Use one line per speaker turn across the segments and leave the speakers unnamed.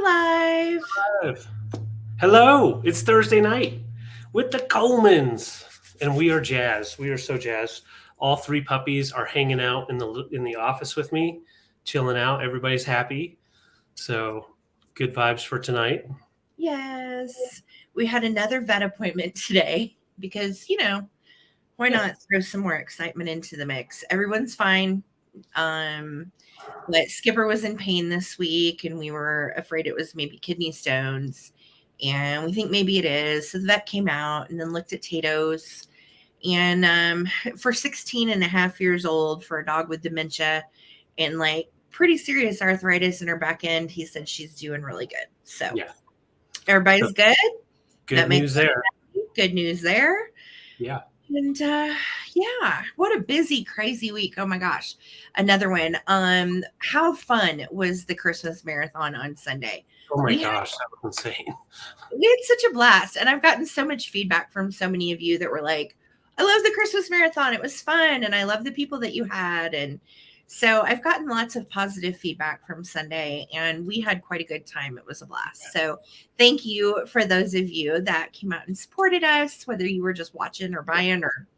live.
Hello, it's Thursday night with the Colemans, and we are jazzed. We are so jazzed. All three puppies are hanging out in the office with me, chilling out. Everybody's happy, so good vibes for tonight.
Yes, we had another vet appointment today because why not throw some more excitement into the mix? Everyone's fine. But Skipper was in pain this week, and we were afraid it was maybe kidney stones. And we think maybe it is. So the vet came out and then looked at Tato's. And for 16 and a half years old, for a dog with dementia and like pretty serious arthritis in her back end, he said she's doing really good. So everybody's good.
Good news there.
Good news there.
Yeah.
And what a busy, crazy week. Oh my gosh. Another one. How fun was the Christmas marathon on Sunday?
Oh my gosh, that was insane.
We had such a blast. And I've gotten so much feedback from so many of you that were like, I love the Christmas marathon. It was fun. And I love the people that you had. And so I've gotten lots of positive feedback from Sunday, and we had quite a good time. It was a blast. So thank you for those of you that came out and supported us, whether you were just watching or buying or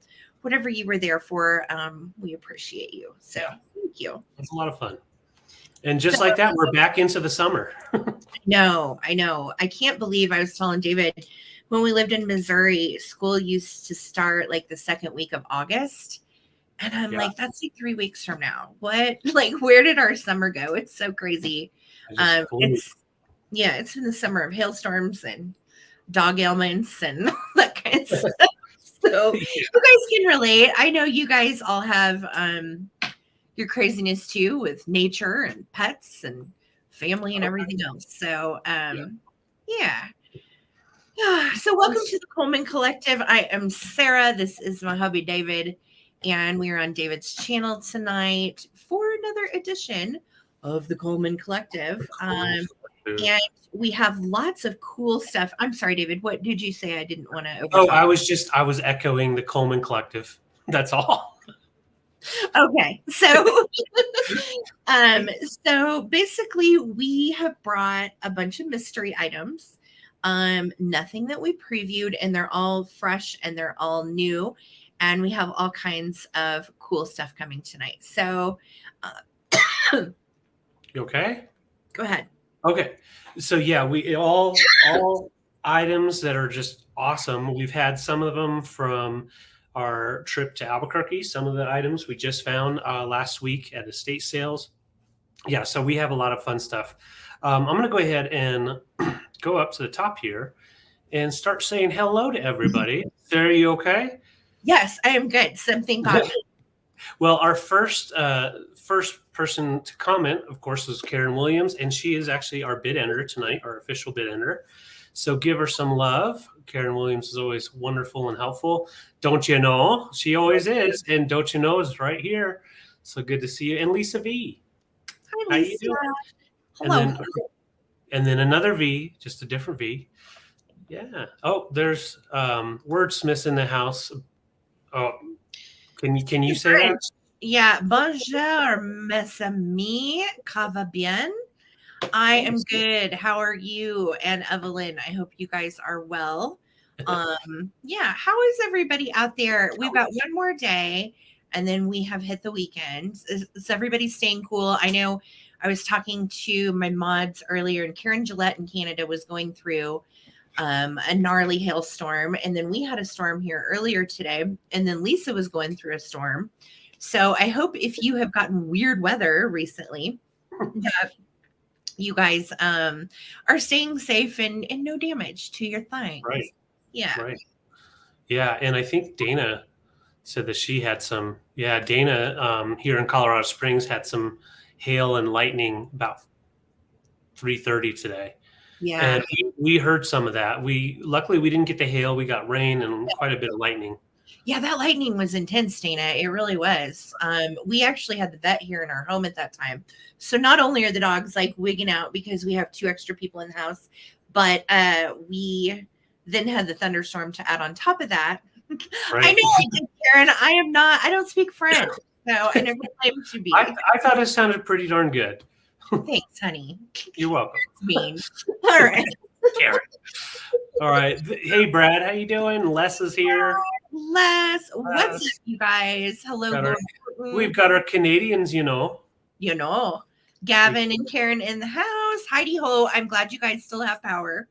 whatever you were there for. We appreciate you. So thank you.
It's a lot of fun. And just like that, we're back into the summer.
No, I know. I can't believe I was telling David when we lived in Missouri, school used to start like the second week of August. And I'm like, that's like 3 weeks from now. What? Like, where did our summer go? It's so crazy. It's been the summer of hailstorms and dog ailments and that kind of stuff. So you guys can relate. I know you guys all have your craziness too with nature and pets and family and everything else. So So welcome to the Coleman Collective. I am Sarah. This is my hubby David. And we are on David's channel tonight for another edition of the Coleman Collective. And we have lots of cool stuff. I'm sorry, David. What did you say? I didn't want to.
I was echoing the Coleman Collective. That's all.
Okay. So, so basically we have brought a bunch of mystery items. Nothing that we previewed, and they're all fresh and they're all new. And we have all kinds of cool stuff coming tonight. So,
you okay?
Go ahead.
Okay. So we all items that are just awesome. We've had some of them from our trip to Albuquerque. Some of the items we just found last week at estate sales. Yeah. So we have a lot of fun stuff. I'm going to go ahead and go up to the top here and start saying hello to everybody. Sarah, you okay?
Yes, I am good. Something got me.
Well, our first person to comment, of course, was Karen Williams, and she is actually our bid ender tonight, our official bid ender. So give her some love. Karen Williams is always wonderful and helpful. Don't you know? She always is. And Don't You Know is right here. So good to see you. And Lisa V.
Hi, Lisa.
How you doing?
Hello.
And then another V, just a different V. Yeah. Oh, there's wordsmiths in the house. Oh, can you say that?
Yeah. Bonjour, mes amis. Ça va bien? I am good. How are you and Evelyn? I hope you guys are well. How is everybody out there? We've got one more day, and then we have hit the weekend. Is everybody staying cool? I know I was talking to my mods earlier, and Karen Gillette in Canada was going through a gnarly hailstorm, and then we had a storm here earlier today, and then Lisa was going through a storm. So I hope if you have gotten weird weather recently that you guys are staying safe and no damage to your things.
Right.
Yeah.
Right. Yeah. And I think Dana said that she had some. Yeah. Dana here in Colorado Springs had some hail and lightning about 3:30 today.
Yeah.
And we heard some of that. Luckily we didn't get the hail. We got rain and quite a bit of lightning.
Yeah, that lightning was intense, Dana. It really was. We actually had the vet here in our home at that time. So not only are the dogs like wigging out because we have 2 extra people in the house, but we then had the thunderstorm to add on top of that. Right. I know I did, Karen. I don't speak French. So I never claimed to be.
I thought it sounded pretty darn good.
Thanks, honey.
You're welcome.
It's mean. All right.
Karen. All right. Hey, Brad, how you doing? Les is here.
Les, what's up, you guys? Hello, Lord.
We've got our Canadians, you know.
Gavin and Karen in the house. Heidi ho. I'm glad you guys still have power.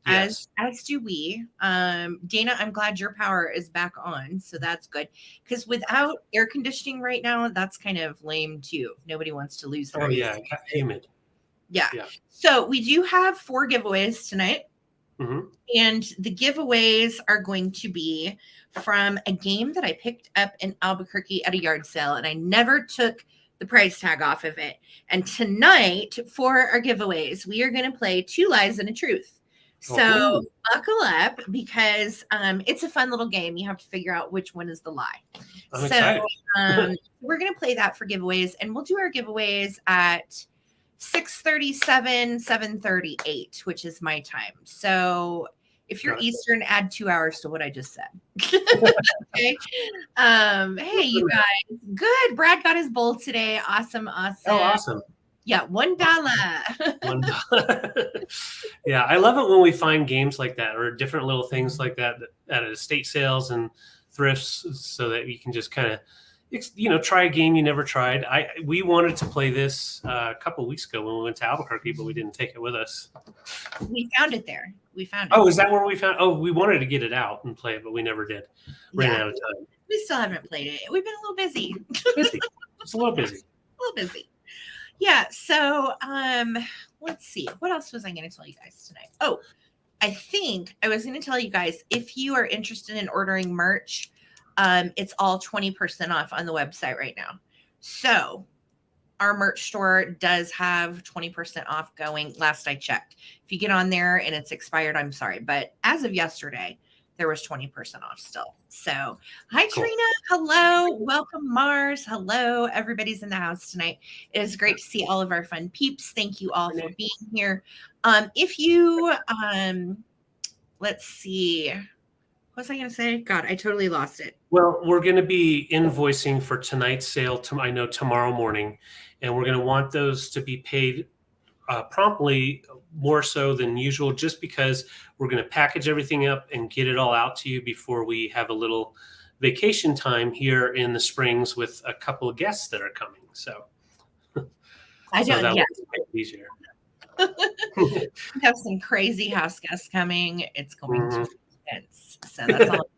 Yes.
As do we. Dana, I'm glad your power is back on. So that's good. Because without air conditioning right now, that's kind of lame too. Nobody wants to lose their AC.
It got humid.
Yeah. So we do have 4 giveaways tonight.
Mm-hmm.
And the giveaways are going to be from a game that I picked up in Albuquerque at a yard sale. And I never took the price tag off of it. And tonight, for our giveaways, we are going to play 2 Lies and a Truth. So buckle up, because it's a fun little game. You have to figure out which one is the lie.
I'm excited.
We're going to play that for giveaways, and we'll do our giveaways at 6:37, 7:38, which is my time. So if you're Eastern, add 2 hours to what I just said. Okay. Hey, you guys. Good. Brad got his bowl today. Awesome.
Oh, awesome.
Yeah, $1.
$1. Yeah, I love it when we find games like that or different little things like that at estate sales and thrifts, so that you can just kind of, try a game you never tried. We wanted to play this a couple of weeks ago when we went to Albuquerque, but we didn't take it with us.
We found it there.
Oh, is that where we found? Oh, we wanted to get it out and play it, but we never did. Ran out of time.
We still haven't played it. We've been a little busy.
Just a little busy.
Yeah. So, let's see. What else was I going to tell you guys tonight? Oh, I think I was going to tell you guys, if you are interested in ordering merch, it's all 20% off on the website right now. So our merch store does have 20% off going. Last I checked. If you get on there and it's expired, I'm sorry. But as of yesterday, there was 20% off still. So hi, cool. Trina. Hello. Welcome, Mars. Hello. Everybody's in the house tonight. It is great to see all of our fun peeps. Thank you all for being here. If you, let's see. What was I going to say? God, I totally lost it.
Well, we're going to be invoicing for tonight's sale. I know tomorrow morning, and we're going to want those to be paid promptly, more so than usual, just because we're going to package everything up and get it all out to you before we have a little vacation time here in the Springs with a couple of guests that are coming. So
I don't know.
Make it easier.
We have some crazy house guests coming. It's going to be intense. So that's all.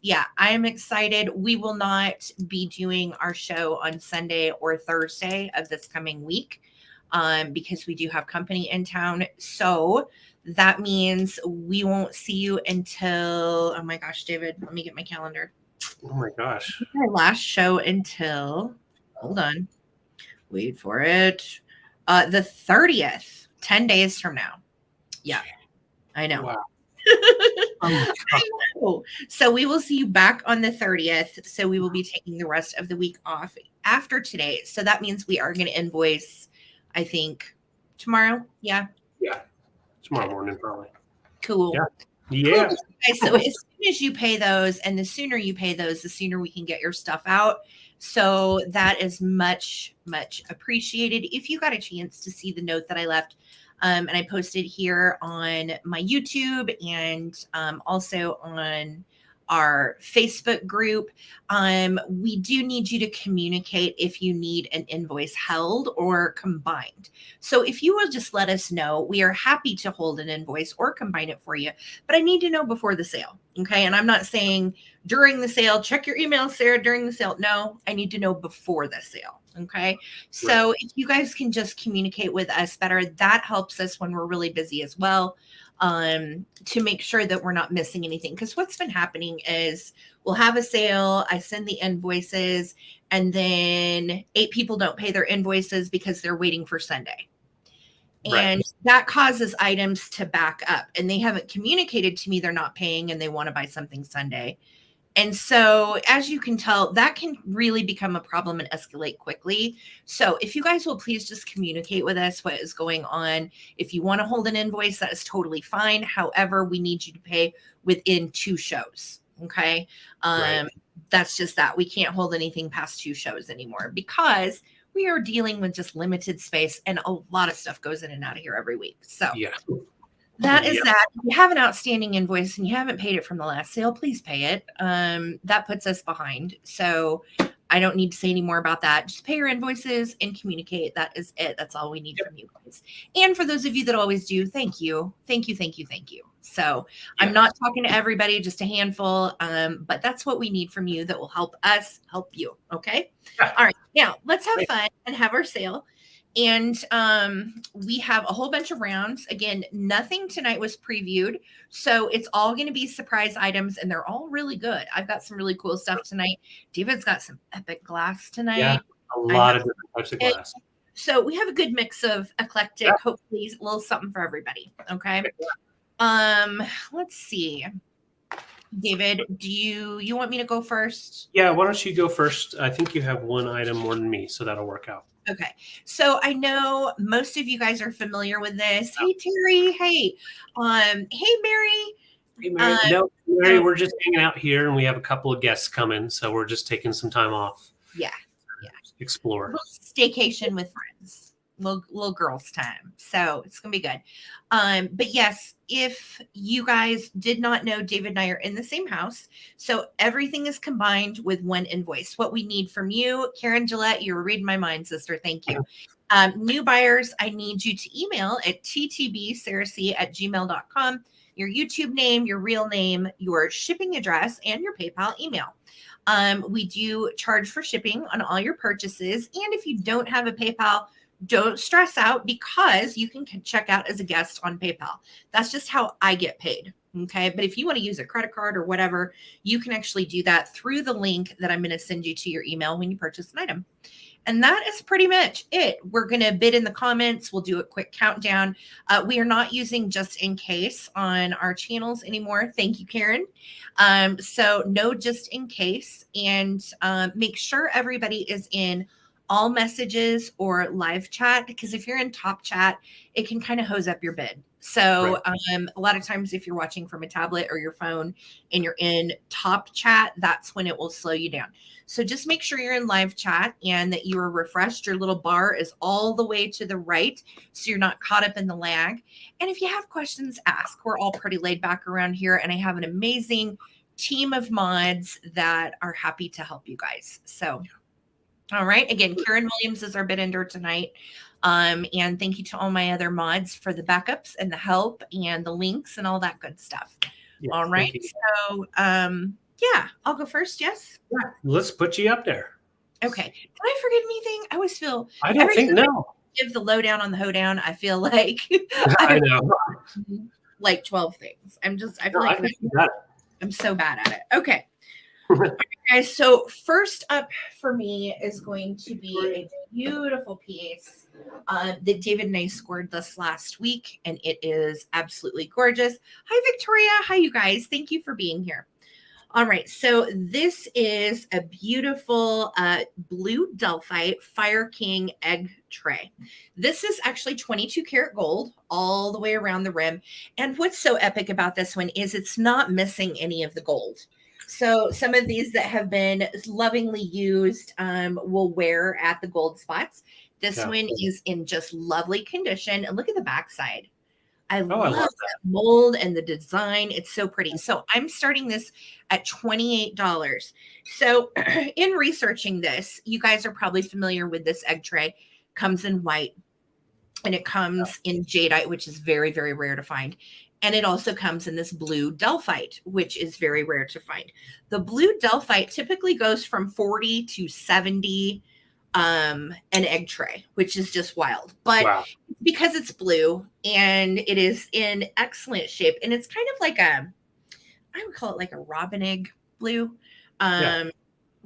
Yeah, I am excited. We will not be doing our show on Sunday or Thursday of this coming week, because we do have company in town. So that means we won't see you until, oh my gosh, David, let me get my calendar.
Oh my gosh.
Our last show until, hold on, wait for it. The 30th, 10 days from now. Yeah, I know.
Wow.
I know. So we will see you back on the 30th. So we will be taking the rest of the week off after today. So that means we are going to invoice, I think, tomorrow. Yeah.
Tomorrow morning, probably.
Cool.
Yeah.
Cool. Okay, so as soon as you pay those, and the sooner you pay those, the sooner we can get your stuff out. So that is much, much appreciated. If you got a chance to see the note that I left, and I posted here on my YouTube and also on our Facebook group, we do need you to communicate if you need an invoice held or combined. So if you will just let us know, we are happy to hold an invoice or combine it for you, but I need to know before the sale. Okay. And I'm not saying during the sale, check your email, Sarah, during the sale. No, I need to know before the sale. Okay. So if you guys can just communicate with us better, that helps us when we're really busy as well, to make sure that we're not missing anything. Because what's been happening is we'll have a sale, I send the invoices, and then 8 people don't pay their invoices because they're waiting for Sunday. And that causes items to back up, and they haven't communicated to me they're not paying and they want to buy something Sunday. And so, as you can tell, that can really become a problem and escalate quickly. So if you guys will please just communicate with us what is going on. If you want to hold an invoice, that is totally fine. However, we need you to pay within 2 shows. Okay. That's just that. We can't hold anything past 2 shows anymore because we are dealing with just limited space, and a lot of stuff goes in and out of here every week. So
Yeah.
that is that. If you have an outstanding invoice and you haven't paid it from the last sale, please pay it. That puts us behind. So I don't need to say any more about that. Just pay your invoices and communicate. That is it. That's all we need from you guys. And for those of you that always do, thank you. Thank you, thank you, thank you. So I'm not talking to everybody, just a handful. But that's what we need from you that will help us help you. Okay. All right. Now let's have fun and have our sale. And we have a whole bunch of rounds. Again, nothing tonight was previewed. So it's all going to be surprise items, and they're all really good. I've got some really cool stuff tonight. David's got some epic glass tonight.
Yeah, a lot of different types of glass.
So we have a good mix of eclectic, hopefully a little something for everybody. Okay. Let's see. David, do you want me to go first?
Yeah, why don't you go first? I think you have one item more than me, so that'll work out.
Okay. So I know most of you guys are familiar with this. Hey, Terry. Hey. Hey, Mary.
Hey, Mary. No, Mary, we're just hanging out here, and we have a couple of guests coming, so we're just taking some time off.
Yeah.
Explore.
Staycation with friends. Little girls time. So it's going to be good. But yes, if you guys did not know, David and I are in the same house. So everything is combined with one invoice. What we need from you, Karen Gillette, you're reading my mind, sister. Thank you. New buyers, I need you to email at ttbsarahc@gmail.com, your YouTube name, your real name, your shipping address, and your PayPal email. We do charge for shipping on all your purchases. And if you don't have a PayPal, don't stress out, because you can check out as a guest on PayPal. That's just how I get paid. Okay. But if you want to use a credit card or whatever, you can actually do that through the link that I'm going to send you to your email when you purchase an item. And that is pretty much it. We're going to bid in the comments. We'll do a quick countdown. We are not using just in case on our channels anymore. Thank you, Karen. So no just in case. And make sure everybody is in all messages or live chat, because if you're in top chat, it can kind of hose up your bid. So a lot of times if you're watching from a tablet or your phone and you're in top chat, that's when it will slow you down. So just make sure you're in live chat and that you are refreshed. Your little bar is all the way to the right, so you're not caught up in the lag. And if you have questions, ask. We're all pretty laid back around here, and I have an amazing team of mods that are happy to help you guys. So all right. Again, Karen Williams is our bid ender tonight. And thank you to all my other mods for the backups and the help and the links and all that good stuff. Yes, all right. So, yeah, I'll go first. Yes.
Yeah, let's put you up there.
Okay. Did I forget anything? I always feel.
I don't think no.
Give the lowdown on the hoedown. I feel like
I know
like 12 things. I feel like I'm so bad at it. Okay. All right, guys, so first up for me is going to be a beautiful piece that David and I scored this last week, and it is absolutely gorgeous. Hi, Victoria. Hi, you guys. Thank you for being here. All right, so this is a beautiful blue Delphite Fire King egg tray. This is actually 22 karat gold all the way around the rim. And what's so epic about this one is it's not missing any of the gold. So some of these that have been lovingly used will wear at the gold spots. This one is in just lovely condition. And look at the backside. I love that mold and the design. It's so pretty. So I'm starting this at $28. So in researching this, you guys are probably familiar with this egg tray. Comes in white, and it comes in jadeite, which is very, very rare to find. And it also comes in this blue Delphite, which is very rare to find. The blue Delphite typically goes from 40 to 70 an egg tray, which is just wild. But because it's blue and it is in excellent shape, and it's kind of like I would call it like a robin egg blue.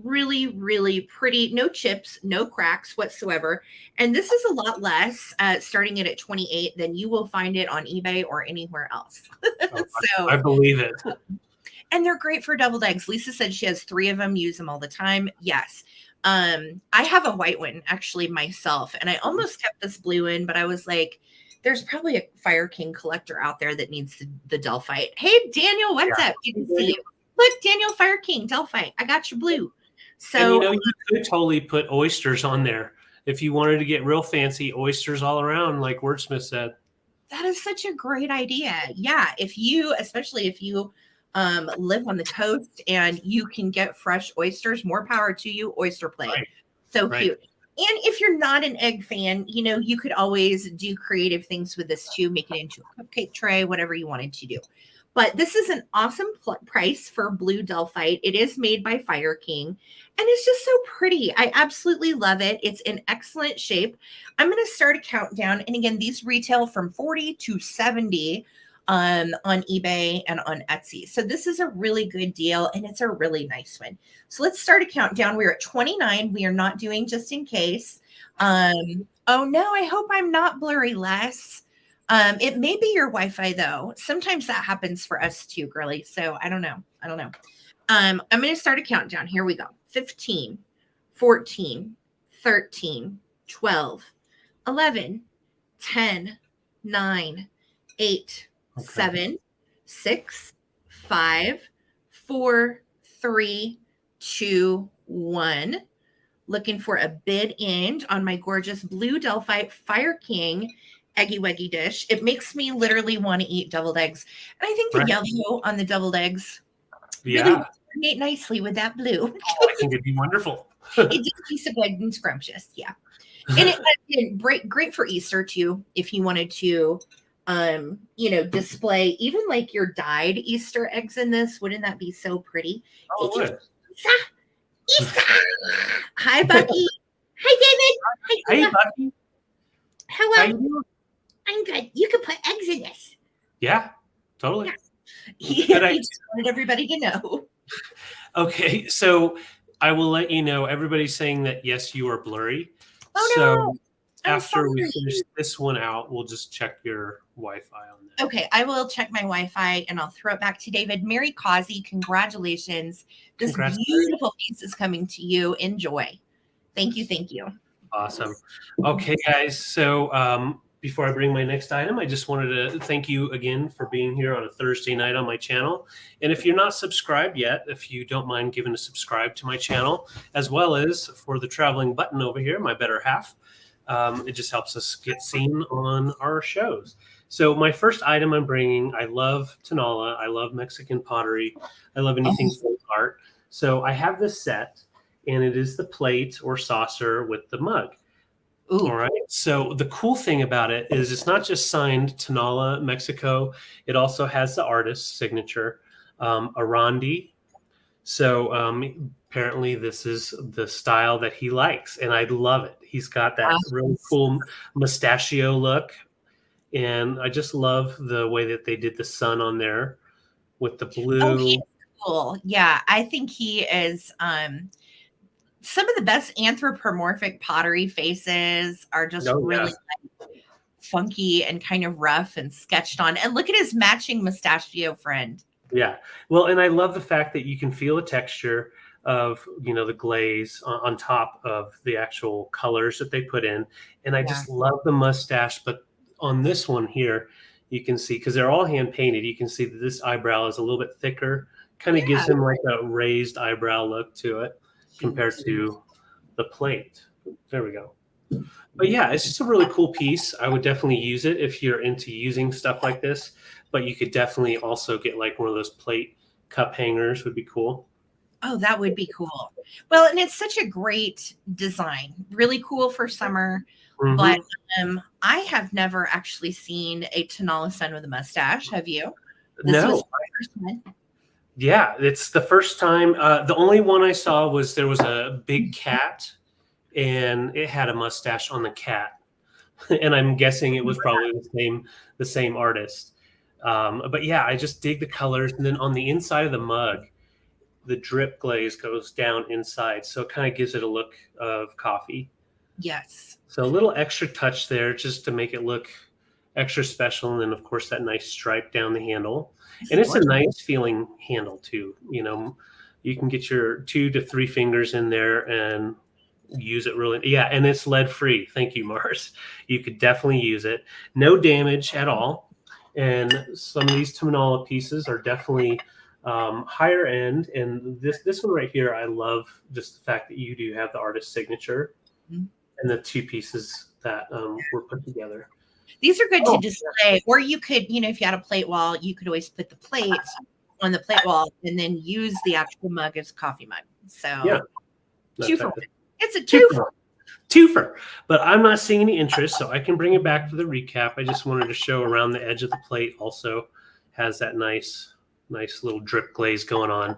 Really, really pretty. No chips, no cracks whatsoever. And this is a lot less, starting it at 28 than you will find it on eBay or anywhere else.
So I believe it.
And they're great for deviled eggs. Lisa said she has 3 of them, use them all the time. Yes. I have a white one actually myself, and I almost kept this blue in, but I was like, there's probably a Fire King collector out there that needs the Delphite. Hey, Daniel, what's up? Didn't see you. Look, Daniel, Fire King, Delphite. I got your blue. So
and, you could totally put oysters on there. if you wanted to get real fancy, oysters all around, like Wordsmith said.
That is such a great idea. Yeah, especially if you live on the coast and you can get fresh oysters, more power to you. Oyster plate,
Right.
so
Right.
cute. And if you're not an egg fan, you could always do creative things with this too. Make it into a cupcake tray, whatever you wanted to do. But this is an awesome price for blue Delphite. It is made by Fire King, and it's just so pretty. I absolutely love it. It's in excellent shape. I'm going to start a countdown. And again, these retail from 40 to 70 on eBay and on Etsy. So this is a really good deal, and it's a really nice one. So let's start a countdown. We're at 29. We are not doing just in case. Oh no, I hope I'm not blurry, Les. It may be your Wi-Fi though. Sometimes that happens for us too, girly. So I don't know. I'm going to start a countdown. Here we go. 15, 14, 13, 12, 11, 10, 9, 8, 7, 6, 5, 4, 3, 2, 1. Looking for a bid end on my gorgeous blue Delphite Fire King eggy weggy dish. It makes me literally want to eat deviled eggs. And I think the yellow on the develed eggs really coordinate nicely with that blue.
I think it'd be wonderful.
It just tastes so good and scrumptious. Yeah. And it great for Easter too, if you wanted to display even like your dyed Easter eggs in this. Wouldn't that be so pretty?
Oh, it would.
Easter. Hi, Bucky. Hi, David.
Hey, Bucky.
How you doing? I'm good. You could put eggs in this.
Yeah, totally.
Yeah. He just wanted everybody to know.
Okay, so I will let you know. Everybody's saying that yes, you are blurry.
Oh
so
no!
After we finish this one out, we'll just check your Wi-Fi on that.
Okay, I will check my Wi-Fi and I'll throw it back to David. Mary Causey, congratulations! This beautiful piece is coming to you. Enjoy. Thank you.
Awesome. Okay, guys. So before I bring my next item, I just wanted to thank you again for being here on a Thursday night on my channel. And if you're not subscribed yet, if you don't mind giving a subscribe to my channel, as well as for the traveling button over here, my better half, it just helps us get seen on our shows. So my first item I'm bringing, I love Tonala. I love Mexican pottery. I love anything folk art. So I have this set, and it is the plate or saucer with the mug. Ooh. All right. So the cool thing about it is it's not just signed Tonala, Mexico. It also has the artist's signature, Arandi. So apparently this is the style that he likes, and I love it. He's got that really cool mustachio look, and I just love the way that they did the sun on there with the blue.
Oh, he's cool. Yeah, I think he is some of the best anthropomorphic pottery faces are just really funky and kind of rough and sketched on. And look at his matching mustachio friend.
Yeah. Well, and I love the fact that you can feel the texture of, the glaze on top of the actual colors that they put in. And I just love the mustache. But on this one here, you can see, because they're all hand painted, you can see that this eyebrow is a little bit thicker, kind of gives him like a raised eyebrow look to it compared to the plate. There we go. But yeah, it's just a really cool piece. I would definitely use it if you're into using stuff like this, but you could definitely also get like one of those plate cup hangers would be cool.
Oh, that would be cool. Well, and it's such a great design, really cool for summer. Mm-hmm. But I have never actually seen a Tonala sun with a mustache. Have you?
This was my first one. Yeah, it's the first time. The only one I saw was there was a big cat, and it had a mustache on the cat, and I'm guessing it was probably the same artist. But yeah, I just dig the colors, and then on the inside of the mug, the drip glaze goes down inside, so it kind of gives it a look of coffee.
Yes.
So a little extra touch there, just to make it look extra special, and then of course that nice stripe down the handle. And it's a nice feeling handle too. You can get your 2 to 3 fingers in there and use it really. Yeah, and it's lead free. Thank you, Mars. You could definitely use it. No damage at all. And some of these Tonala pieces are definitely higher end. And this one right here, I love just the fact that you do have the artist signature. Mm-hmm. and the 2 pieces that were put together.
These are good to display, or you could, if you had a plate wall, you could always put the plate on the plate wall and then use the actual mug as a coffee mug. So
yeah,
2 for 1. It's a 2 for 1.
Twofer, but I'm not seeing any interest, so I can bring it back for the recap. I just wanted to show around the edge of the plate also has that nice little drip glaze going on.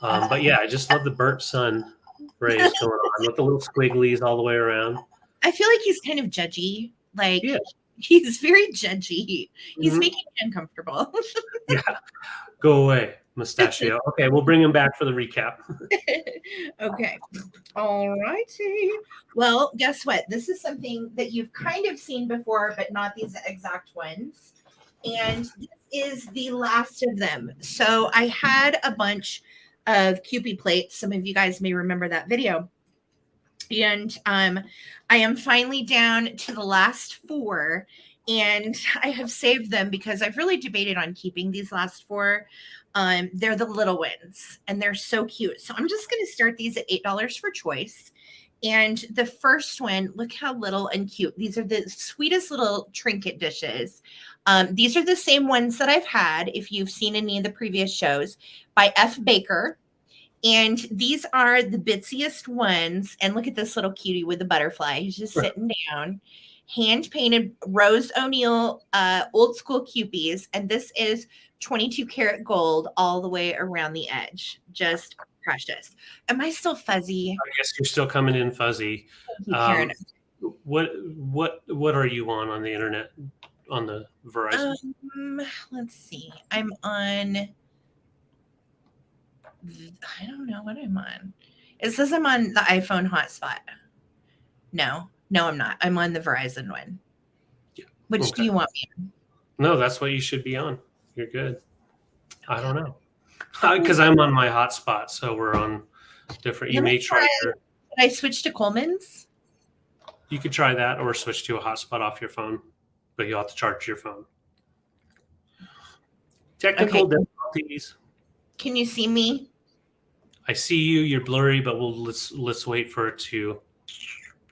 But yeah, I just love the burnt sun rays going on with the little squigglies all the way around.
I feel like he's kind of judgy. Like,
yeah.
He's very judgy. He's making me uncomfortable.
Yeah. Go away, Mustachio. Okay, we'll bring him back for the recap.
Okay. All righty. Well, guess what? This is something that you've kind of seen before, but not these exact ones. And this is the last of them. So I had a bunch of Kewpie plates. Some of you guys may remember that video. And I am finally down to the last 4, and I have saved them because I've really debated on keeping these last 4. They're the little ones, and they're so cute. So I'm just going to start these at $8 for choice. And the first one, look how little and cute. These are the sweetest little trinket dishes. These are the same ones that I've had, if you've seen any of the previous shows, by F. Baker. And these are the bitsiest ones. And look at this little cutie with the butterfly. He's just sitting down. Hand painted Rose O'Neill old school Kewpies. And this is 22 karat gold all the way around the edge. Just precious. Am I still fuzzy?
I guess you're still coming in fuzzy.
Karen.
What are you on the internet, on the Verizon?
Let's see. I'm on... I don't know what I'm on. It says I'm on the iPhone hotspot. No, I'm not. I'm on the Verizon one. Yeah. Which do you want me on?
No, that's what you should be on. You're good. I don't know. Because I'm on my hotspot, so we're on different. You may try.
Can I switch to Coleman's?
You could try that, or switch to a hotspot off your phone, but you'll have to charge your phone. Technical difficulties.
Can you see me?
I see you. You're blurry, but let's wait for it to.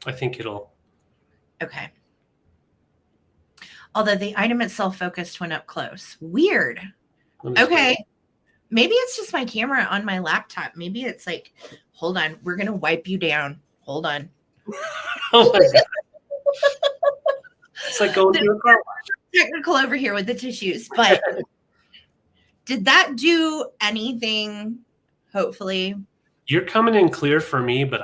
I think it'll.
Okay. Although the item itself focused when up close. Weird. Okay. Maybe it's just my camera on my laptop. Maybe it's like, hold on, we're gonna wipe you down. Hold on.
Oh my god. It's like going through a car wash.
Technical over here with the tissues, but did that do anything? Hopefully.
You're coming in clear for me, but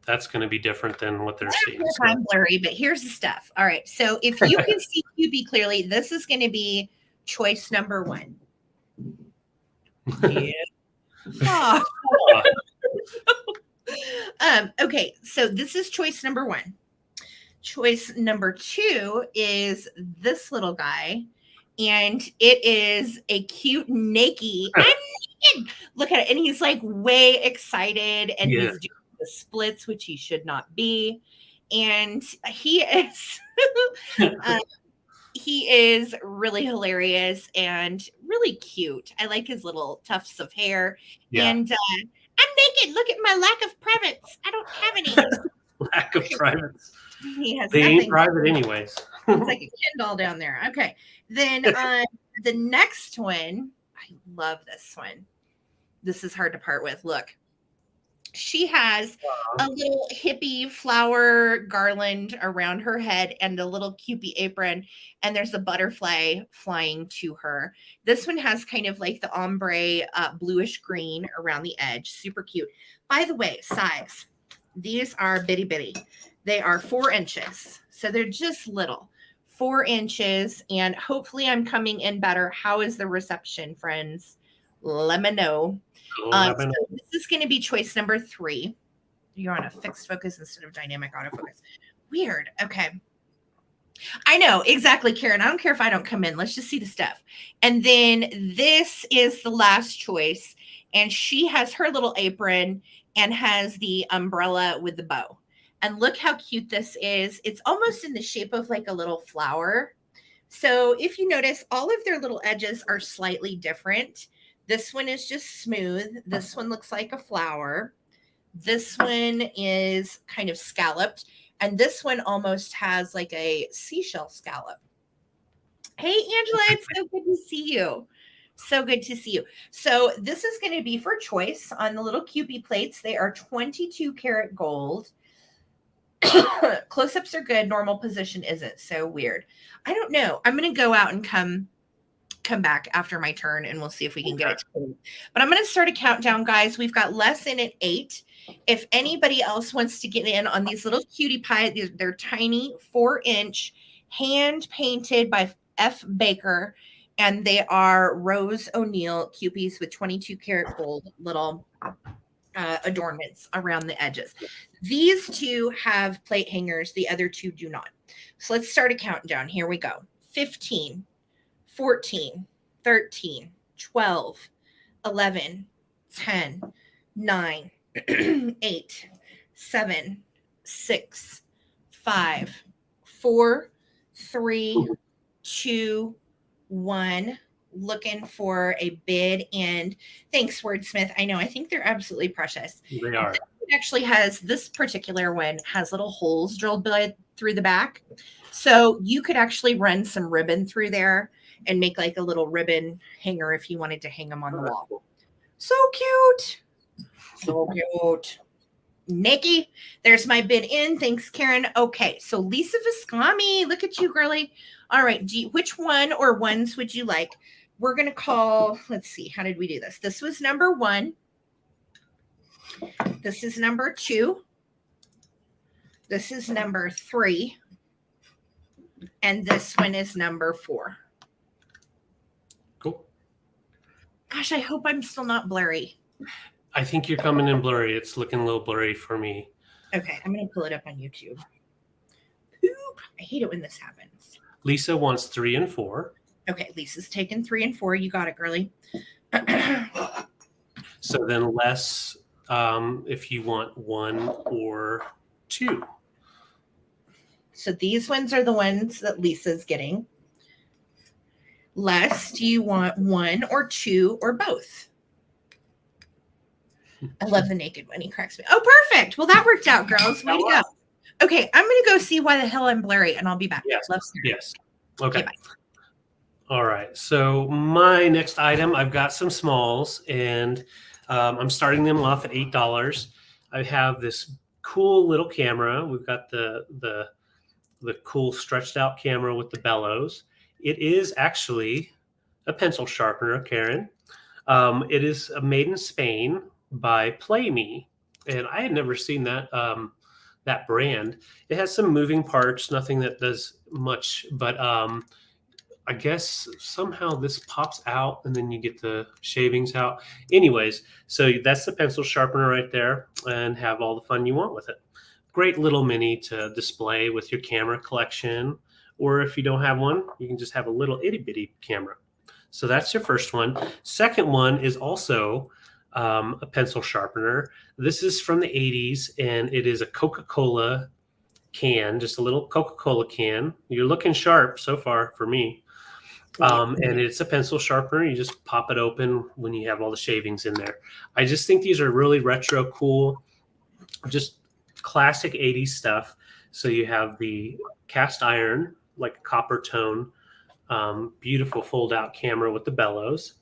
that's going to be different than what they're seeing.
I'm blurry, but here's the stuff. All right. So if you can see Kewpie clearly, this is going to be choice number 1. Yeah. Oh. Okay. So this is choice number 1. Choice number 2 is this little guy. And it is a cute naked. I'm naked. Look at it. And he's like way excited. And he's doing the splits, which he should not be. And he is he is really hilarious and really cute. I like his little tufts of hair. Yeah. And I'm naked. Look at my lack of privates. I don't have any.
Lack of privates.
He has
they
nothing.
Ain't private anyways.
It's like a Ken doll down there. Okay. Then the next one, I love this one. This is hard to part with. Look, she has a little hippie flower garland around her head and a little Kewpie apron, and there's a butterfly flying to her. This one has kind of like the ombre bluish green around the edge. Super cute. By the way, size. These are bitty bitty. They are 4 inches. So they're just little. 4 inches. And hopefully I'm coming in better. How is the reception, friends? Let me know. So this is going to be choice number 3. You're on a fixed focus instead of dynamic autofocus. Weird. Okay. I know. Exactly, Karen. I don't care if I don't come in. Let's just see the stuff. And then this is the last choice. And she has her little apron and has the umbrella with the bow. And look how cute this is. It's almost in the shape of like a little flower. So if you notice, all of their little edges are slightly different. This one is just smooth. This one looks like a flower. This one is kind of scalloped. And this one almost has like a seashell scallop. Hey, Angela, it's so good to see you. So good to see you. So this is going to be for choice on the little Kewpie plates. They are 22 karat gold. Close-ups are good. Normal position isn't. So weird. I don't know. I'm going to go out and come back after my turn, and we'll see if we can get it to. But I'm going to start a countdown, guys. We've got less in at 8. If anybody else wants to get in on these little cutie pie, they're tiny, 4-inch, hand painted by F. Baker, and they are Rose O'Neill Kewpies with 22 karat gold little adornments around the edges. These 2 have plate hangers. The other 2 do not. So let's start a countdown. Here we go. 15, 14, 13, 12, 11, 10, 9, 8, 7, 6, 5, 4, 3, 2, 1. Looking for a bid. And thanks, Wordsmith. I know. I think they're absolutely precious.
They are.
It actually has, this particular one has little holes drilled through the back. So you could actually run some ribbon through there and make like a little ribbon hanger if you wanted to hang them on the wall. So cute. So cute. Nikki, there's my bid in. Thanks, Karen. Okay, so Lisa Viscami, look at you, girly. All right, which one or ones would you like? We're going to call, let's see, how did we do this? This was number 1. This is number 2. This is number 3. And this one is number 4.
Cool.
Gosh, I hope I'm still not blurry.
I think you're coming in blurry. It's looking a little blurry for me.
Okay, I'm going to pull it up on YouTube. Oop, I hate it when this happens.
Lisa wants 3 and 4.
Okay, Lisa's taken 3 and 4. You got it, girly.
So then less if you want 1 or 2.
So these ones are the ones that Lisa's getting. Les, do you want 1 or 2 or both? I love the naked one. He cracks me. Oh, perfect. Well, that worked out, girls. Way to go. Okay, I'm going to go see why the hell I'm blurry, and I'll be back.
Yes.
Love
Yes. Okay.
Bye.
All right. So my next item, I've got some smalls, and I'm starting them off at $8. I have this cool little camera. We've got the cool stretched out camera with the bellows. It is actually a pencil sharpener, Karen. It is made in Spain by Play Me, and I had never seen that that brand. It has some moving parts, nothing that does much, but I guess somehow this pops out and then you get the shavings out. Anyways, so that's the pencil sharpener right there, and have all the fun you want with it. Great little mini to display with your camera collection, or if you don't have one, you can just have a little itty bitty camera. So that's your first one. Second one is also a pencil sharpener. This is from the 80s, and it is a Coca-Cola can, just a little Coca-Cola can. You're looking sharp so far for me. And it's a pencil sharpener. You just pop it open when you have all the shavings in there. I just think these are really retro cool, just classic 80s stuff. So you have the cast iron, like copper tone, beautiful fold out camera with the bellows,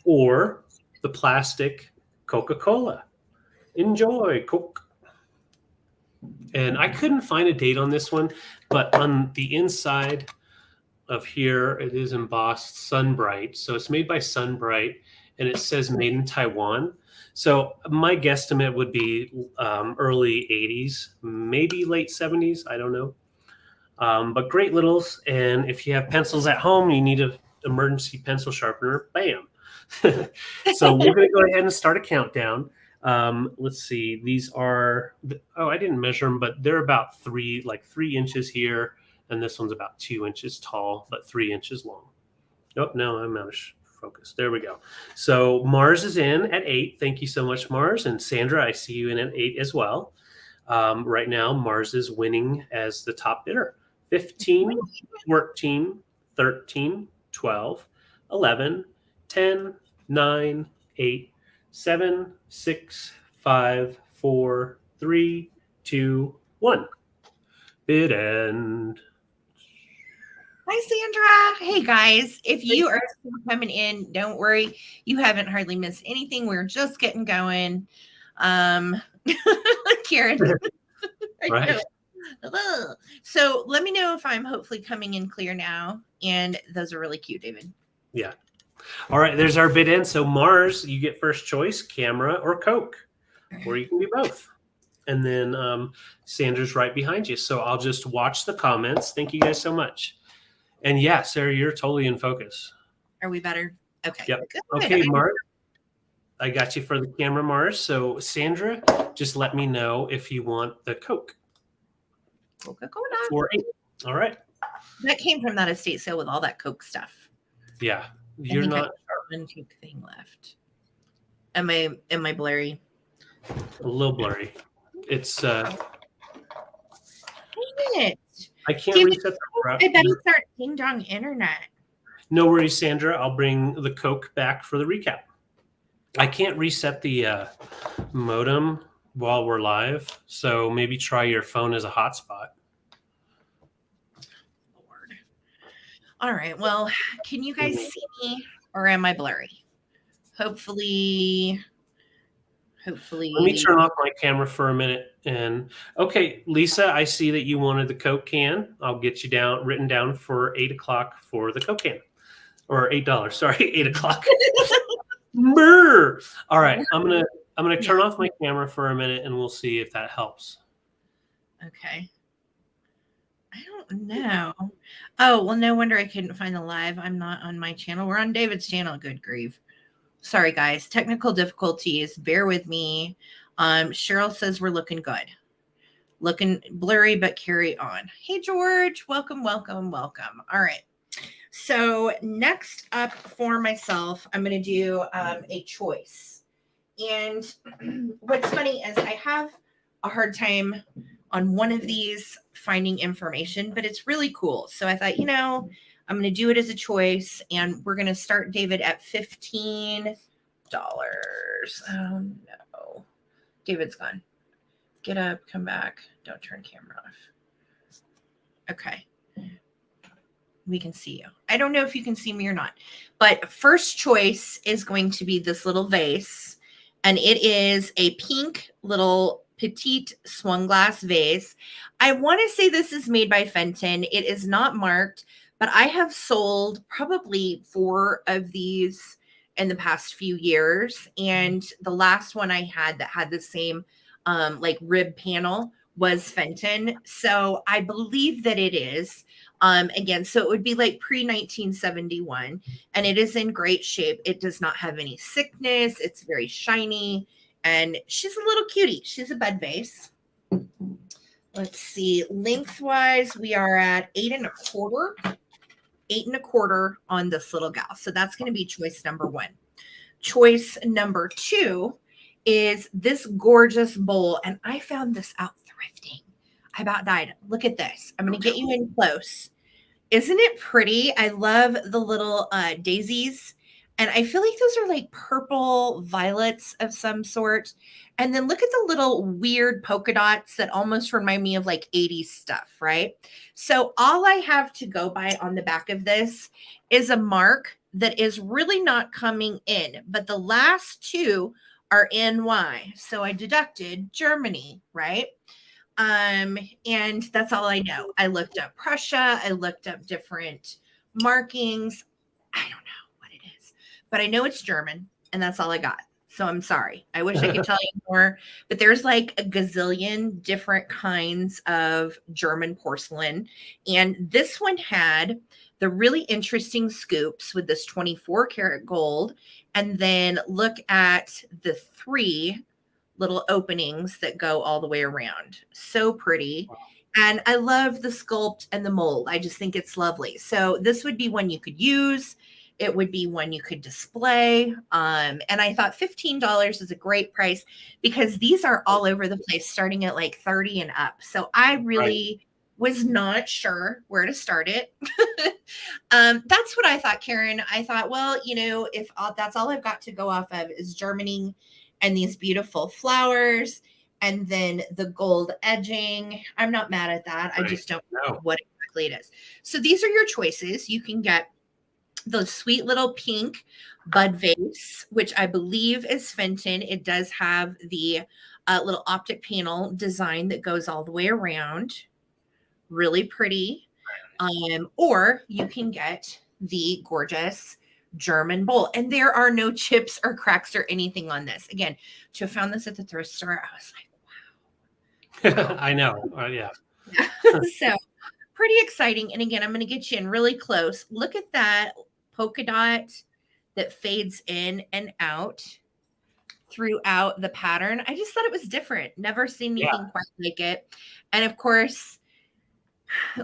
or the plastic Coca-Cola. Enjoy, Coke. And I couldn't find a date on this one, but on the inside of here, it is embossed Sunbright. So it's made by Sunbright, and it says made in Taiwan. So my guesstimate would be early 80s, maybe late 70s. I don't know. But great littles. And if you have pencils at home, you need an emergency pencil sharpener, bam. So we're going to go ahead and start a countdown. Let's see. These are, I didn't measure them, but they're about 3 inches here. And this one's about 2 inches tall, but 3 inches long. Oh, no, I'm out of focus. There we go. So Mars is in at 8. Thank you so much, Mars. And Sandra, I see you in at 8 as well. Right now, Mars is winning as the top bidder. 15, 14, 13, 12, 11, 10, 9, 8, 7, 6, 5, 4, 3, 2, 1. bid end.
Hi, Sandra. Hey, guys. If you are still coming in, don't worry. You haven't hardly missed anything. We're just getting going. Karen.
Right.
So let me know if I'm hopefully coming in clear now. And those are really cute, David.
Yeah. All right. There's our bid end. So Mars, you get first choice, camera or Coke, or you can do both. And then Sandra's right behind you. So I'll just watch the comments. Thank you guys so much. And yeah, Sarah, you're totally in focus.
Are we better? Okay.
Yep.
Good.
Okay, Mars. I got you for the camera, Mars. So Sandra, just let me know if you want the Coke.
Coca-Cola.
4-8. All right.
That came from that estate sale with all that Coke stuff.
Yeah. You're not
one Coke thing left. Am I blurry?
A little blurry. It's
it.
I can't reset the
I bet it's our ding dong internet.
No worries, Sandra. I'll bring the Coke back for the recap. I can't reset the modem while we're live, so maybe try your phone as a hotspot.
Lord. All right. Well, can you guys see me, or am I blurry? Hopefully.
Let me turn off my camera for a minute. And okay, Lisa, I see that you wanted the Coke can. I'll get you written down for 8 o'clock for the Coke can, or $8. Sorry, 8 o'clock. Brr. All right, I'm gonna turn off my camera for a minute, and we'll see if that helps.
Okay. I don't know. Oh, well, no wonder I couldn't find the live. I'm not on my channel. We're on David's channel. Good grief. Sorry, guys. Technical difficulties. Bear with me. Cheryl says we're looking good. Looking blurry, but carry on. Hey, George. Welcome, welcome, welcome. All right. So next up for myself, I'm going to do a choice. And what's funny is I have a hard time on one of these finding information, but it's really cool. So I thought, I'm going to do it as a choice, and we're going to start, David, at $15. Oh, no. David's gone. Get up, come back. Don't turn camera off. Okay. We can see you. I don't know if you can see me or not, but first choice is going to be this little vase, and it is a pink little petite swung glass vase. I want to say this is made by Fenton. It is not marked, but I have sold probably 4 of these in the past few years. And the last one I had that had the same like rib panel was Fenton. So I believe that it is. Again, so it would be like pre-1971, and it is in great shape. It does not have any sickness. It's very shiny, and she's a little cutie. She's a bed vase. Let's see. Lengthwise, we are at 8 1/4 on this little gal. So that's going to be choice number 1. Choice number 2 is this gorgeous bowl, and I found this out thrifting. I about died. Look at this. I'm going to get you in close. Isn't it pretty? I love the little daisies. And I feel like those are like purple violets of some sort. And then look at the little weird polka dots that almost remind me of like 80s stuff, right? So all I have to go by on the back of this is a mark that is really not coming in. But the last 2 are NY. So I deducted Germany, right? And that's all I know. I looked up Prussia. I looked up different markings. I don't know what it is, but I know it's German, and that's all I got. So I'm sorry. I wish I could tell you more, but there's like a gazillion different kinds of German porcelain. And this one had the really interesting scoops with this 24 karat gold. And then look at the 3 little openings that go all the way around. So pretty. Wow. And I love the sculpt and the mold. I just think it's lovely. So this would be one you could use. It would be one you could display. And I thought $15 is a great price because these are all over the place, starting at like 30 and up. So I really was not sure where to start it. That's what I thought, Karen. I thought, well, if that's all I've got to go off of is Germany and these beautiful flowers. and then the gold edging. I'm not mad at that. I
Right.
just don't know
No.
what exactly it is. So these are your choices. You can get the sweet little pink bud vase, which I believe is Fenton. It does have the little optic panel design that goes all the way around. Really pretty. Or you can get the gorgeous German bowl. And there are no chips or cracks or anything on this. Again, to have found this at the thrift store, I was like, wow.
I know. Yeah.
So pretty exciting. And again, I'm going to get you in really close. Look at that polka dot that fades in and out throughout the pattern. I just thought it was different. Never seen anything quite like it. And of course,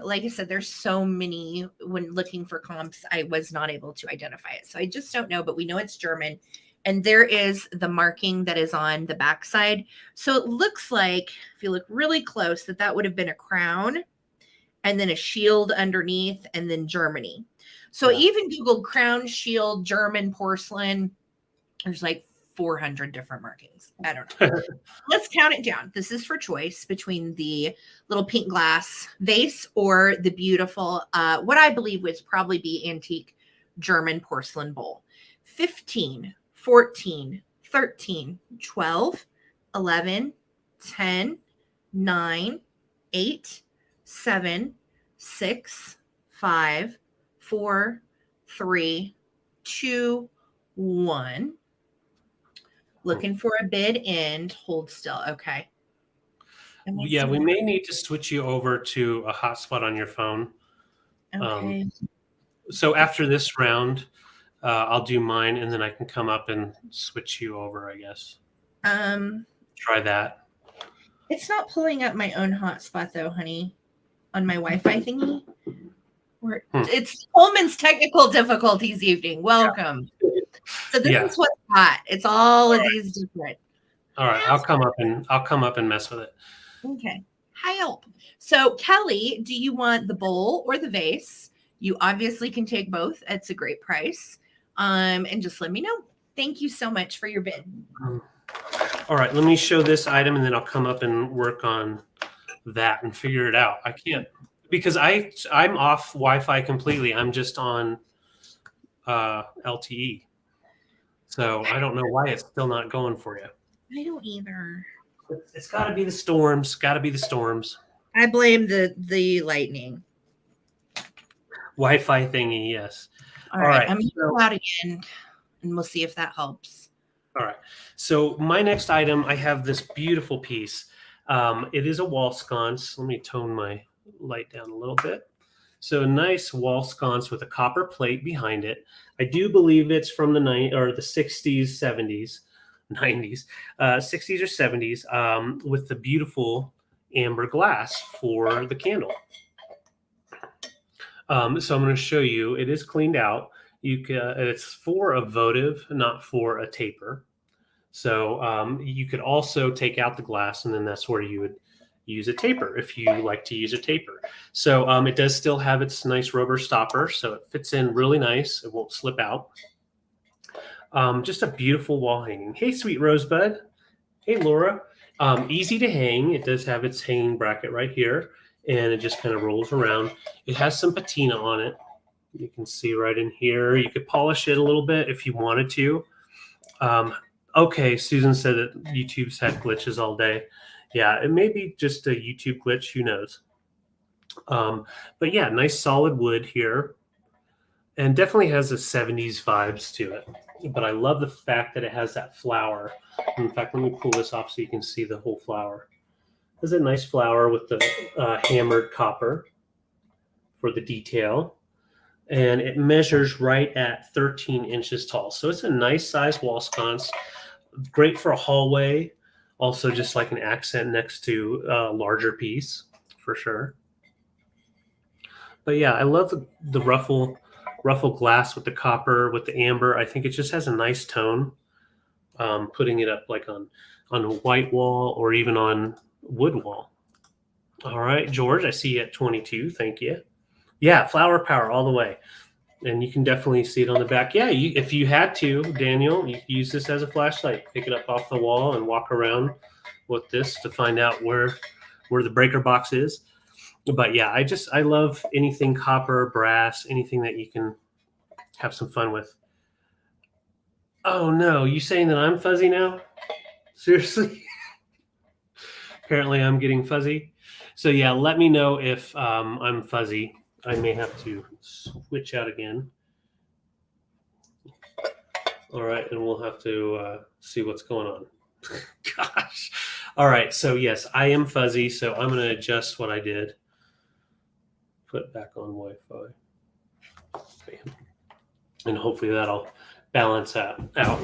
like I said, there's so many. When looking for comps, I was not able to identify it. So I just don't know, but we know it's German. And there is the marking that is on the backside. So it looks like, if you look really close, that would have been a crown and then a shield underneath and then Germany. So even Googled crown, shield, German porcelain. There's like 400 different markings. I don't know. Let's count it down. This is for choice between the little pink glass vase or the beautiful, what I believe would probably be antique German porcelain bowl. 15, 14, 13, 12, 11, 10, 9, 8, 7, 6, 5, 4, 3, 2, 1. Looking for a bid and hold still. Okay.
Yeah, we may need to switch you over to a hotspot on your phone.
Okay.
So after this round, I'll do mine, and then I can come up and switch you over, I guess. Try that.
It's not pulling up my own hotspot though, honey, on my Wi-Fi thingy. It's Coleman's technical difficulties evening. Welcome. Yeah. So this is what's hot. It's all of these different.
All right, I'll come up and mess with it.
Okay. Help. So Kelly, do you want the bowl or the vase? You obviously can take both. It's a great price. And just let me know. Thank you so much for your bid.
All right, let me show this item and then I'll come up and work on that and figure it out. I can't because I'm off Wi-Fi completely. I'm just on LTE. So I don't know why it's still not going for you.
I don't either.
It's got to be the storms. Got to be the storms.
I blame the lightning.
Wi-Fi thingy, yes.
All right. I'm going to go out again, and we'll see if that helps.
All right. So my next item, I have this beautiful piece. It is a wall sconce. Let me tone my light down a little bit. So a nice wall sconce with a copper plate behind it. I do believe it's from the 60s, 70s, 90s, 60s or 70s, with the beautiful amber glass for the candle. So I'm going to show you. It is cleaned out. It's for a votive, not for a taper. So you could also take out the glass, and then that's where you would use a taper if you like to use a taper. So it does still have its nice rubber stopper, so it fits in really nice. It won't slip out. Just a beautiful wall hanging. Hey, sweet Rosebud. Hey, Laura. Easy to hang. It does have its hanging bracket right here, and it just kind of rolls around. It has some patina on it. You can see right in here. You could polish it a little bit if you wanted to. Okay, Susan said that YouTube's had glitches all day. Yeah, it may be just a YouTube glitch. Who knows? But yeah, nice solid wood here. And definitely has a 70s vibes to it. But I love the fact that it has that flower. In fact, let me pull this off so you can see the whole flower. There's a nice flower with the hammered copper for the detail. And it measures right at 13 inches tall. So it's a nice size wall sconce. Great for a hallway. Also just like an accent next to a larger piece, for sure. But yeah, I love the ruffle glass with the copper, with the amber. I think it just has a nice tone. Putting it up like on a white wall or even on wood wall. All right, George, I see you at 22. Thank you. Yeah, flower power all the way. And you can definitely see it on the back. Yeah, if you had to, Daniel, you could use this as a flashlight. Pick it up off the wall and walk around with this to find out where the breaker box is. But yeah, I love anything copper, brass, anything that you can have some fun with. Oh no, you saying that I'm fuzzy now? Seriously? Apparently I'm getting fuzzy. So yeah, let me know if I'm fuzzy. I may have to switch out again. All right, and we'll have to see what's going on. Gosh. All right, so yes, I am fuzzy, so I'm going to adjust what I did. Put back on Wi-Fi. Bam. And hopefully that'll balance that out.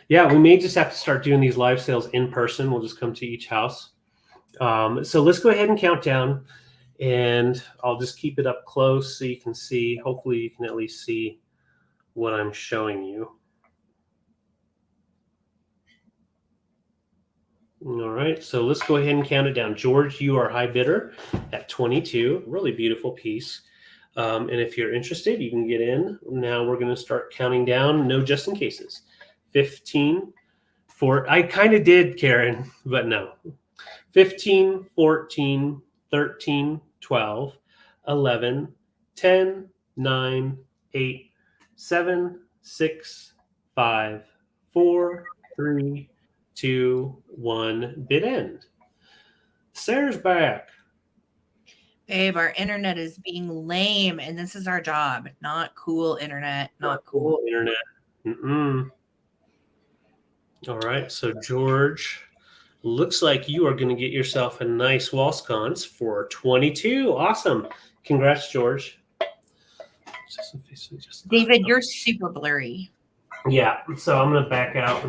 Yeah, we may just have to start doing these live sales in person. We'll just come to each house. So let's go ahead and count down, and I'll just keep it up close so you can see. Hopefully you can at least see what I'm showing you. All right, so let's go ahead and count it down. George, you are high bidder at 22. Really beautiful piece. And if you're interested, you can get in. Now we're going to start counting down. No just in cases. 15. I kind of did, Karen, but no. 15, 14, 13, 12, 11, 10, 9, 8, 7, 6, 5, 4, 3, 2, 1. Bid end. Sarah's back.
Babe, our internet is being lame, and this is our job. Not cool internet. Not cool
internet. Mm-mm. All right, so George, looks like you are going to get yourself a nice wall sconce for 22. Awesome. Congrats, George.
David, you're super blurry.
Yeah, so I'm going to back out.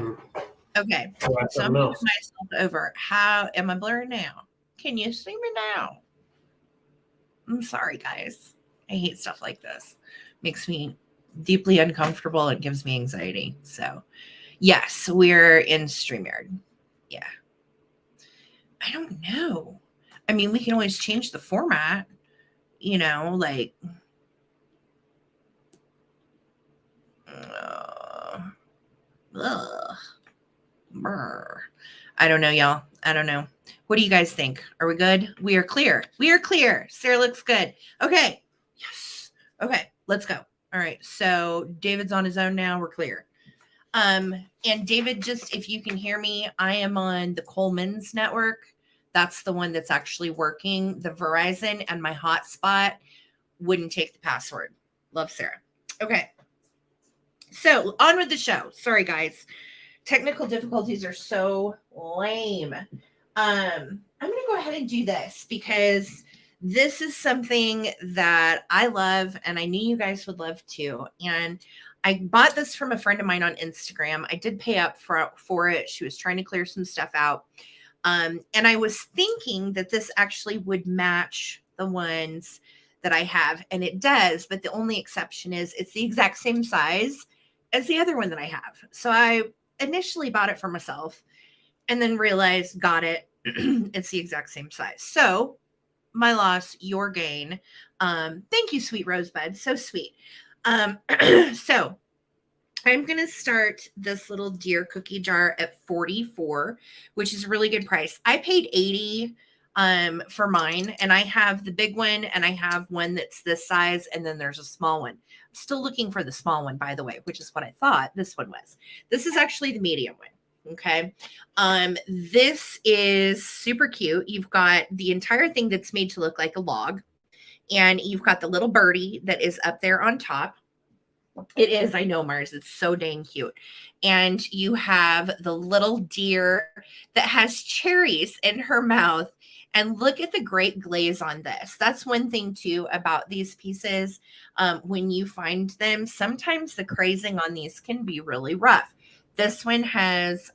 Okay, so I'm moving myself over. How am I blurry now? Can you see me now? I'm sorry, guys. I hate stuff like this. Makes me deeply uncomfortable and gives me anxiety. So, yes, we're in StreamYard. Yeah. I don't know. I mean, we can always change the format, like I don't know, y'all. I don't know. What do you guys think? Are we good? We are clear. We are clear. Sarah looks good. Okay. Yes. Okay. Let's go. All right. So David's on his own now. We're clear. And David, just if you can hear me, I am on the Coleman's network. That's the one that's actually working. The Verizon and my hotspot wouldn't take the password. Love, Sarah. Okay. So on with the show. Sorry, guys. Technical difficulties are so lame. I'm going to go ahead and do this because this is something that I love and I knew you guys would love too. And I bought this from a friend of mine on Instagram. I did pay up for it. She was trying to clear some stuff out. And I was thinking that this actually would match the ones that I have. And it does. But the only exception is it's the exact same size as the other one that I have. So I initially bought it for myself and then realized, got it. It's the exact same size. So my loss, your gain. Thank you, sweet Rosebud. So sweet. So I'm going to start this little deer cookie jar at 44, which is a really good price. I paid 80 for mine, and I have the big one and I have one that's this size, and then there's a small one. I'm still looking for the small one, by the way, which is what I thought this one was. This is actually the medium one. Okay. This is super cute. You've got the entire thing that's made to look like a log, and you've got the little birdie that is up there on top. It is, I know, Mars. It's so dang cute. And you have the little deer that has cherries in her mouth. And look at the great glaze on this. That's one thing, too, about these pieces. When you find them, sometimes the crazing on these can be really rough. This one has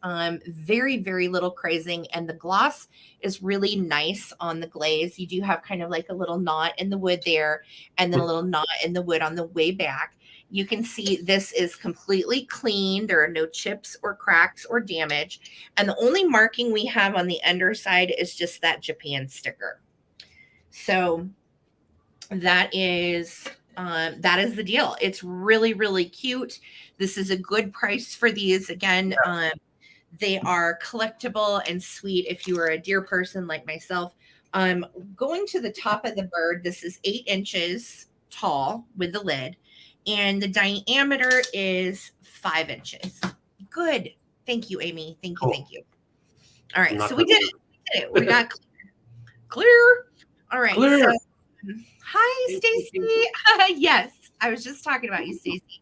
very, very little crazing, and the gloss is really nice on the glaze. You do have kind of like a little knot in the wood there, and then a little knot in the wood on the way back. You can see this is completely clean. There are no chips or cracks or damage. And the only marking we have on the underside is just that Japan sticker. So that is the deal. It's really, really cute. This is a good price for these. Again, They are collectible and sweet if you are a deer person like myself. Going to the top of the bird, this is 8 inches tall with the lid, and the diameter is 5 inches. Good. Thank you, Amy. Thank you.
Cool.
Thank you. All right. So we did it. We got clear. All right.
Clear.
So, hi, Stacy. Yes, I was just talking about you, Stacy.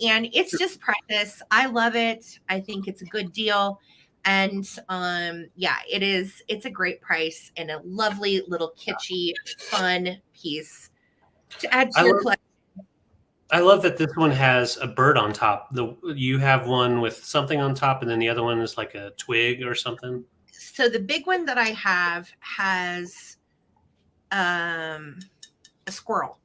And it's just practice. I love it. I think it's a good deal. And yeah, it's a great price and a lovely little kitschy, fun piece to add to your collection.
I love that this one has a bird on top. You have one with something on top, and then the other one is like a twig or something.
So the big one that I have has a squirrel.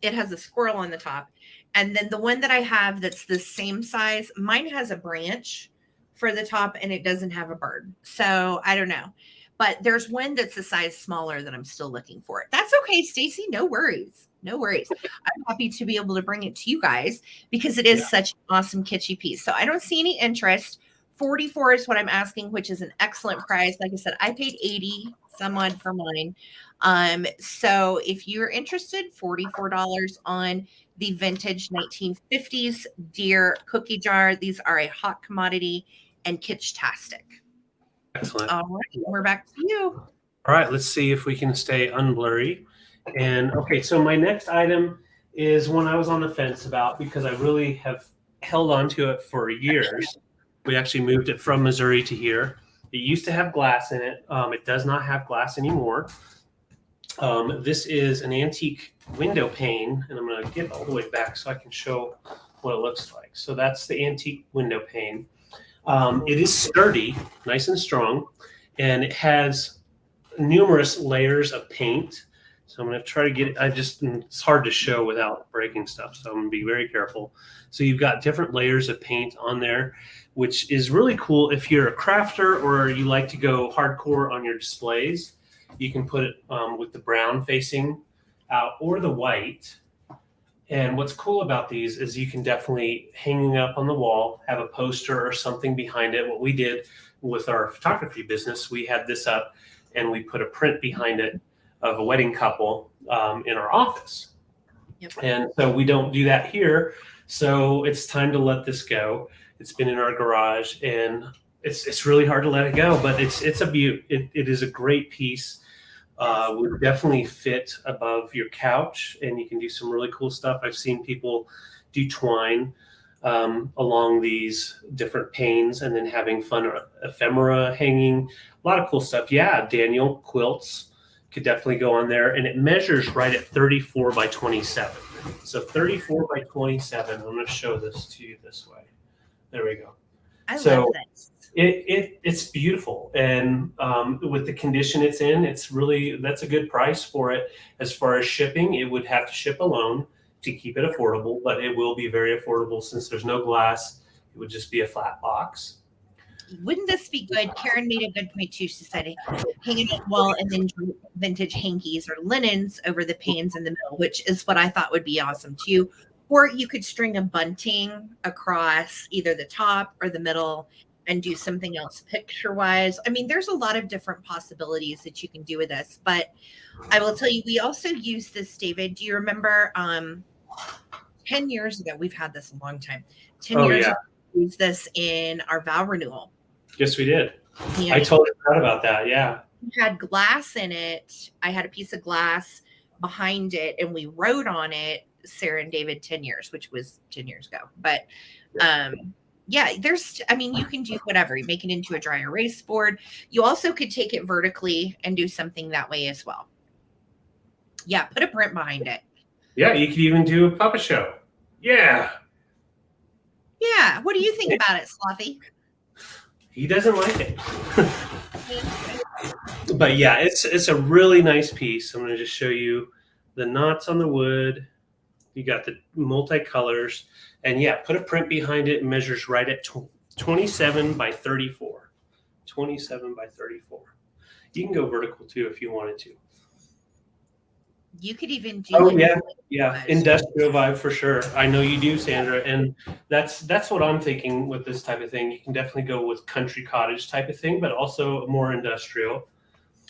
It has a squirrel on the top. And then the one that I have that's the same size, mine has a branch for the top and it doesn't have a bird. So I don't know. But there's one that's a size smaller that I'm still looking for. That's okay, Stacy. No worries. No worries. I'm happy to be able to bring it to you guys because it is such an awesome kitschy piece. So I don't see any interest. 44 is what I'm asking, which is an excellent price. Like I said, I paid 80 some odd for mine. So if you're interested, $44 on the vintage 1950s deer cookie jar. These are a hot commodity and kitsch-tastic.
Excellent.
All right, we're back to you.
All right, let's see if we can stay unblurry. And okay, so my next item is one I was on the fence about because I really have held on to it for years. We actually moved it from Missouri to here. It used to have glass in it. It does not have glass anymore. This is an antique window pane, and I'm going to get all the way back so I can show what it looks like. So that's the antique window pane. It is sturdy, nice and strong, and it has numerous layers of paint. So I'm going to try to get it. It's hard to show without breaking stuff, so I'm going to be very careful. So you've got different layers of paint on there, which is really cool if you're a crafter or you like to go hardcore on your displays. You can put it with the brown facing out or the white. And what's cool about these is you can definitely hanging up on the wall, have a poster or something behind it. What we did with our photography business, we had this up and we put a print behind it of a wedding couple in our office.
Yep.
And so we don't do that here. So it's time to let this go. It's been in our garage and it's really hard to let it go, but it's a beaut. It is a great piece. Would definitely fit above your couch, and you can do some really cool stuff. I've seen people do twine along these different panes, and then having fun ephemera hanging. A lot of cool stuff. Yeah, Daniel quilts could definitely go on there, and it measures right at 34 by 27. So 34 by 27. I'm going to show this to you this way. There we go.
I love this.
It's beautiful, and with the condition it's in, that's a good price for it. As far as shipping, it would have to ship alone to keep it affordable, but it will be very affordable since there's no glass. It would just be a flat box.
Wouldn't this be good? Karen made a good point too. She said, hang it on the wall and then vintage hankies or linens over the panes in the middle, which is what I thought would be awesome too. Or you could string a bunting across either the top or the middle and do something else picture-wise. I mean, there's a lot of different possibilities that you can do with this, but I will tell you, we also use this, David. Do you remember 10 years ago? We've had this a long time. 10 years ago, we used this in our vow renewal.
Yes, we did. And I totally forgot about that, yeah.
We had glass in it. I had a piece of glass behind it, and we wrote on it, Sarah and David 10 years, which was 10 years ago. But yeah, you can do whatever. You make it into a dry erase board. You also could take it vertically and do something that way as well. Yeah, put a print behind it.
Yeah, you could even do a puppet show. Yeah.
Yeah, what do you think about it, Slothy?
He doesn't like it. But yeah, it's a really nice piece. I'm going to just show you the knots on the wood. You got the multicolors, and yeah, put a print behind it. It measures right at 27 by 34. 27 by 34. You can go vertical too if you wanted to.
You could even do
Oh
invoice.
yeah, industrial vibe for sure. I know you do, Sandra, and that's what I'm thinking with this type of thing. You can definitely go with country cottage type of thing, but also more industrial.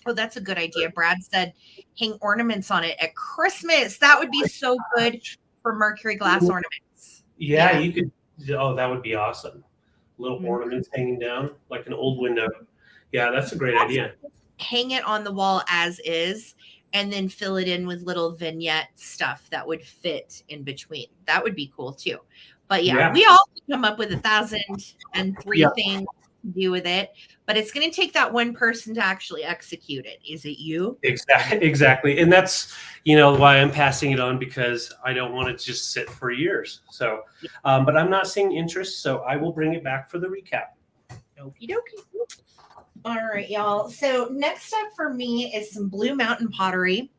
Oh, that's a good idea. Brad said hang ornaments on it at Christmas. That would be so good for mercury glass ornaments.
Yeah, you could. Oh, that would be awesome. Little
Mhm.
ornaments hanging down like an old window. Yeah, that's a great idea.
Hang it on the wall as is, and then fill it in with little vignette stuff that would fit in between. That would be cool too. But yeah, we all come up with 1,003 things to do with it, but it's going to take that one person to actually execute it. Is it you?
Exactly. And that's, why I'm passing it on, because I don't want it to just sit for years. So, but I'm not seeing interest, so I will bring it back for the recap.
Okie dokie. All right, y'all. So next up for me is some Blue Mountain pottery.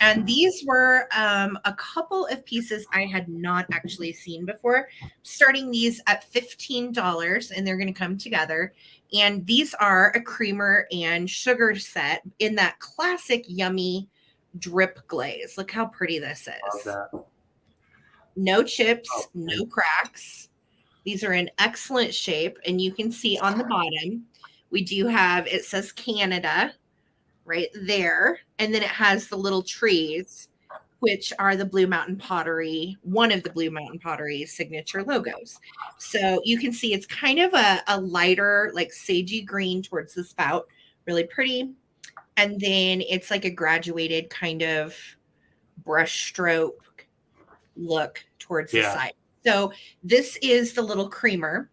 And these were a couple of pieces I had not actually seen before, starting these at $15, and they're going to come together. And these are a creamer and sugar set in that classic yummy drip glaze. Look how pretty this is.
Love that.
No chips, no cracks. These are in excellent shape. And you can see on the bottom, we do have, it says Canada right there. And then it has the little trees, which are the Blue Mountain Pottery, one of the Blue Mountain Pottery signature logos. So you can see it's kind of a lighter, like sagey green towards the spout, really pretty. And then it's like a graduated kind of brush stroke look towards the side. So this is the little creamer.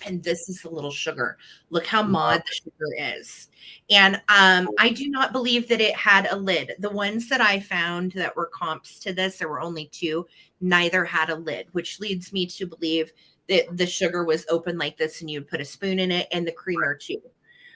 And this is the little sugar. Look how mod the sugar is. And I do not believe that it had a lid. The ones that I found that were comps to this, there were only 2, neither had a lid, which leads me to believe that the sugar was open like this and you'd put a spoon in it, and the creamer too.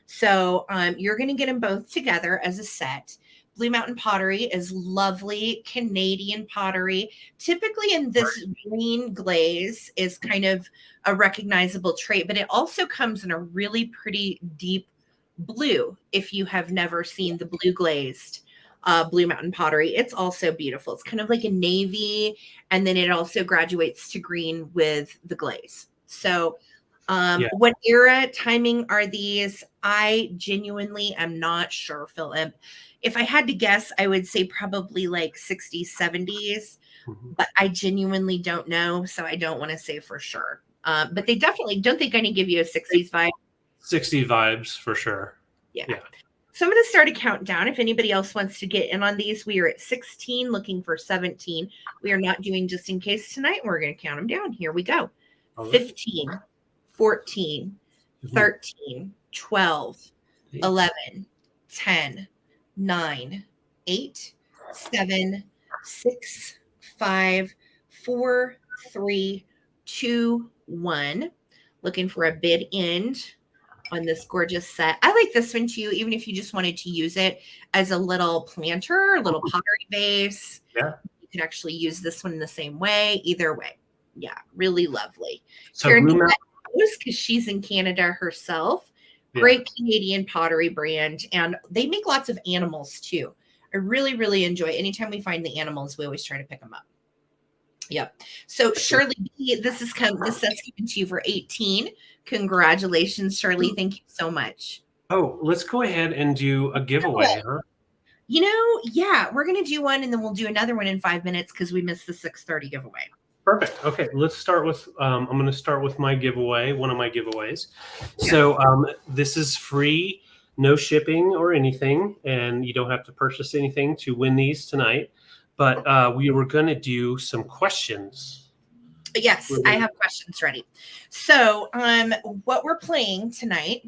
So you're going to get them both together as a set. Blue Mountain Pottery is lovely Canadian pottery. Typically in this green glaze is kind of a recognizable trait, but it also comes in a really pretty deep blue. If you have never seen the blue glazed Blue Mountain Pottery, it's also beautiful. It's kind of like a navy, and then it also graduates to green with the glaze. So what era timing are these? I genuinely am not sure, Philip. If I had to guess, I would say probably like 60s, 70s, but I genuinely don't know. So I don't want to say for sure. But they definitely don't think I'm going to give you a 60s vibe.
60 vibes for sure.
Yeah. So I'm going to start a countdown. If anybody else wants to get in on these, we are at 16, looking for 17. We are not doing just in case tonight. We're going to count them down. Here we go. 15, 14, 13, 12, 11, 10, 9, 8, 7, 6, 5, 4, 3, 2, 1. Looking for a bid end on this gorgeous set. I like this one too, even if you just wanted to use it as a little planter, a little pottery vase.
Yeah.
You could actually use this one in the same way. Either way. Yeah, really lovely.
So
because she's in Canada herself. Great Canadian pottery brand. And they make lots of animals too. I really, really enjoy it. Anytime we find the animals, we always try to pick them up. Yep. So Shirley B, this set's coming to you for 18. Congratulations, Shirley. Thank you so much.
Oh, let's go ahead and do a giveaway, huh?
We're going to do one, and then we'll do another one in 5 minutes because we missed the 6:30 giveaway.
Perfect. Okay, let's start with, I'm going to start with my giveaway, one of my giveaways. So this is free, no shipping or anything, and you don't have to purchase anything to win these tonight. But we were going to do some questions.
Yes, I have questions ready. So what we're playing tonight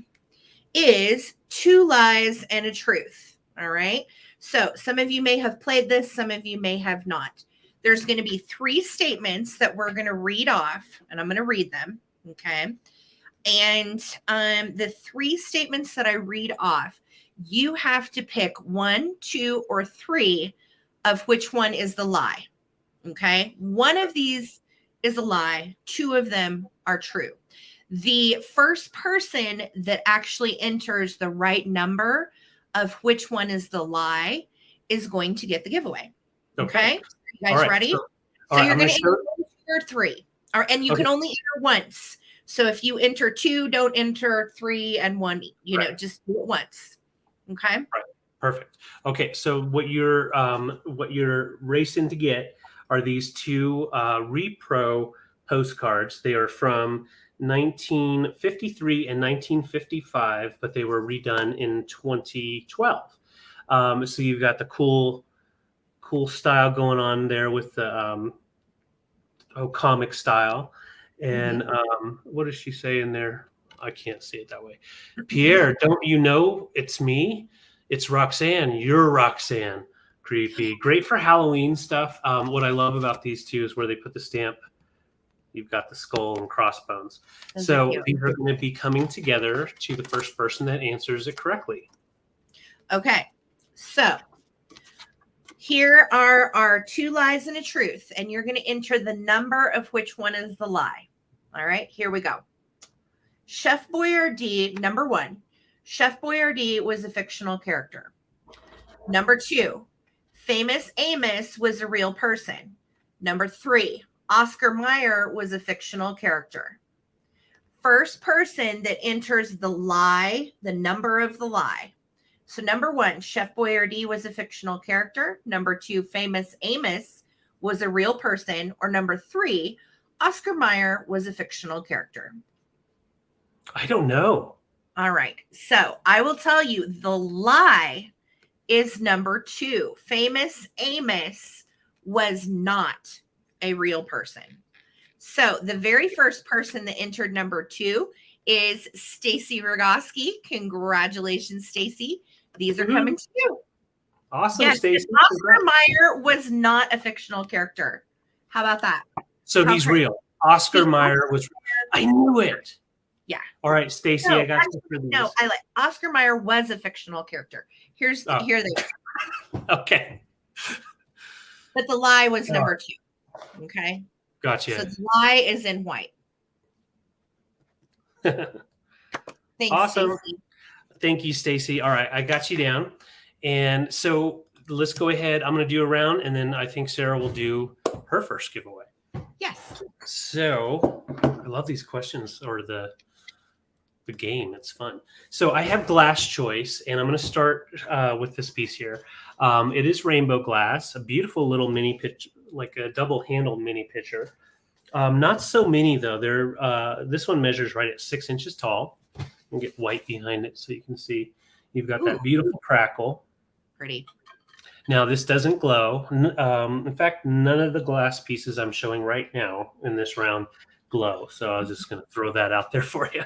is 2 lies and a truth. All right. So some of you may have played this, some of you may have not. There's going to be 3 statements that we're going to read off, and I'm going to read them. Okay. And the 3 statements that I read off, you have to pick 1, 2, or 3 of which one is the lie. Okay. One of these is a lie. 2 of them are true. The first person that actually enters the right number of which one is the lie is going to get the giveaway.
Okay.
Okay. You guys ready?
So
you're
I'm
going to
show...
enter 3. And you can only enter once. So if you enter 2, don't enter 3 and 1, just do it once. Okay.
Right. Perfect. Okay. So what you're racing to get are these 2 repro postcards. They are from 1953 and 1955, but they were redone in 2012. So you've got the cool style going on there with the comic style. And what does she say in there? I can't see it that way. Pierre, don't you know it's me? It's Roxanne. You're Roxanne. Creepy. Great for Halloween stuff. What I love about these 2 is where they put the stamp. You've got the skull and crossbones. So these are going to be coming together to the first person that answers it correctly.
Okay. So here are our 2 lies and a truth, and you're going to enter the number of which one is the lie. All right, here we go. Chef Boyardee, number 1. Chef Boyardee was a fictional character. Number 2, Famous Amos was a real person. Number 3, Oscar Mayer was a fictional character. First person that enters the lie, the number of the lie. So number 1, Chef Boyardee was a fictional character. Number 2, Famous Amos was a real person. Or number 3, Oscar Mayer was a fictional character.
I don't know.
All right. So I will tell you the lie is number 2. Famous Amos was not a real person. So the very first person that entered number 2 is Stacy Rogoski. Congratulations, Stacy. These are coming to you.
Awesome, yes, Stacy.
Oscar Mayer was not a fictional character. How about that?
So he's real. Oscar Mayer was. I knew it.
Yeah.
All right, Stacy, I got you for these.
No, Oscar Mayer was a fictional character. Here they are.
Okay.
But the lie was number 2. Okay.
Gotcha.
So the lie is in white.
Thanks, awesome. Stacey. Thank you, Stacy. All right, I got you down. And so let's go ahead. I'm going to do a round, and then I think Sarah will do her first giveaway.
Yes.
So I love these questions or the game. It's fun. So I have glass choice, and I'm going to start with this piece here. It is rainbow glass, a beautiful little mini pitcher, like a double-handled mini pitcher. Not so many though. This one measures right at 6 inches tall. I'll get white behind it so you can see. You've got that beautiful crackle.
Pretty.
Now this doesn't glow. In fact, none of the glass pieces I'm showing right now in this round glow. So I was just going to throw that out there for you.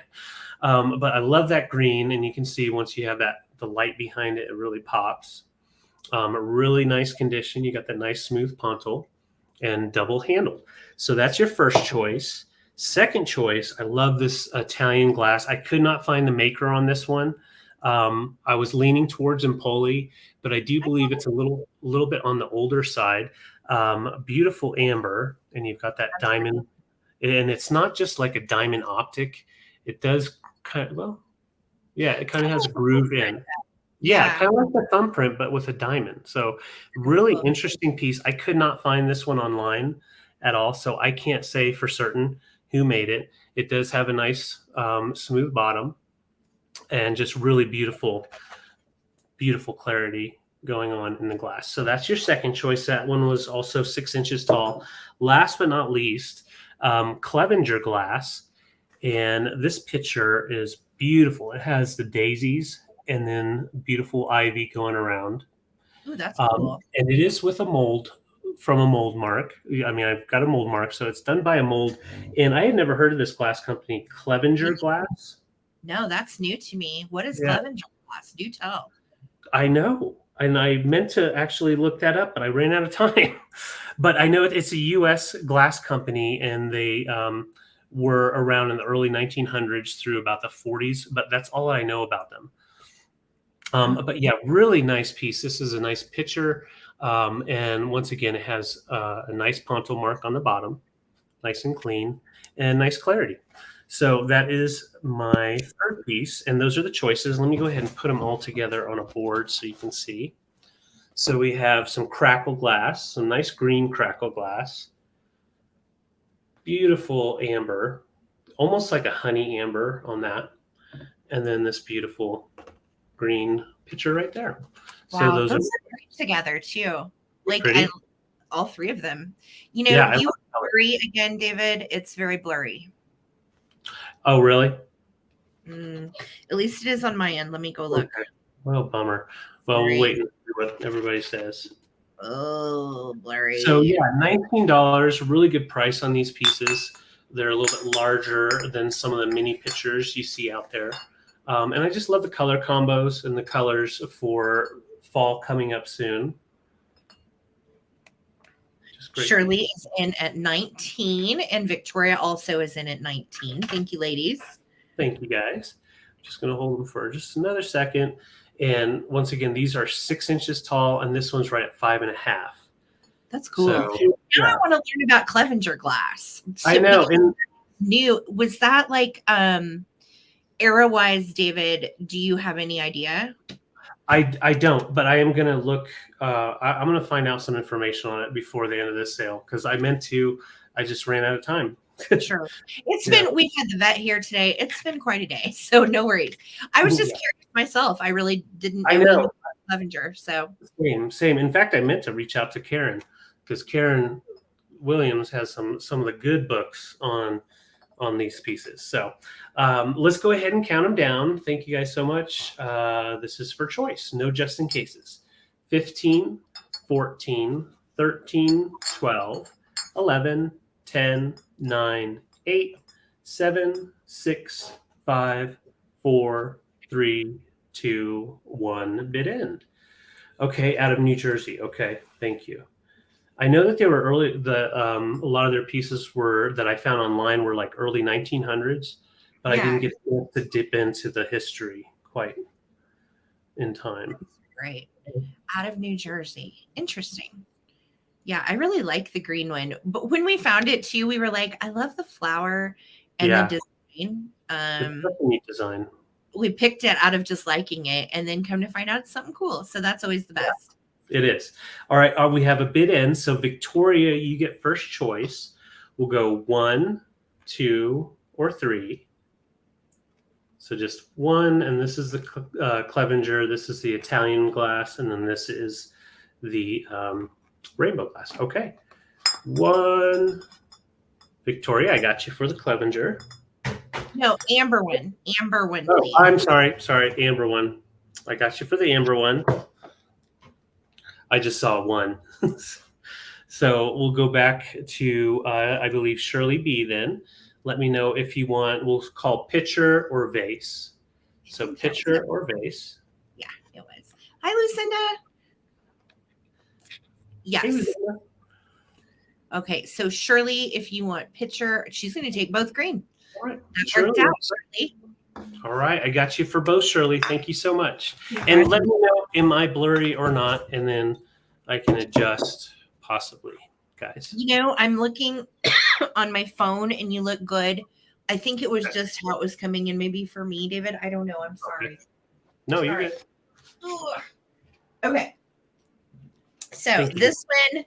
But I love that green, and you can see once you have the light behind it, it really pops. A really nice condition. You got that nice smooth pontil and double handled. So that's your first choice. Second choice, I love this Italian glass. I could not find the maker on this one. I was leaning towards Empoli, but I do believe it's a little bit on the older side. Beautiful amber, and you've got that diamond, and it's not just like a diamond optic. It does kind of, it kind of has a groove in. Yeah, kind of like the thumbprint, but with a diamond. So really interesting piece. I could not find this one online at all, so I can't say for certain who made it. It does have a nice smooth bottom and just really beautiful clarity going on in the glass. So that's your second choice. That one was also 6 inches tall. Last but not least, Clevenger glass. And this picture is beautiful. It has the daisies and then beautiful ivy going around.
Ooh, that's cool.
And it is with a mold from a mold mark. I mean, I've got a mold mark, so it's done by a mold. And I had never heard of this glass company, Clevenger Glass.
No, that's new to me. What is Clevenger Glass? Do tell.
I know. And I meant to actually look that up, but I ran out of time. But I know it's a U.S. glass company, and they were around in the early 1900s through about the 40s. But that's all I know about them. But yeah, really nice piece. This is a nice picture. And once again, it has a nice pontil mark on the bottom, nice and clean, and nice clarity. So that is my third piece. And those are the choices. Let me go ahead and put them all together on a board so you can see. So we have some crackle glass, some nice green crackle glass. Beautiful amber, almost like a honey amber on that. And then this beautiful green pitcher right there. So
Wow,
those
those
are
are great together too. Like
pretty.
all three of them. You know,
Yeah. I
you
love color.
blurry again, David. It's very blurry.
Oh, really?
At least it is on my end. Let me go look.
Okay. Well, bummer. Well, we'll wait and see what everybody says.
Oh, blurry.
So yeah, $19, really good price on these pieces. They're a little bit larger than some of the mini pictures you see out there. And I just love the color combos and the colors for fall coming up soon. Just great.
Shirley is in at 19, and Victoria also is in at 19. Thank you, ladies.
Thank you, guys. I'm just going to hold them for just another second. And once again, these are 6 inches tall, and this one's right at 5.5.
That's cool.
So,
now I want to learn about Clevenger glass. So
I know. And
new, was that like era wise, David? Do you have any idea?
I don't, but I am going to look. I'm going to find out some information on it before the end of this sale because I meant to. I just ran out of time.
Sure. It's been, we've had the vet here today. It's been quite a day. So no worries. I was just curious myself. I really didn't know. I know. Clevenger. So
same. In fact, I meant to reach out to Karen because Karen Williams has some of the good books on these pieces. So let's go ahead and count them down. Thank you guys so much. This is for choice. No just in cases. 15, 14, 13, 12, 11, 10, 9, 8, 7, 6, 5, 4, 3, 2, 1. Bid end. Okay, out of New Jersey. Okay, thank you. I know that they were early. A lot of their pieces were that I found online were like early 1900s, but I didn't get to dip into the history quite in time.
Great. Out of New Jersey. Interesting. Yeah, I really like the green one. But when we found it too, we were like, I love the flower and the design.
It's such a neat design.
We picked it out of just liking it, and then come to find out it's something cool. So that's always the best.
It is. All right. We have a bid end. So Victoria, you get first choice. We'll go 1, 2, or 3. So just 1, and this is the Clevenger. This is the Italian glass, and then this is the rainbow glass. Okay. 1. Victoria, I got you for the Clevenger.
No, amber one. Amber one.
Oh, please. I'm sorry. Amber one. I got you for the amber one. I just saw 1. So we'll go back to, I believe, Shirley B then. Let me know if you want, we'll call pitcher or vase. So pitcher or vase.
Yeah, it was. Hi, Lucinda. Yes. Hey, Lucinda. Okay, so Shirley, if you want pitcher, she's going to take both green.
All right.
That worked out, Shirley.
All right, I got you for both, Shirley. Thank you so much. And let me know, am I blurry or not? And then I can adjust possibly, guys.
You know, I'm looking on my phone and you look good. I think it was just how it was coming in. Maybe for me, David. I don't know. I'm sorry.
Okay. No, you're good.
Okay. So this one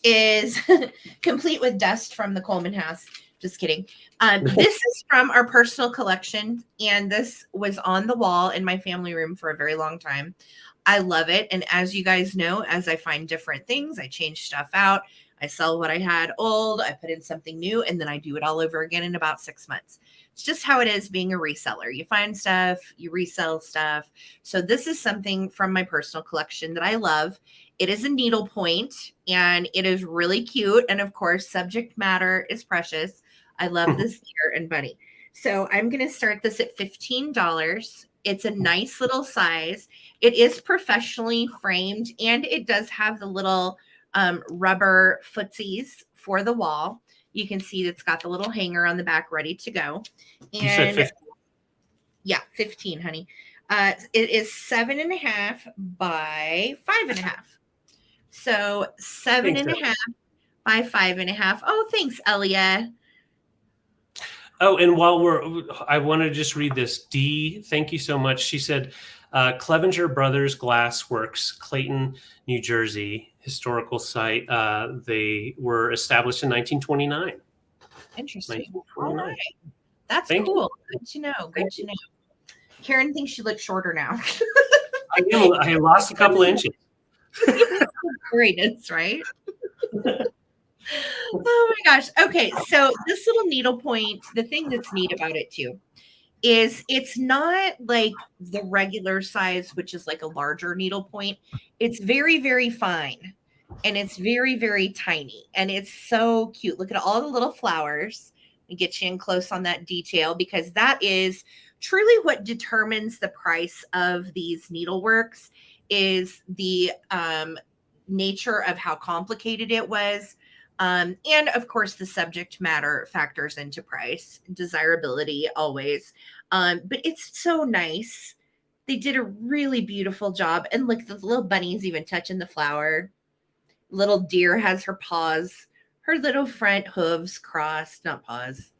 is complete with dust from the Coleman house. Just kidding. This is from our personal collection, and this was on the wall in my family room for a very long time. I love it. And as you guys know, as I find different things, I change stuff out. I sell what I had old, I put in something new, and then I do it all over again in about 6 months. It's just how it is being a reseller. You find stuff, you resell stuff. So this is something from my personal collection that I love. It is a needlepoint, and it is really cute. And of course, subject matter is precious. I love this deer and bunny. So I'm going to start this at $15. It's a nice little size. It is professionally framed, and it does have the little rubber footsies for the wall. You can see it's got the little hanger on the back ready to go. And you said 15. Yeah, 15, honey. It is 7.5 by 5.5. So 7.5 by 5.5. Oh, thanks, Elia.
Oh, and while I want to just read this. Dee, thank you so much. She said, Clevenger Brothers Glass Works, Clayton, New Jersey, historical site. They were established in 1929.
Interesting. All
1929.
right. That's
Thank you.
cool. Good to know. Good
Thank
to
you.
know. Karen thinks she looks shorter now.
I lost a couple of inches.
Greatness, right? Oh my gosh. Okay, so this little needlepoint, the thing that's neat about it too is it's not like the regular size, which is like a larger needlepoint. It's very, very fine and it's very, very tiny and it's so cute. Look at all the little flowers and get you in close on that detail because that is truly what determines the price of these needleworks is the nature of how complicated it was. And of course, the subject matter factors into price, desirability always. But it's so nice. They did a really beautiful job. And look, the little bunny's even touching the flower. Little deer has her little front hooves crossed, not paws.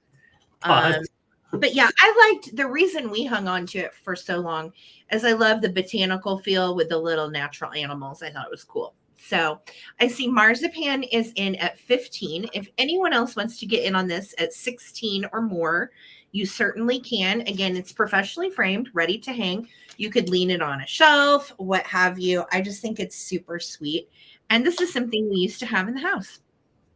But yeah, I liked the reason we hung on to it for so long is I love the botanical feel with the little natural animals. I thought it was cool. So I see marzipan is in at 15. If anyone else wants to get in on this at 16 or more, you certainly can. Again, it's professionally framed, ready to hang. You could lean it on a shelf, what have you. I just think it's super sweet. And this is something we used to have in the house.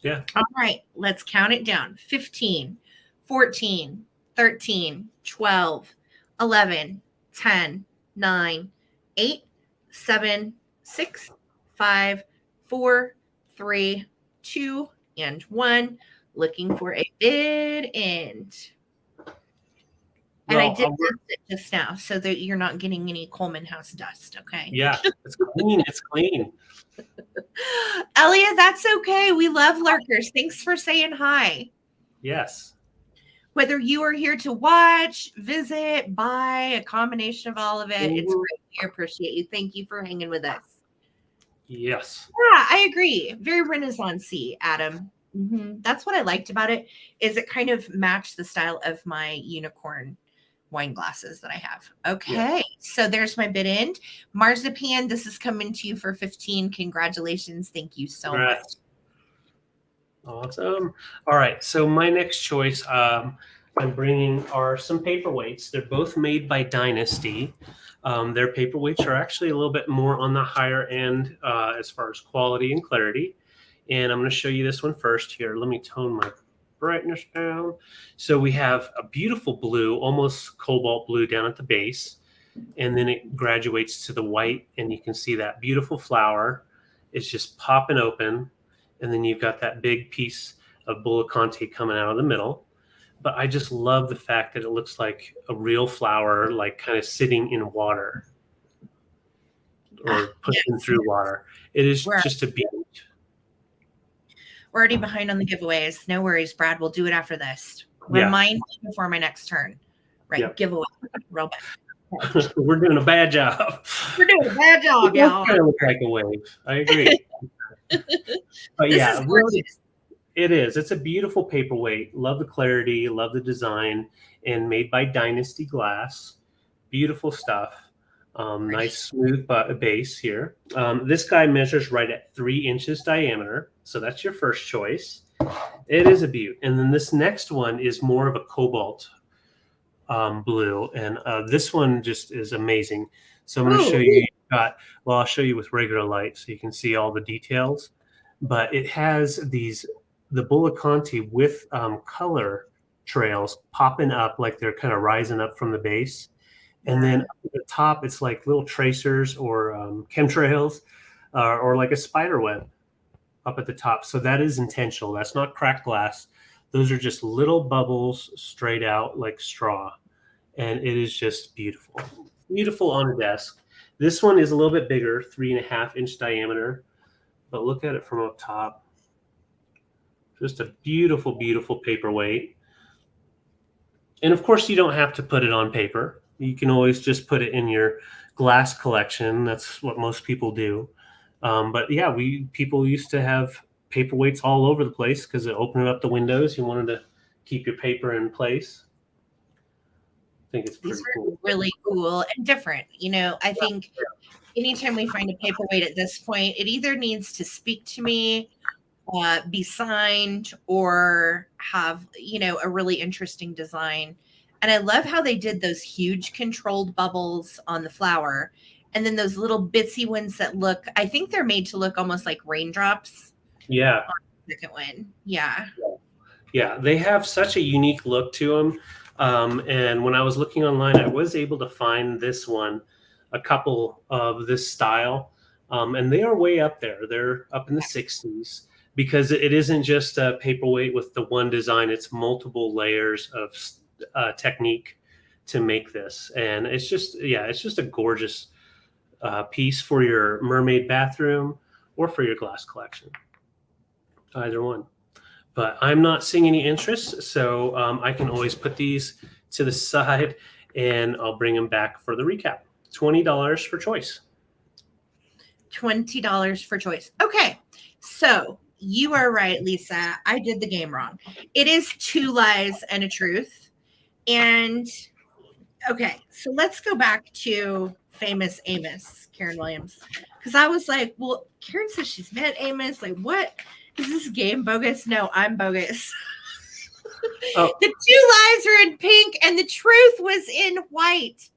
Yeah.
All right, let's count it down. 15, 14, 13, 12, 11, 10, 9, 8, 7, 6, 5, 4, 3, 2, and 1. Looking for a bid end. And I did test it just now so that you're not getting any Coleman House dust, okay?
Yeah, it's clean. It's clean.
Elliot, that's okay. We love lurkers. Thanks for saying hi.
Yes.
Whether you are here to watch, visit, buy, a combination of all of it, it's great. We appreciate you. Thank you for hanging with us.
Yes.
Yeah, I agree. Very Renaissance-y, Adam. That's what I liked about it, is it kind of matched the style of my unicorn wine glasses that I have. Okay, yeah. So there's my bid end. Marzipan, this is coming to you for 15. Congratulations. Thank you so much.
Awesome. All right, so my next choice I'm bringing are some paperweights. They're both made by Dynasty. Their paperweights are actually a little bit more on the higher end as far as quality and clarity. And I'm going to show you this one first here. Let me tone my brightness down. So we have a beautiful blue, almost cobalt blue down at the base. And then it graduates to the white, and you can see that beautiful flower. It's just popping open. And then you've got that big piece of Bulla Conte coming out of the middle. But I just love the fact that it looks like a real flower, like kind of sitting in water or pushing through water. It is just a beauty.
We're already behind on the giveaways. No worries, Brad. We'll do it after this. Remind me before my next turn. Right, yep. Giveaway. Real bad.
We're doing a bad job.
We're doing a bad job, y'all.
It kind of looks like a wave. I agree. But yeah, really, it is. It's a beautiful paperweight. Love the clarity, love the design, and made by Dynasty Glass. Beautiful stuff. Nice smooth base here. This guy measures right at 3 inches diameter. So that's your first choice. It is a beaut. And then this next one is more of a cobalt blue. And this one just is amazing. So I'm going to show you. I'll show you with regular light so you can see all the details. But it has the Bulla Conte with color trails popping up like they're kind of rising up from the base. And then up at the top, it's like little tracers or chemtrails or like a spider web up at the top. So that is intentional. That's not cracked glass. Those are just little bubbles straight out like straw. And it is just beautiful. Beautiful on a desk. This one is a little bit bigger, 3.5-inch diameter. But look at it from up top. Just a beautiful, beautiful paperweight. And of course, you don't have to put it on paper. You can always just put it in your glass collection. That's what most people do. But yeah, people used to have paperweights all over the place because it opened up the windows. You wanted to keep your paper in place. think it's
These
pretty
are
cool.
really cool and different. I think anytime we find a paperweight at this point, it either needs to speak to me, be signed, or have, a really interesting design. And I love how they did those huge controlled bubbles on the flower. And then those little bitsy ones that I think they're made to look almost like raindrops.
Yeah.
On the second one. Yeah.
Yeah. They have such a unique look to them. And when I was looking online, I was able to find this one, a couple of this style. And they are way up there. They're up in the 60s because it isn't just a paperweight with the one design. It's multiple layers of technique to make this. And it's just a gorgeous piece for your mermaid bathroom or for your glass collection. Either one. But I'm not seeing any interest, so I can always put these to the side and I'll bring them back for the recap. $20 for choice.
$20 for choice. Okay, so you are right, Lisa. I did the game wrong. It is 2 lies and a truth. And okay, so let's go back to famous Amos, Karen Williams. Because I was like, well, Karen says she's met Amos. Like, what? Is this game bogus? No, I'm bogus. Oh. The 2 lies are in pink and the truth was in white.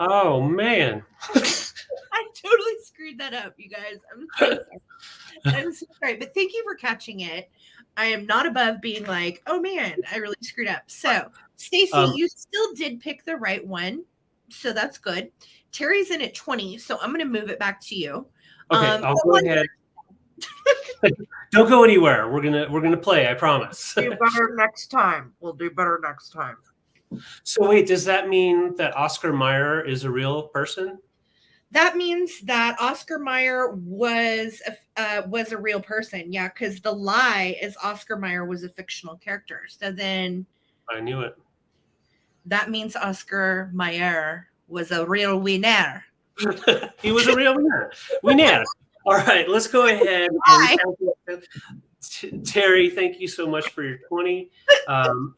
Oh, man.
I totally screwed that up, you guys. I'm so sorry. I'm so sorry. But thank you for catching it. I am not above being like, oh, man, I really screwed up. So, Stacy, you still did pick the right one. So that's good. Terry's in at 20. So I'm going to move it back to you.
Okay, I'll go ahead. Don't go anywhere. We're gonna play. I promise.
Do better next time. We'll do better next time.
So wait, does that mean that Oscar Mayer is a real person?
That means that Oscar Mayer was a real person. Yeah, because the lie is Oscar Mayer was a fictional character. So then
I knew it.
That means Oscar Mayer was a real winner.
He was a real winner. Winner. All right, let's go ahead and Terry, thank you so much for your 20.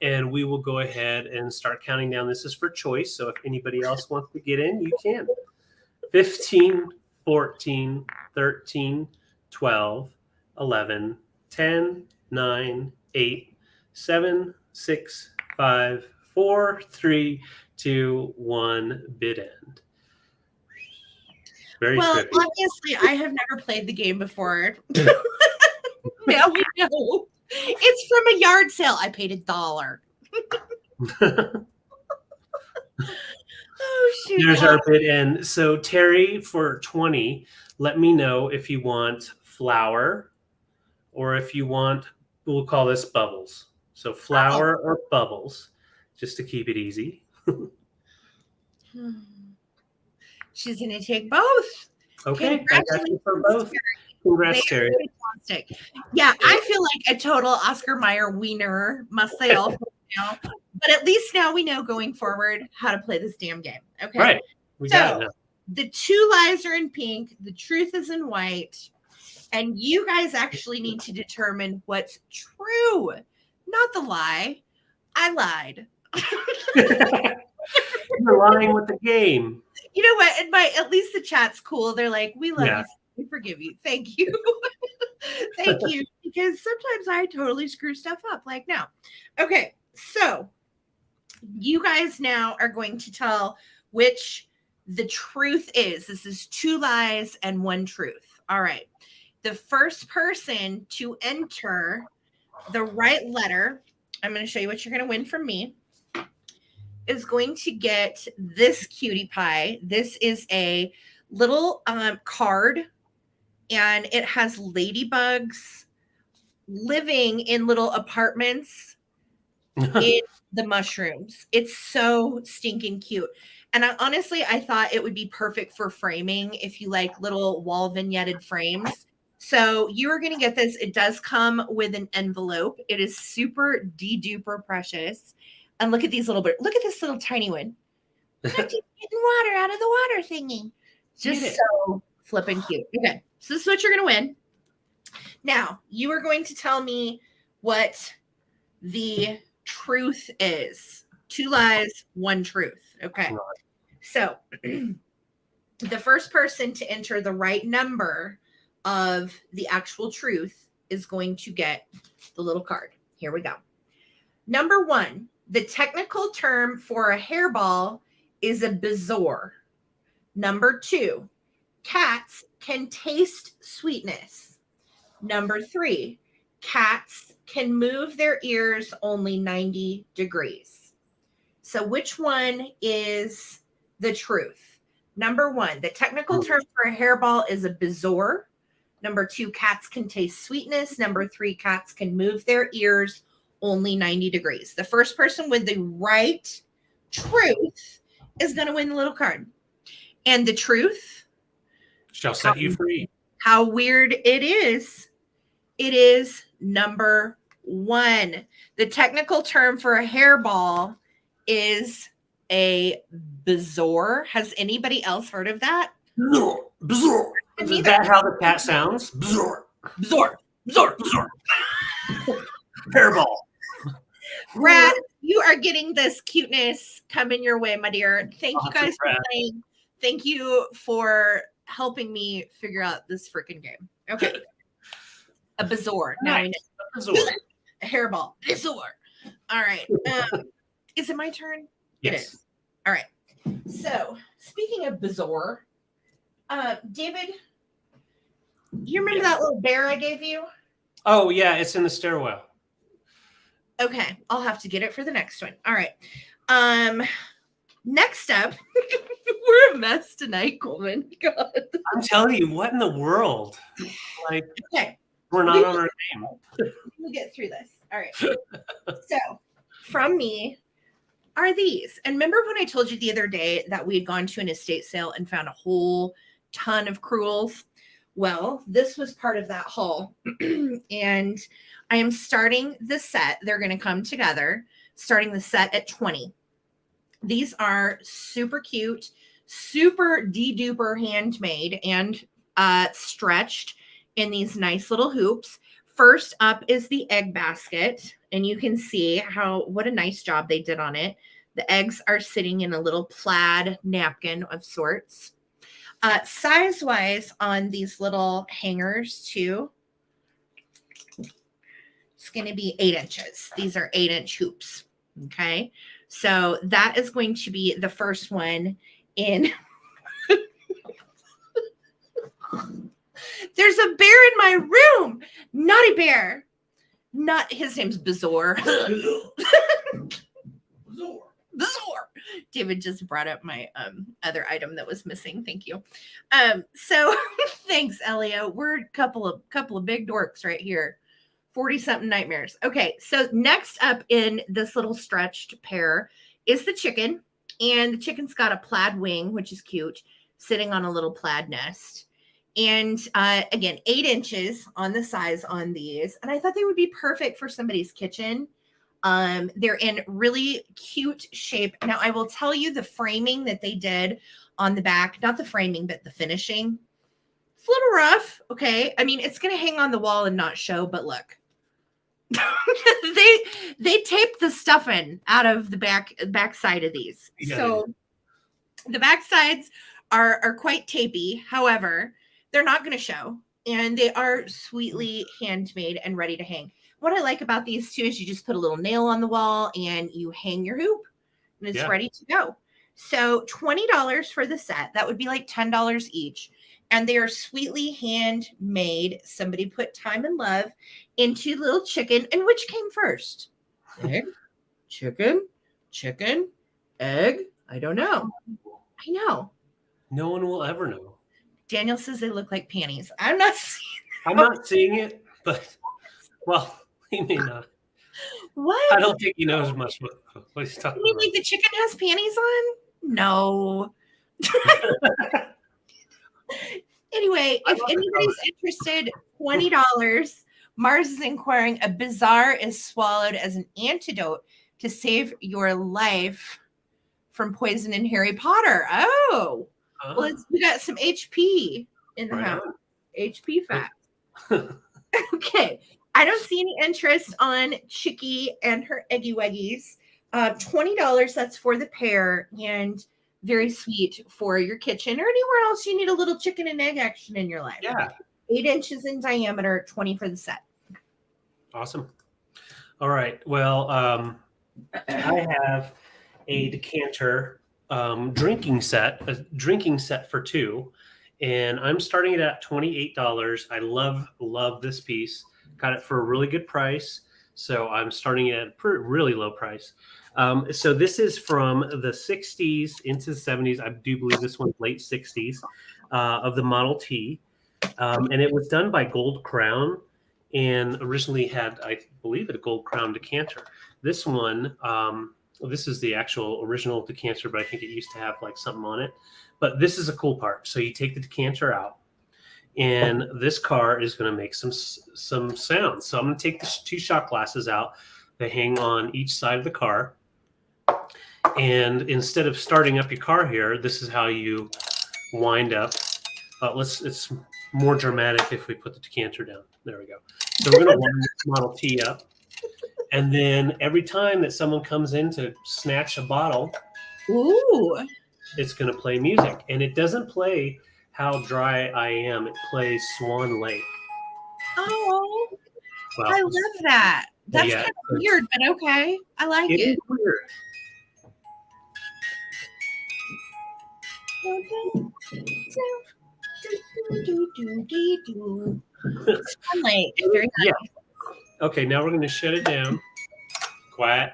And we will go ahead and start counting down. This is for choice. So if anybody else wants to get in, you can. 15, 14, 13, 12, 11, 10, 9, 8, 7, 6, 5, 4, 3, 2, 1, bid end. Very
well,
tricky.
Obviously, I have never played the game before. Now we know. It's from a yard sale. I paid $1. Oh, shoot.
There's our bid end. So, Terry, for 20, let me know if you want flour or if you want, we'll call this bubbles. So, flour or bubbles, just to keep it easy.
She's going to take both.
Okay, I got you for both. Congrats, Terry.
Fantastic. Yeah, I feel like a total Oscar Mayer wiener myself now. But at least now we know going forward how to play this damn game. Okay.
Right. We got it now.
The 2 lies are in pink. The truth is in white. And you guys actually need to determine what's true, not the lie. I lied.
You're lying with the game.
You know what? At least the chat's cool. They're like, we love you. We forgive you. Thank you. Thank you. Because sometimes I totally screw stuff up like now. Okay. So you guys now are going to tell which the truth is. This is 2 lies and 1 truth. All right. The first person to enter the right letter, I'm going to show you what you're going to win from me, is going to get this cutie pie. This is a little card, and it has ladybugs living in little apartments in the mushrooms. It's so stinking cute. And honestly, I thought it would be perfect for framing if you like little wall vignetted frames. So you are going to get this. It does come with an envelope. It is super de-duper precious. And look at these look at this little tiny one. I'm just getting water out of the water thingy. Just so flippin' cute. Okay, so this is what you're going to win. Now, you are going to tell me what the truth is. 2 lies, 1 truth. Okay.
Right.
So the first person to enter the right number of the actual truth is going to get the little card. Here we go. Number 1, the technical term for a hairball is a bezoar. Number 2, cats can taste sweetness. Number 3, cats can move their ears only 90 degrees. So which one is the truth? Number 1, the technical term for a hairball is a bezoar. Number 2, cats can taste sweetness. Number 3, cats can move their ears only 90 degrees. The first person with the right truth is going to win the little card. And the truth
Shall set you free.
How weird it is number 1. The technical term for a hairball is a bezoar. Has anybody else heard of that?
Bezoar. Is that how the cat sounds? Bezoar.
Bezoar. Bezoar. Bezoar.
Hairball.
Brad, you are getting this cuteness coming your way, my dear. Thank you guys for playing. Thank you for helping me figure out this freaking game. Okay. A bezoar. Now I know. A hairball. Bezoar. All right. Is it my turn?
Yes.
It is. All right. So, speaking of bezoar, David, you remember that little bear I gave you?
Oh, yeah. It's in the stairwell.
Okay. I'll have to get it for the next one. All right. Next up, we're a mess tonight, Coleman. God.
I'm telling you, what in the world? Like,
okay.
We're not on our game.
We'll get through this. All right. So, from me are these. And remember when I told you the other day that we had gone to an estate sale and found a whole ton of crewels? Well, this was part of that haul. And I am starting the set. They're going to come together, starting the set at 20. These are super cute, super de-duper handmade and stretched in these nice little hoops. First up is the egg basket, and you can see what a nice job they did on it. The eggs are sitting in a little plaid napkin of sorts. Size-wise on these little hangers too, it's going to be 8 inches. These are 8-inch hoops. Okay. So that is going to be the first one in. There's a bear in my room. Naughty bear. Not his name's Bezoar. Bezoar. David just brought up my other item that was missing. Thank you. So thanks, Elio. We're a couple of big dorks right here. 40-something nightmares. Okay, so next up in this little stretched pair is the chicken. And the chicken's got a plaid wing, which is cute, sitting on a little plaid nest. And again, 8 inches on the size on these. And I thought they would be perfect for somebody's kitchen. They're in really cute shape. Now, I will tell you the framing that they did on the back, not the framing, but the finishing. It's a little rough. Okay. I mean, it's going to hang on the wall and not show, but look. they taped the stuffing out of the back side of these. Yeah. So the back sides are quite tapey. However, they're not going to show, and they are sweetly handmade and ready to hang. What I like about these too is you just put a little nail on the wall and you hang your hoop and it's ready to go. So $20 for the set. That would be like $10 each. And they are sweetly handmade. Somebody put time and love into little chicken. And which came first? Egg, chicken, egg. I don't know. I know.
No one will ever know.
Daniel says they look like panties. I'm not
seeing it, but well, he may not.
What?
I don't think he knows much what he's talking about.
Like the chicken has panties on? No. Anyway, if anybody's interested, $20. Mars is inquiring, a bazaar is swallowed as an antidote to save your life from poison in Harry Potter. Oh. Well, we got some HP in the house. HP facts. Okay. I don't see any interest on Chicky and her eggy weggies, $20. That's for the pair, and very sweet for your kitchen or anywhere else you need a little chicken and egg action in your life.
Yeah.
8 inches in diameter, 20 for the set.
Awesome. All right. Well, I have a decanter drinking set, a drinking set for two, and I'm starting it at $28. I love this piece. Got it for a really good price, so I'm starting it at a really low price. So this is from the 60s into the 70s. I do believe this one's late 60s of the Model T, and it was done by Gold Crown, and originally had, I believe, a Gold Crown decanter. This one, this is the actual original decanter, but I think it used to have like something on it. But this is a cool part. So you take the decanter out, and this car is going to make some sounds. So I'm going to take the two shot glasses out. They hang on each side of the car. And instead of starting up your car here, this is how you wind up. It's more dramatic if we put the decanter down. There we go. So we're going to wind this Model T up. And then every time that someone comes in to snatch a bottle,
ooh,
it's going to play music. And it doesn't play How Dry I Am. It plays Swan Lake.
Oh,
well,
I love that. That's kind of weird, but okay. I like it.
It is weird.
Swan Lake. Very nice.
Yeah. Okay, now we're going to shut it down. Quiet.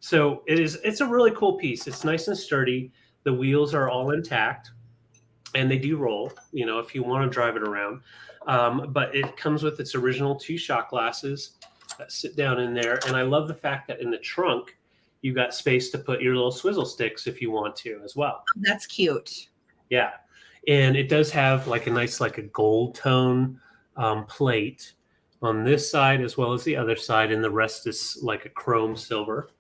So it's a really cool piece. It's nice and sturdy. The wheels are all intact, and they do roll, if you want to drive it around. But it comes with its original two shot glasses that sit down in there. And I love the fact that in the trunk, you've got space to put your little swizzle sticks if you want to as well.
That's cute.
Yeah. And it does have like a nice, like a gold tone plate on this side as well as the other side, and the rest is like a chrome silver.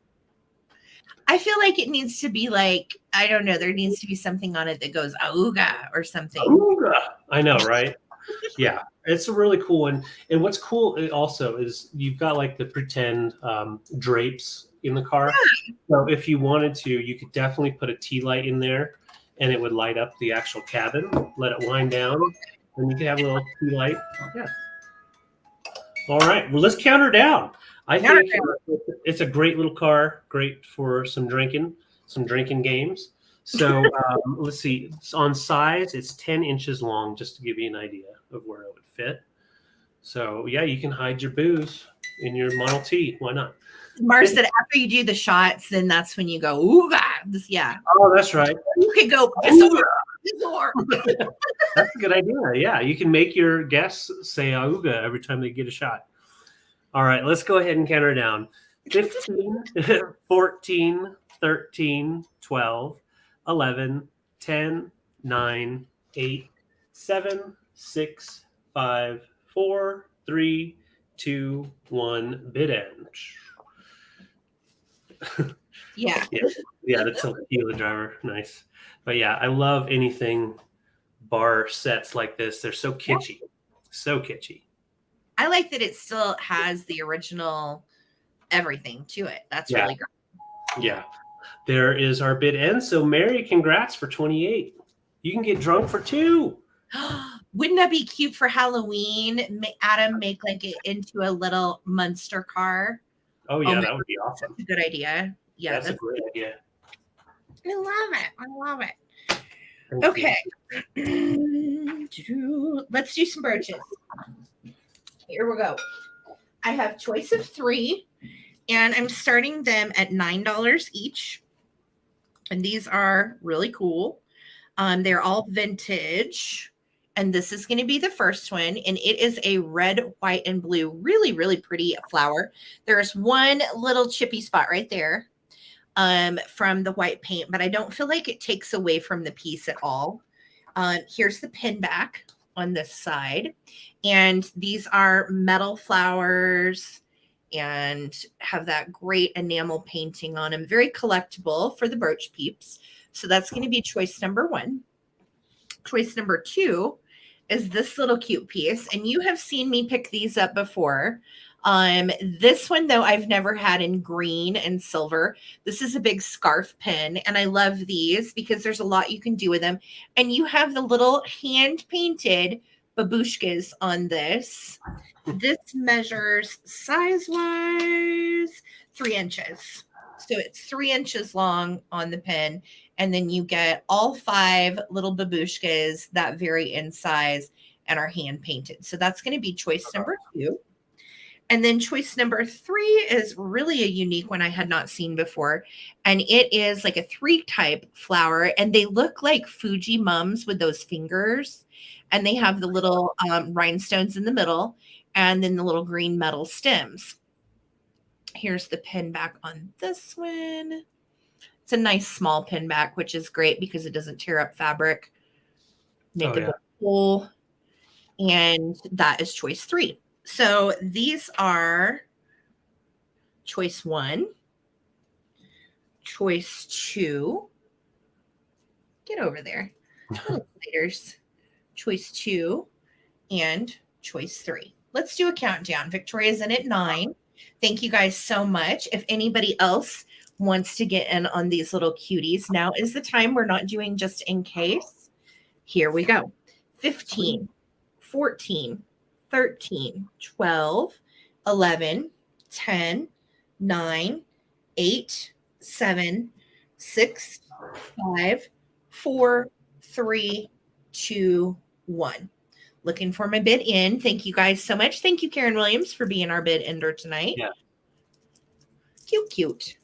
I feel like it needs to be like, I don't know, there needs to be something on it that goes auga or something.
Auga. I know, right? Yeah, it's a really cool one. And what's cool also is you've got like the pretend drapes in the car. Yeah. So if you wanted to, you could definitely put a tea light in there, and it would light up the actual cabin, let it wind down, and you could have a little tea light. Yeah. All right. Well, let's count her down. I think it's a great little car, great for some drinking games. So let's see. On size, it's 10 inches long, just to give you an idea of where it would fit. So, yeah, you can hide your booze in your Model T. Why not?
Mars said after you do the shots, then that's when you go, ooga. Yeah.
Oh, that's right.
You could go,
That's a good idea. Yeah, you can make your guests say auga every time they get a shot. All right, let's go ahead and count her down. 15, 14, 13, 12, 11, 10, 9, 8, 7, 6, 5, 4, 3, 2, 1, bid end.
Yeah.
Yeah, that's a tequila driver. Nice. But yeah, I love anything bar sets like this. They're so kitschy. So kitschy.
I like that it still has the original everything to it. That's really great.
Yeah. There is our bid end. So Mary, congrats for 28. You can get drunk for 2.
Wouldn't that be cute for Halloween? Adam, make like it into a little monster car.
Oh yeah, that would be awesome.
That's a good idea. Yeah,
that's a great idea.
I love it. Okay. Let's do some birches. Here we go. I have choice of 3, and I'm starting them at $9 each. And these are really cool. They're all vintage. And this is going to be the first one. And it is a red, white, and blue. Really, really pretty flower. There's one little chippy spot right there from the white paint, but I don't feel like it takes away from the piece at all. Here's the pin back on this side. And these are metal flowers and have that great enamel painting on them. Very collectible for the birch peeps. So that's going to be choice number 1. Choice number 2 is this little cute piece. And you have seen me pick these up before. This one though, I've never had in green and silver. This is a big scarf pin, and I love these because there's a lot you can do with them. And you have the little hand painted babushkas on this. This measures size wise 3 inches. So it's 3 inches long on the pin. And then you get all 5 little babushkas that vary in size and are hand painted. So that's going to be choice number 2. And then choice number 3 is really a unique one I had not seen before. And it is like a 3 type flower. And they look like Fuji mums with those fingers. And they have the little rhinestones in the middle and then the little green metal stems. Here's the pin back on this one. It's a nice small pin back, which is great because it doesn't tear up fabric. Make a hole. And that is choice 3. So these are choice 1, choice 2. Get over there. Little leaders. Choice 2 and choice 3. Let's do a countdown. Victoria's in at 9. Thank you guys so much. If anybody else wants to get in on these little cuties, now is the time. We're not doing just in case. Here we go. 15, 14, 13, 12, 11, 10, 9, 8, 7, 6, 5, 4, 3, 2, 1. Looking for my bid in. Thank you guys so much. Thank you, Karen Williams, for being our bid ender tonight.
Yeah.
Cute.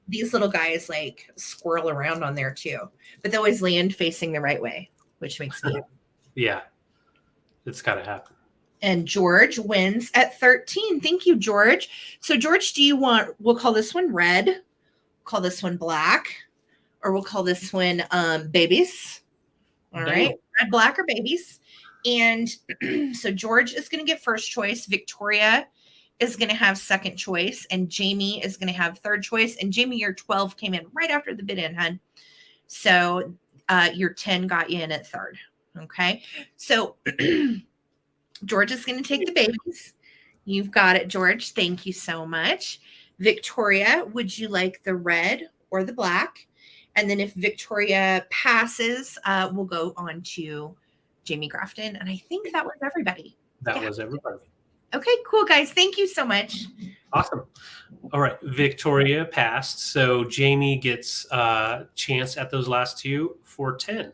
These little guys like squirrel around on there too, but they always land facing the right way, which makes me happy.
Yeah. It's got to happen.
And George wins at 13. Thank you, George. So George, do you want, we'll call this one red, call this one black, or we'll call this one babies. All right. Red, black, or babies. And so George is going to get first choice. Victoria is going to have second choice. And Jamie is going to have third choice. And Jamie, your 12 came in right after the bid in, hun. So your 10 got you in at third. Okay. So George is going to take the babies. You've got it, George. Thank you so much. Victoria, would you like the red or the black? And then if Victoria passes, we'll go on to Jamie Grafton. And I think that was everybody.
That was everybody.
Okay, cool, guys. Thank you so much.
Awesome. All right. Victoria passed. So Jamie gets a chance at those last 2 for 10.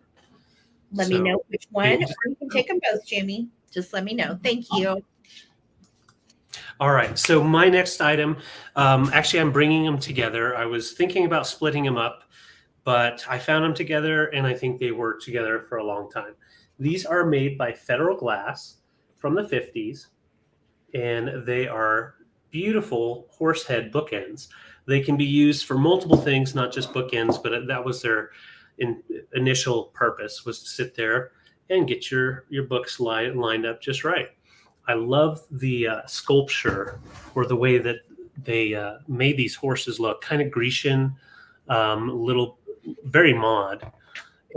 Let me know which one, or you can take them both, Jamie. Just let me know. Thank you.
All right. So my next item, actually, I'm bringing them together. I was thinking about splitting them up, but I found them together, and I think they were together for a long time. These are made by Federal Glass from the 50s, and they are beautiful horsehead bookends. They can be used for multiple things, not just bookends, but that was their initial purpose, was to sit there and get your books lined up just right. I love the sculpture, or the way that they made these horses look, kind of Grecian, little, very mod.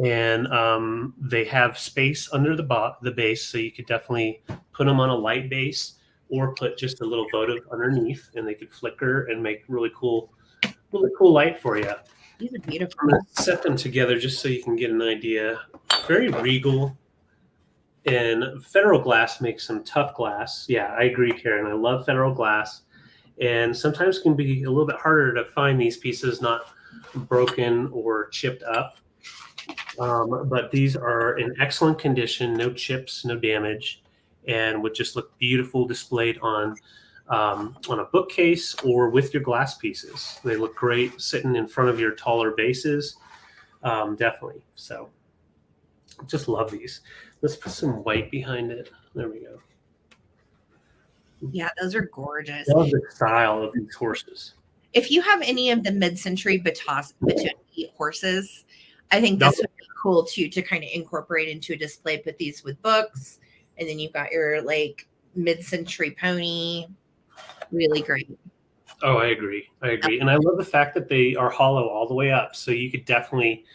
And they have space under the base, so you could definitely put them on a light base or put just a little votive underneath, and they could flicker and make really cool light for you.
These are beautiful.
I'm going to set them together just so you can get an idea. Very regal. And Federal Glass makes some tough glass. Yeah, I agree, Karen. I love Federal Glass. And sometimes it can be a little bit harder to find these pieces not broken or chipped up. But these are in excellent condition, no chips, no damage, and would just look beautiful displayed on a bookcase or with your glass pieces. They look great sitting in front of your taller vases, definitely. So just love these. Let's put some white behind it. There we go.
Yeah, those are gorgeous.
I love the style of these horses.
If you have any of the mid-century Batavia horses, I think this would be cool too, to kind of incorporate into a display. Put these with books, and then you've got your like mid-century pony. Really great.
Oh, I agree. And I love the fact that they are hollow all the way up. So you could definitely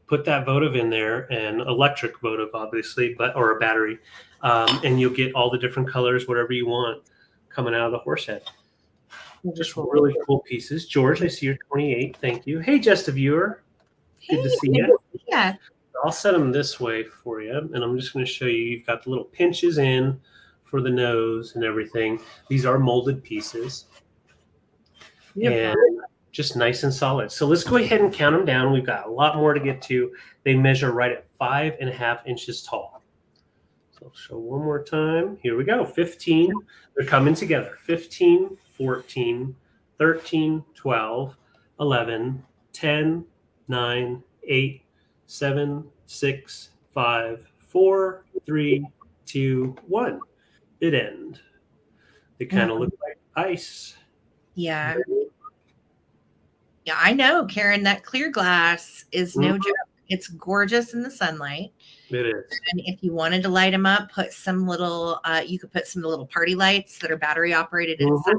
put that votive in there, and electric votive, obviously, or a battery. And you'll get all the different colors, whatever you want, coming out of the horse head. Just
Wonderful.
really cool pieces. George, I see you're 28. Thank you. Hey, just a viewer. Good to see you.
Yeah.
I'll set them this way for you, and I'm just going to show you. You've got the little pinches in for the nose and everything. These are molded pieces. And just nice and solid. So let's go ahead and count them down. We've got a lot more to get to. They measure right at 5.5 inches tall. So I'll show one more time. Here we go. 15. They're coming together. 15, 14, 13, 12, 11, 10, 9, 8, 7, 6, 5, 4, 3, 2, 1. It end. They kind of look like ice.
Yeah. Yeah, I know, Karen, that clear glass is no joke. It's gorgeous in the sunlight.
It is.
And if you wanted to light them up, put some little, you could put some little party lights that are battery operated inside.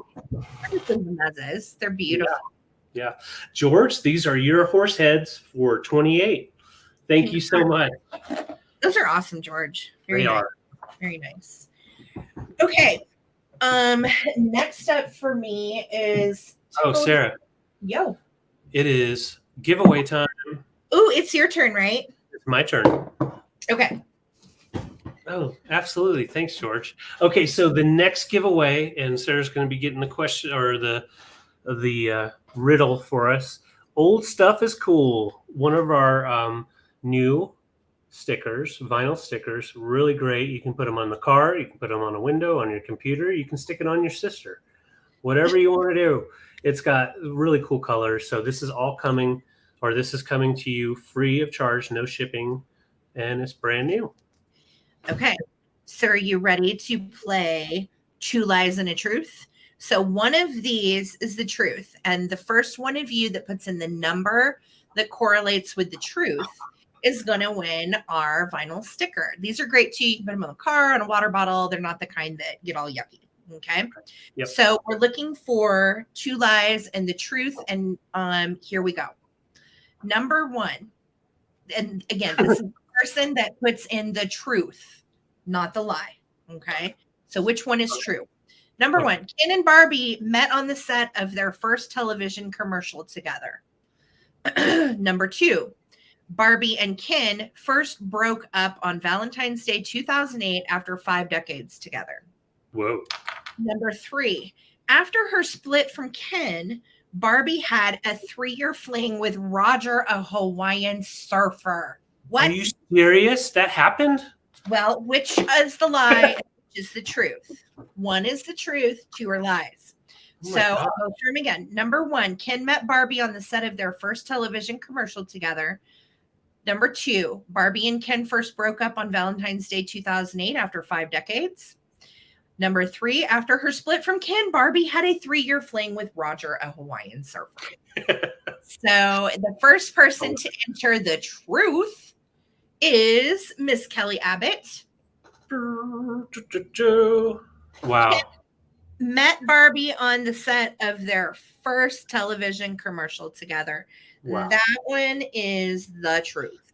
They're beautiful.
Yeah. George, these are your horse heads for 28. Thank you so much.
Those are awesome, George.
They are.
Very nice. Okay. Next up for me is
Sarah.
Yo.
It is giveaway time.
Ooh, it's your turn, right?
It's my turn.
Okay.
Oh, absolutely. Thanks, George. Okay, so the next giveaway, and Sarah's going to be getting the question or the riddle for us. Old stuff is cool. One of our new stickers, vinyl stickers, really great. You can put them on the car. You can put them on a window, on your computer. You can stick it on your sister. Whatever you want to do. It's got really cool colors. So this is all coming, or this is coming to you free of charge, no shipping, and it's brand new.
Okay. So are you ready to play Two Lies and a Truth? So one of these is the truth. And the first one of you that puts in the number that correlates with the truth is going to win our vinyl sticker. These are great too. You can put them on a car, on a water bottle. They're not the kind that get all yucky. Okay.
Yep.
So we're looking for two lies and the truth. And here we go. Number one. And again, this is the person that puts in the truth, not the lie. Okay. So which one is true? Number one, Ken and Barbie met on the set of their first television commercial together. Number two, Barbie and Ken first broke up on Valentine's Day 2008 after 5 decades together.
Whoa.
Number three, after her split from Ken, Barbie had a 3-year fling with Roger, a Hawaiian surfer. What?
Are you serious? That happened?
Well, which is the lie and which is the truth? One is the truth, 2 are lies. So I'll go through them again. Number one, Ken met Barbie on the set of their first television commercial together. Number two, Barbie and Ken first broke up on Valentine's Day 2008 after 5 decades. Number three, after her split from Ken, Barbie had a 3-year fling with Roger, a Hawaiian surfer. So the first person to enter the truth is Miss Kelly Abbott.
Wow.
Ken met Barbie on the set of their first television commercial together.
Wow.
That one is the truth.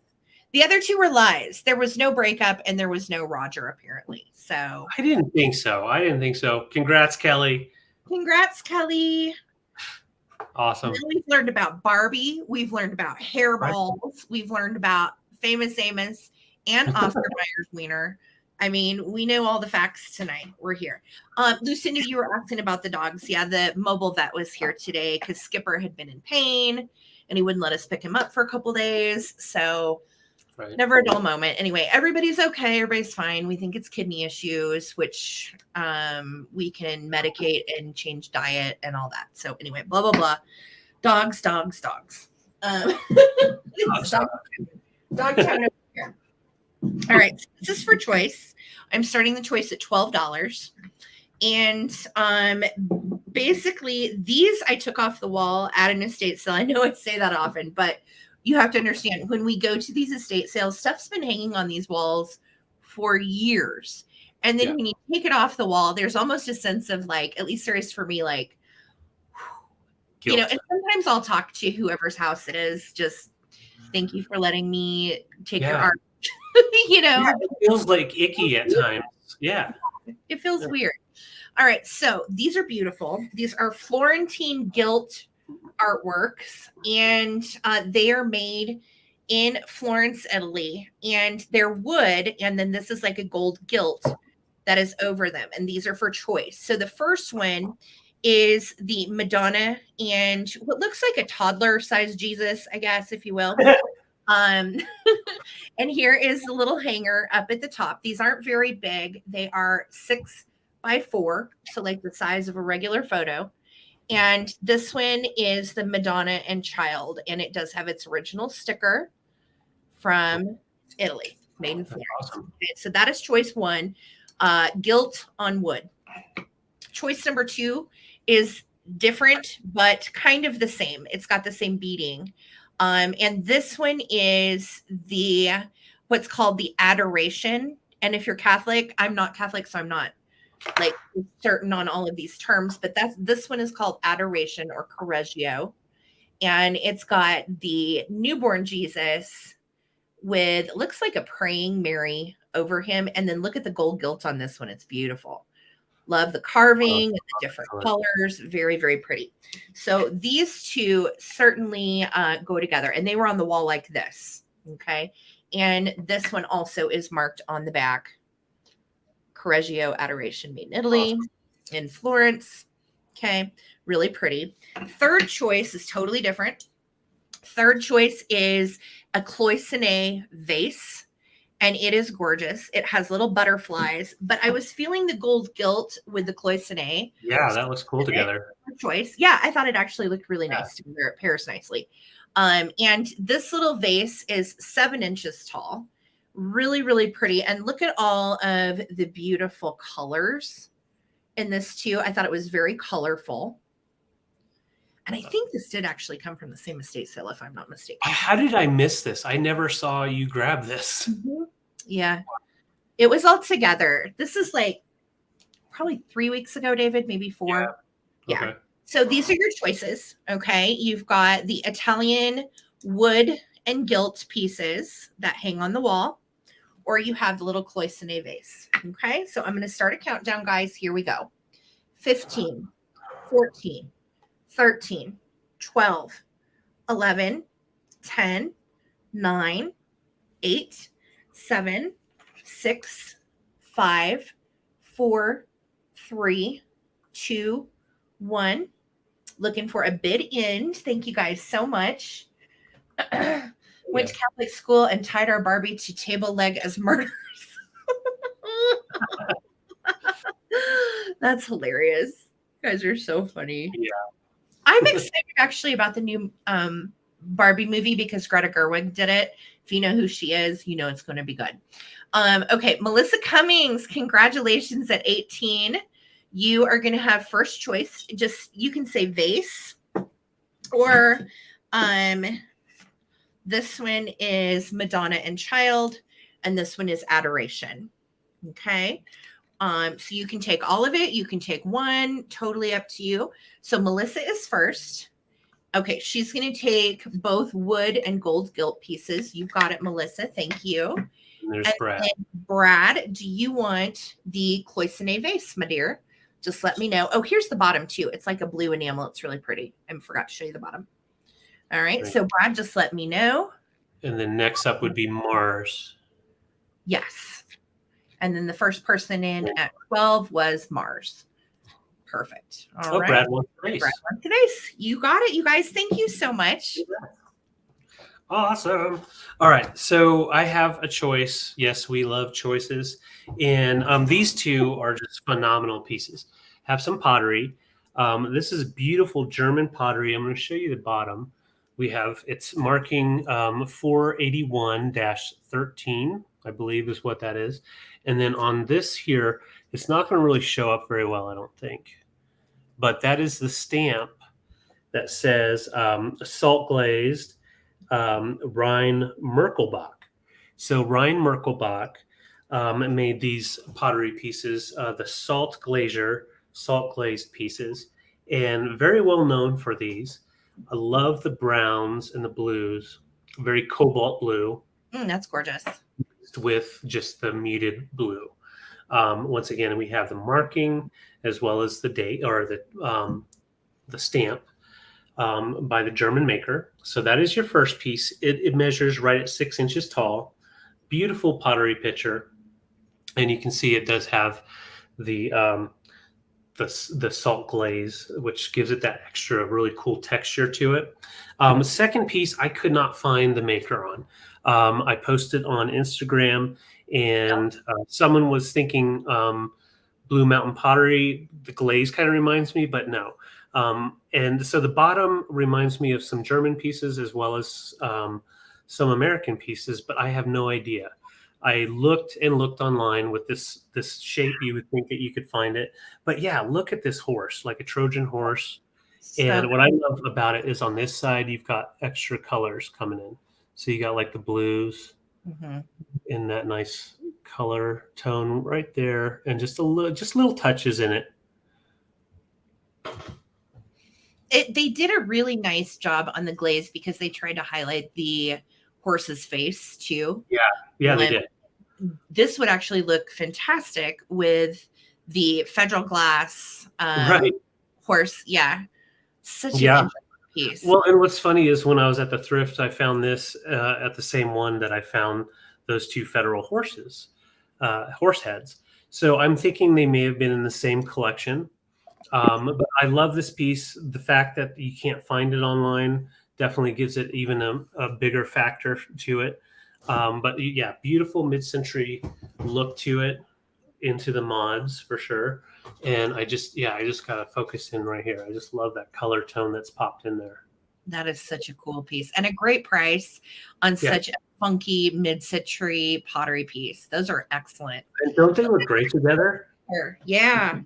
The other 2 were lies. There was no breakup and there was no Roger, apparently. So
I didn't think so. Congrats, Kelly.
Congrats, Kelly.
Awesome.
Now we've learned about Barbie. We've learned about hairballs. We've learned about Famous Amos and Oscar Mayer Wiener. I mean, we know all the facts tonight. We're here. Lucinda, you were asking about the dogs. Yeah, the mobile vet was here today because Skipper had been in pain and he wouldn't let us pick him up for a couple days. So never a dull moment. Anyway, everybody's okay. Everybody's fine. We think it's kidney issues, which we can medicate and change diet and all that. So anyway, blah, blah, blah. Dogs. Dog time over here. All right. So this is for choice. I'm starting the choice at $12. And basically, these I took off the wall at an estate sale. I know I say that often, but you have to understand when we go to these estate sales, stuff's been hanging on these walls for years. And then when you take it off the wall, there's almost a sense of like, at least there is for me, like,
guilt.
You know, and sometimes I'll talk to whoever's house it is. Just thank you for letting me take your art. You know,
it feels like icky at times. Yeah.
It feels weird. All right, so these are beautiful. These are Florentine gilt artworks, and they are made in Florence, Italy, and they're wood, and then this is like a gold gilt that is over them, and these are for choice. So the first one is the Madonna and what looks like a toddler-sized Jesus, I guess, if you will. Um, and here is the little hanger up at the top. These aren't very big. They are 6x4, so like the size of a regular photo. And this one is the Madonna and Child, and it does have its original sticker from Italy, made in Florence.
Awesome.
Okay, so that is choice one, gilt on wood. Choice number two is different, but kind of the same. It's got the same beading. And this one is the what's called the Adoration. And if you're Catholic, I'm not Catholic, so I'm not like certain on all of these terms, but this one is called Adoration or Correggio. And it's got the newborn Jesus with looks like a praying Mary over him. And then look at the gold gilt on this one. It's beautiful. Love the carving and the different colors. Very, very pretty. So these two certainly go together. And they were on the wall like this. Okay. And this one also is marked on the back. Correggio Adoration, made in Italy, in Florence. Okay. Really pretty. Third choice is totally different. Third choice is a cloisonne vase. And it is gorgeous. It has little butterflies, but I was feeling the gold gilt with the cloisonne.
Yeah, that looks cool together.
Choice. Yeah, I thought it actually looked really nice together. It pairs nicely. And this little vase is 7 inches tall. Really, really pretty. And look at all of the beautiful colors in this too. I thought it was very colorful. And I think this did actually come from the same estate sale, if I'm not mistaken.
How did I miss this? I never saw you grab this.
Mm-hmm. Yeah. It was all together. This is like probably 3 weeks ago, David, maybe 4. Yeah. Okay. So these are your choices. Okay. You've got the Italian wood and gilt pieces that hang on the wall, or you have the little cloisonne vase. Okay. So I'm going to start a countdown, guys. Here we go. 15, 14, 13, 12, 11, 10, 9, 8, 7, 6, 5, 4, 3, 2, 1. Looking for a bid end. Thank you guys so much. Went to Catholic school and tied our Barbie to table leg as murderers. That's hilarious. You guys are so funny.
Yeah.
I'm excited actually about the new Barbie movie because Greta Gerwig did it. If you know who she is, you know it's going to be good. Okay, Melissa Cummings, congratulations at 18. You are going to have first choice. Just you can say vase, or this one is Madonna and Child, and this one is Adoration. Okay. So you can take all of it. You can take one, totally up to you. So Melissa is first. Okay. She's going to take both wood and gold gilt pieces. You've got it, Melissa. Thank you.
And there's Brad.
Brad, do you want the cloisonne vase, my dear? Just let me know. Oh, here's the bottom too. It's like a blue enamel. It's really pretty. I forgot to show you the bottom. All right. So Brad, just let me know.
And then next up would be Mars.
Yes. And then the first person in at 12 was Mars. Perfect. All right.
Brad wants the race.
Brad wants the race. You got it, you guys. Thank you so much.
Awesome. All right. So I have a choice. Yes, we love choices. And these two are just phenomenal pieces. Have some pottery. This is beautiful German pottery. I'm going to show you the bottom. We have, it's marking 481-13, I believe is what that is. And then on this here, it's not going to really show up very well, I don't think. But that is the stamp that says salt glazed Rhine Merkelbach. So Rhine Merkelbach made these pottery pieces, the salt glazed pieces, and very well known for these. I love the browns and the blues, very cobalt blue.
That's gorgeous.
With just the muted blue. Once again, we have the marking as well as the date or the stamp by the German maker. So that is your first piece. It measures right at 6 inches tall. Beautiful pottery pitcher. And you can see it does have the salt glaze, which gives it that extra really cool texture to it. Second piece, I could not find the maker on. I posted on Instagram, and someone was thinking Blue Mountain Pottery. The glaze kind of reminds me, but no. And so the bottom reminds me of some German pieces as well as some American pieces, but I have no idea. I looked and looked online with this shape. You would think that you could find it, but yeah, look at this horse, like a Trojan horse. And what I love about it is on this side, you've got extra colors coming in. So you got like the blues in that nice color tone right there, and just little touches in it.
They did a really nice job on the glaze because they tried to highlight the horse's face too.
Yeah, they did.
This would actually look fantastic with the Federal Glass
Right.
horse. Yeah. Such an interesting piece.
Well, and what's funny is when I was at the thrift, I found this at the same one that I found those two Federal horse heads. So I'm thinking they may have been in the same collection. But I love this piece. The fact that you can't find it online definitely gives it even a bigger factor to it. But yeah, beautiful mid-century look to it into the mods for sure. And I just gotta focus in right here. I just love that color tone that's popped in there.
That is such a cool piece and a great price on such a funky mid-century pottery piece. Those are excellent.
And don't they look great together?
Yeah.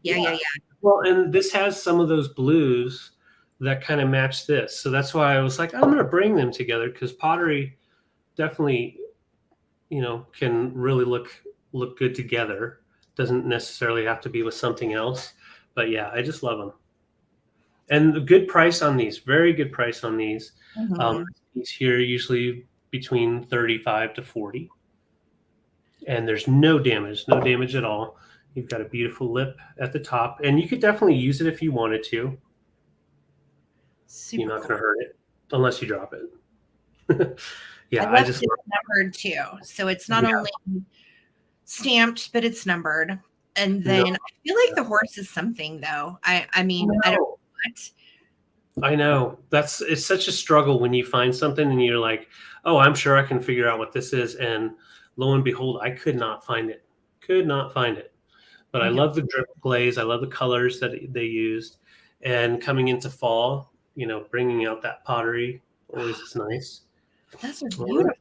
Well, and this has some of those blues that kind of match this. So that's why I was like, I'm going to bring them together because pottery definitely, can really look good together. Doesn't necessarily have to be with something else. But yeah, I just love them. And a good price on these, very good price on these. These here usually between 35 to 40. And there's no damage at all. You've got a beautiful lip at the top, and you could definitely use it if you wanted to. You're not going to hurt it unless you drop it. I just
love it numbered too. So it's not only stamped, but it's numbered. And then I feel like the horse is something though. I mean, I don't know what.
I know it's such a struggle when you find something and you're like, oh, I'm sure I can figure out what this is. And lo and behold, I could not find it. But I love the drip glaze. I love the colors that they used. And coming into fall, bringing out that pottery always is nice.
Those are beautiful.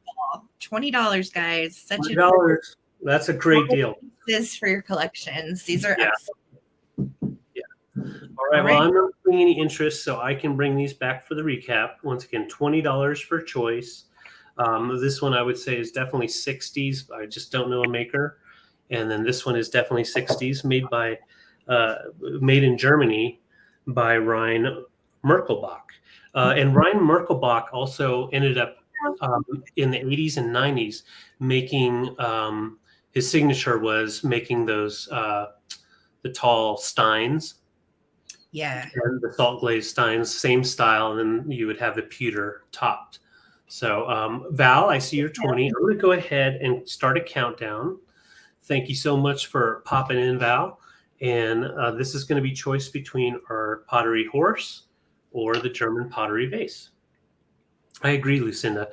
$20, guys.
$20. That's a great deal.
This for your collections. These are excellent.
Yeah. All right. Well, I'm not seeing any interest, so I can bring these back for the recap. Once again, $20 for choice. This one I would say is definitely 60s. I just don't know a maker. And then this one is definitely 60s, made in Germany by Ryan Merkelbach. And Ryan Merkelbach also ended up in the 80s and 90s making his signature was making those the tall steins.
Yeah.
And the salt glazed steins, same style, and then you would have the pewter topped. So Val, I see you're 20. I'm going to go ahead and start a countdown. Thank you so much for popping in, Val. And this is going to be choice between our pottery horse or the German pottery vase. I agree, Lucinda.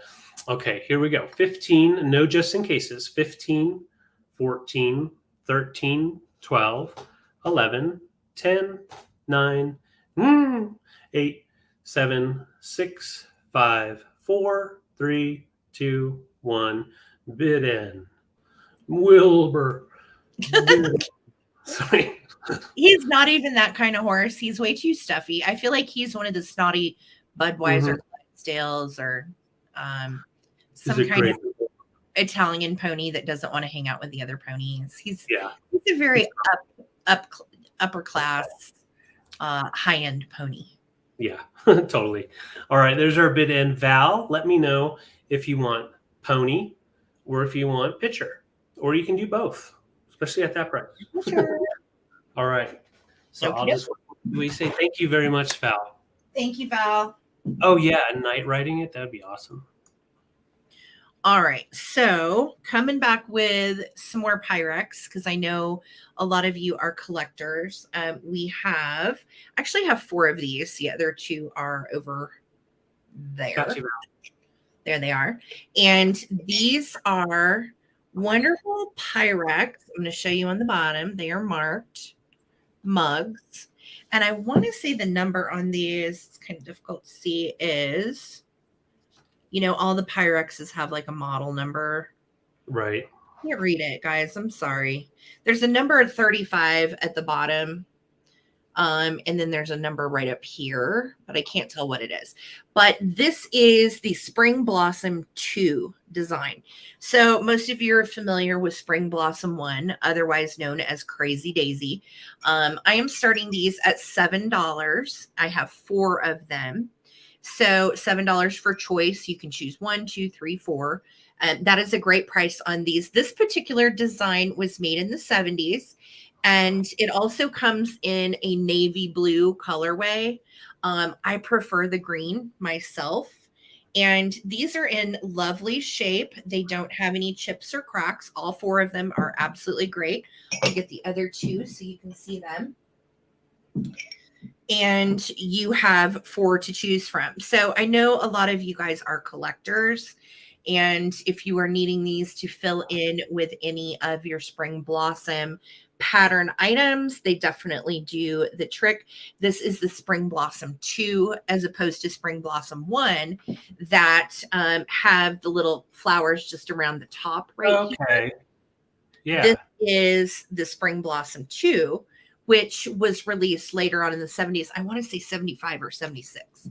Okay, here we go. 15, no just in cases. 15, 14, 13, 12, 11, 10, 9, 8, 7, 6, 5, 4, 3, 2, 1. Bid in. Wilbur. Sorry.
He's not even that kind of horse. He's way too stuffy. I feel like he's one of the snotty Budweiser Clydesdales or some kind of Italian pony that doesn't want to hang out with the other ponies. He's a very upper class, high-end pony.
Yeah, totally. All right, there's our bid in. Val, let me know if you want pony or if you want pitcher, or you can do both. especially at that price.
Sure.
All right. So
Okie
I'll
doke.
just we say thank you very much, Val.
Thank you, Val.
Oh yeah, night writing it, that'd be awesome.
All right, so coming back with some more Pyrex, because I know a lot of you are collectors. We actually have 4 of these. The other 2 are over there.
Got you, Val.
There they are. And these are wonderful Pyrex. I'm going to show you on the bottom. They are marked mugs. And I want to say the number on these, it's kind of difficult to see, is, all the Pyrexes have like a model number.
Right.
I can't read it, guys. I'm sorry. There's a number 35 at the bottom. And then there's a number right up here, but I can't tell what it is. But this is the Spring Blossom 2 design. So most of you are familiar with Spring Blossom 1, otherwise known as Crazy Daisy. I am starting these at $7. I have 4 of them. So $7 for choice. You can choose 1, 2, 3, 4. That is a great price on these. This particular design was made in the 70s. And it also comes in a navy blue colorway. I prefer the green myself. And these are in lovely shape. They don't have any chips or cracks. All 4 of them are absolutely great. I'll get the other 2 so you can see them. And you have 4 to choose from. So I know a lot of you guys are collectors. And if you are needing these to fill in with any of your Spring Blossom pattern items, they definitely do the trick. This is the Spring Blossom 2 as opposed to Spring Blossom 1 that have the little flowers just around the top right here.
Yeah.
This is the Spring Blossom 2, which was released later on in the 70s. I want to say 75 or 76.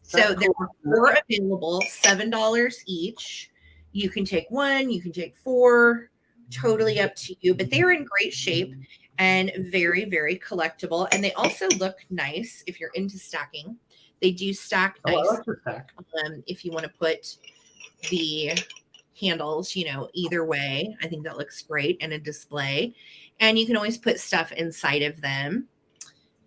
So there were 4 available, $7 each. You can take 1, you can take 4, totally up to you. But they are in great shape and very, very collectible. And they also look nice if you're into stacking. They do stack nice.
I like to stack.
If you want to put the handles, either way. I think that looks great in a display. And you can always put stuff inside of them.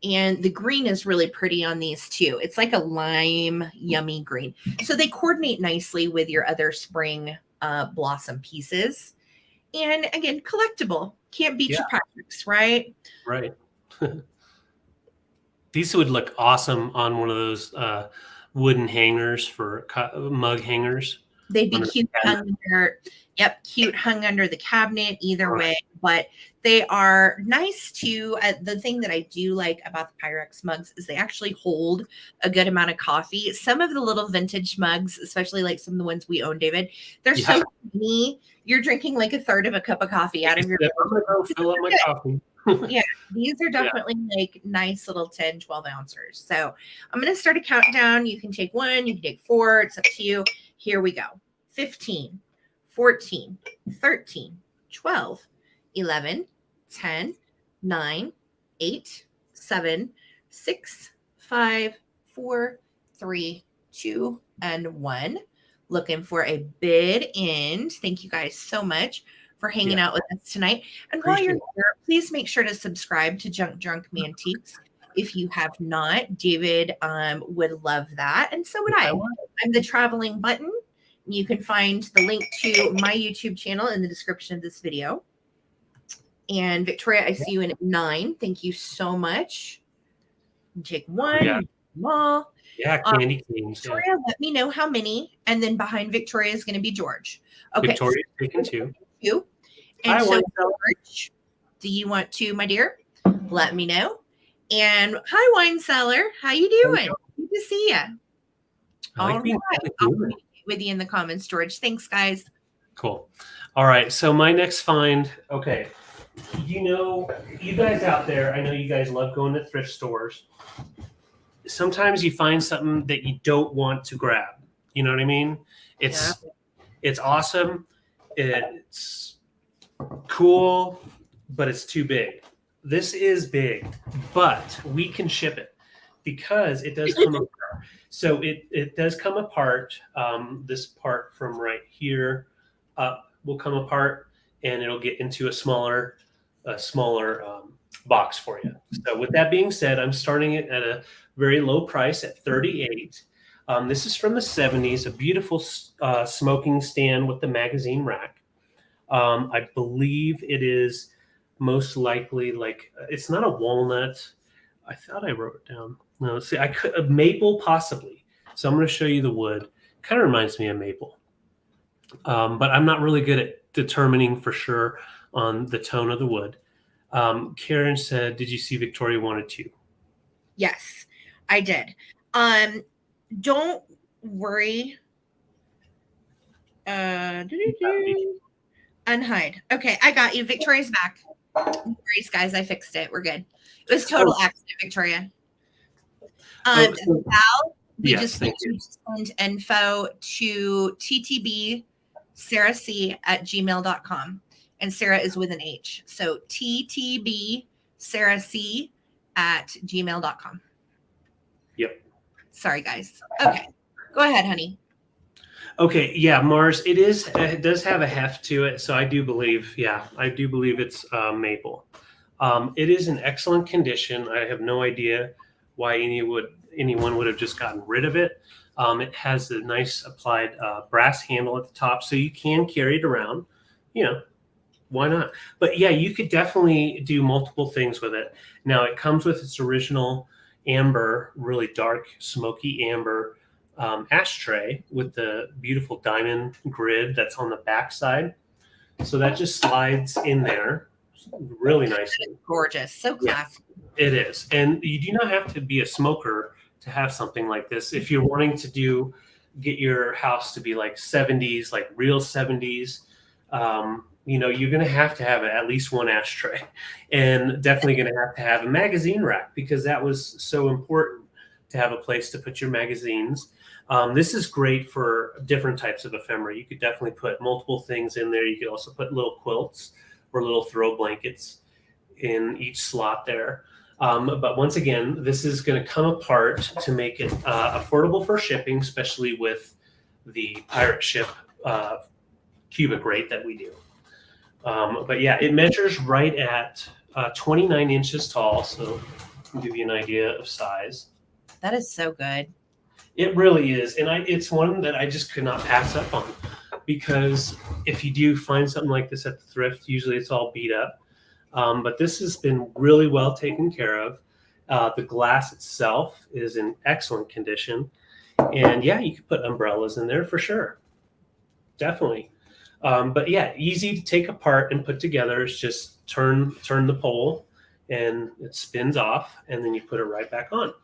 And the green is really pretty on these too. It's like a lime, yummy green. So they coordinate nicely with your other spring blossom pieces. And again, collectible. Can't beat your Pyrex, right?
Right. These would look awesome on one of those wooden hangers for mug hangers.
They'd be cute hung under the cabinet either way, but they are nice too. The thing that I do like about the Pyrex mugs is they actually hold a good amount of coffee. Some of the little vintage mugs, especially like some of the ones we own, David, they're so tiny. You're drinking like a third of a cup of coffee out of your
fill up my coffee.
Yeah, these are definitely like nice little 10, 12 ounces. So I'm going to start a countdown. You can take 1, you can take 4. It's up to you. Here we go. 15, 14, 13, 12, 11, 10, 9, 8, 7, 6, 5, 4, 3, 2, and 1. Looking for a bid end. Thank you guys so much for hanging out with us tonight. And while you're here, please make sure to subscribe to Junk Drunk Mantiques. If you have not, David would love that. And so would I. I'm the traveling button. You can find the link to my YouTube channel in the description of this video. And Victoria, I see you in 9. Thank you so much. Take 1. All.
Yeah, candy canes.
Victoria, let me know how many. And then behind Victoria is going to be George. Okay.
Victoria's taking 2.
And so, George, do you want to, my dear? Let me know. And hi, Wine Cellar. How you doing? Good to see you. All right. I'll be with you in the comments, George. Thanks, guys.
Cool. All right. So my next find. Okay. You guys out there, I know you guys love going to thrift stores. Sometimes you find something that you don't want to grab. You know what I mean? It's awesome. It's cool, but it's too big. This is big, but we can ship it because it does come apart. So it does come apart. This part from right here up will come apart, and it'll get into a smaller a smaller box for you. So with that being said, I'm starting it at a very low price at $38. This is from the 70s, a beautiful smoking stand with the magazine rack. I believe it is most likely it's not a walnut. I thought I wrote it down. No, see, I could a maple possibly. So I'm going to show you the wood. Kind of reminds me of maple, but I'm not really good at determining for sure on the tone of the wood. Karen said, "Did you see Victoria wanted to?"
Yes, I did. Don't worry. Unhide. Okay, I got you. Victoria's back. No worries, guys. I fixed it. We're good. It was total accident, Victoria. Val, we just need to send info to ttbsarahc@gmail.com. And Sarah is with an H. So ttbsarahc@gmail.com.
Yep.
Sorry, guys. Okay. Go ahead, honey.
Okay, yeah, Mars. It does have a heft to it, so I do believe it's maple. It is in excellent condition. I have no idea why anyone would have just gotten rid of it. It has a nice applied brass handle at the top, so you can carry it around. Why not? But yeah, you could definitely do multiple things with it. Now it comes with its original amber, really dark, smoky amber ashtray with the beautiful diamond grid that's on the back side. So that just slides in there really nicely.
Gorgeous. So classy.
Yeah, it is. And you do not have to be a smoker to have something like this. If you're wanting to get your house to be like 70s, like real 70s, you're going to have at least one ashtray, and definitely going to have a magazine rack, because that was so important to have a place to put your magazines. This is great for different types of ephemera. You could definitely put multiple things in there. You could also put little quilts or little throw blankets in each slot there. But once again, this is going to come apart to make it affordable for shipping, especially with the pirate ship cubic rate that we do. But yeah, it measures right at 29 inches tall. So I'll give you an idea of size.
That is so good.
It really is. And it's one that I just could not pass up on, because if you do find something like this at the thrift, usually it's all beat up. But this has been really well taken care of. The glass itself is in excellent condition. And yeah, you could put umbrellas in there for sure. Definitely. But yeah, easy to take apart and put together. It's just turn the pole and it spins off, and then you put it right back on.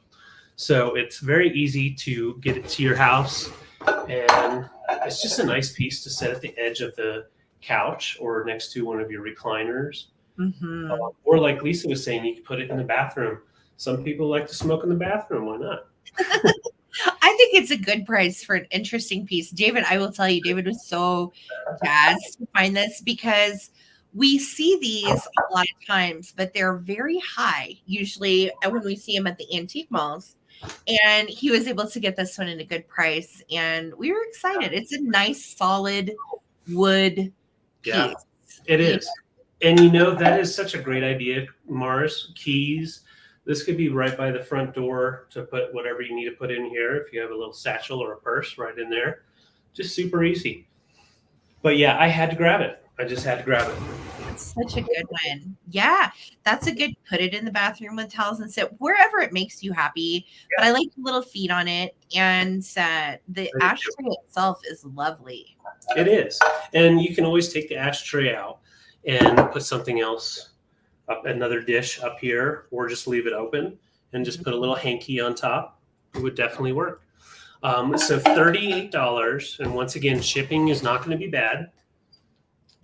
So it's very easy to get it to your house, and it's just a nice piece to set at the edge of the couch or next to one of your recliners.
Mm-hmm.
Or like Lisa was saying, you can put it in the bathroom. Some people like to smoke in the bathroom. Why not?
I think it's a good price for an interesting piece. David, I will tell you, David was so jazzed to find this, because we see these a lot of times, but they're very high, usually when we see them at the antique malls. And he was able to get this one at a good price, and we were excited. It's a nice, solid wood piece.
Yeah, it is. And that is such a great idea, Mars. Keys. This could be right by the front door to put whatever you need to put in here. If you have a little satchel or a purse right in there, just super easy. But yeah, I had to grab it. I just had to grab it.
That's such a good one. Yeah, that's a good, put it in the bathroom with towels and sit wherever it makes you happy. Yeah. But I like the little feet on it. And the ashtray itself is lovely.
It is. And you can always take the ashtray out and put something else up, another dish up here, or just leave it open and just put a little hanky on top. It would definitely work. So $38. And once again, shipping is not going to be bad.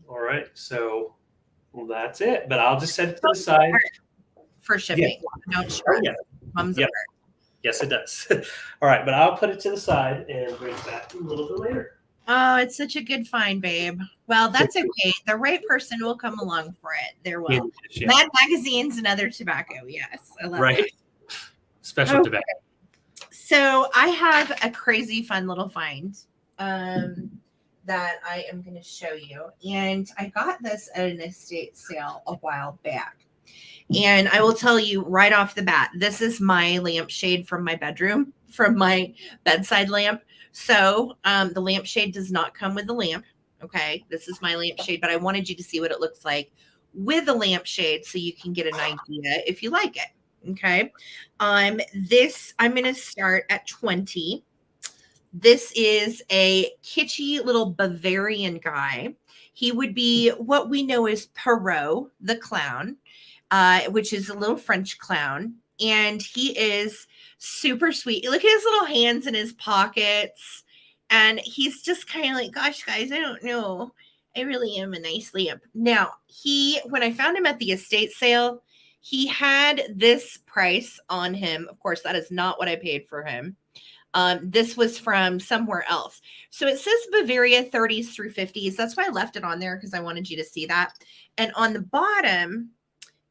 All right. So that's it. But I'll just set it to the side.
For shipping. Yeah. Don't stress.
Yeah.
Comes over.
Yes, it does. All right. But I'll put it to the side and bring it back a little bit later.
Oh, it's such a good find, babe. Well, that's okay. The right person will come along for it. There will. Yeah. Mad Magazines and other tobacco. Yes. I love
right. That. Special tobacco.
So I have a crazy fun little find. that I am going to show you. And I got this at an estate sale a while back. And I will tell you right off the bat, this is my lampshade from my bedroom, from my bedside lamp. So the lampshade does not come with the lamp. Okay, this is my lampshade, but I wanted you to see what it looks like with a lampshade so you can get an idea if you like it. Okay, this I'm going to start at 20. This is a kitschy little Bavarian guy. He would be what we know as Perot the clown, which is a little French clown. And he is super sweet. Look at his little hands in his pockets. And he's just kind of like, gosh, guys, I don't know. I really am a nice lamp. Now, when I found him at the estate sale, he had this price on him. Of course, that is not what I paid for him. This was from somewhere else. So it says Bavaria 30s through 50s. That's why I left it on there, because I wanted you to see that. And on the bottom,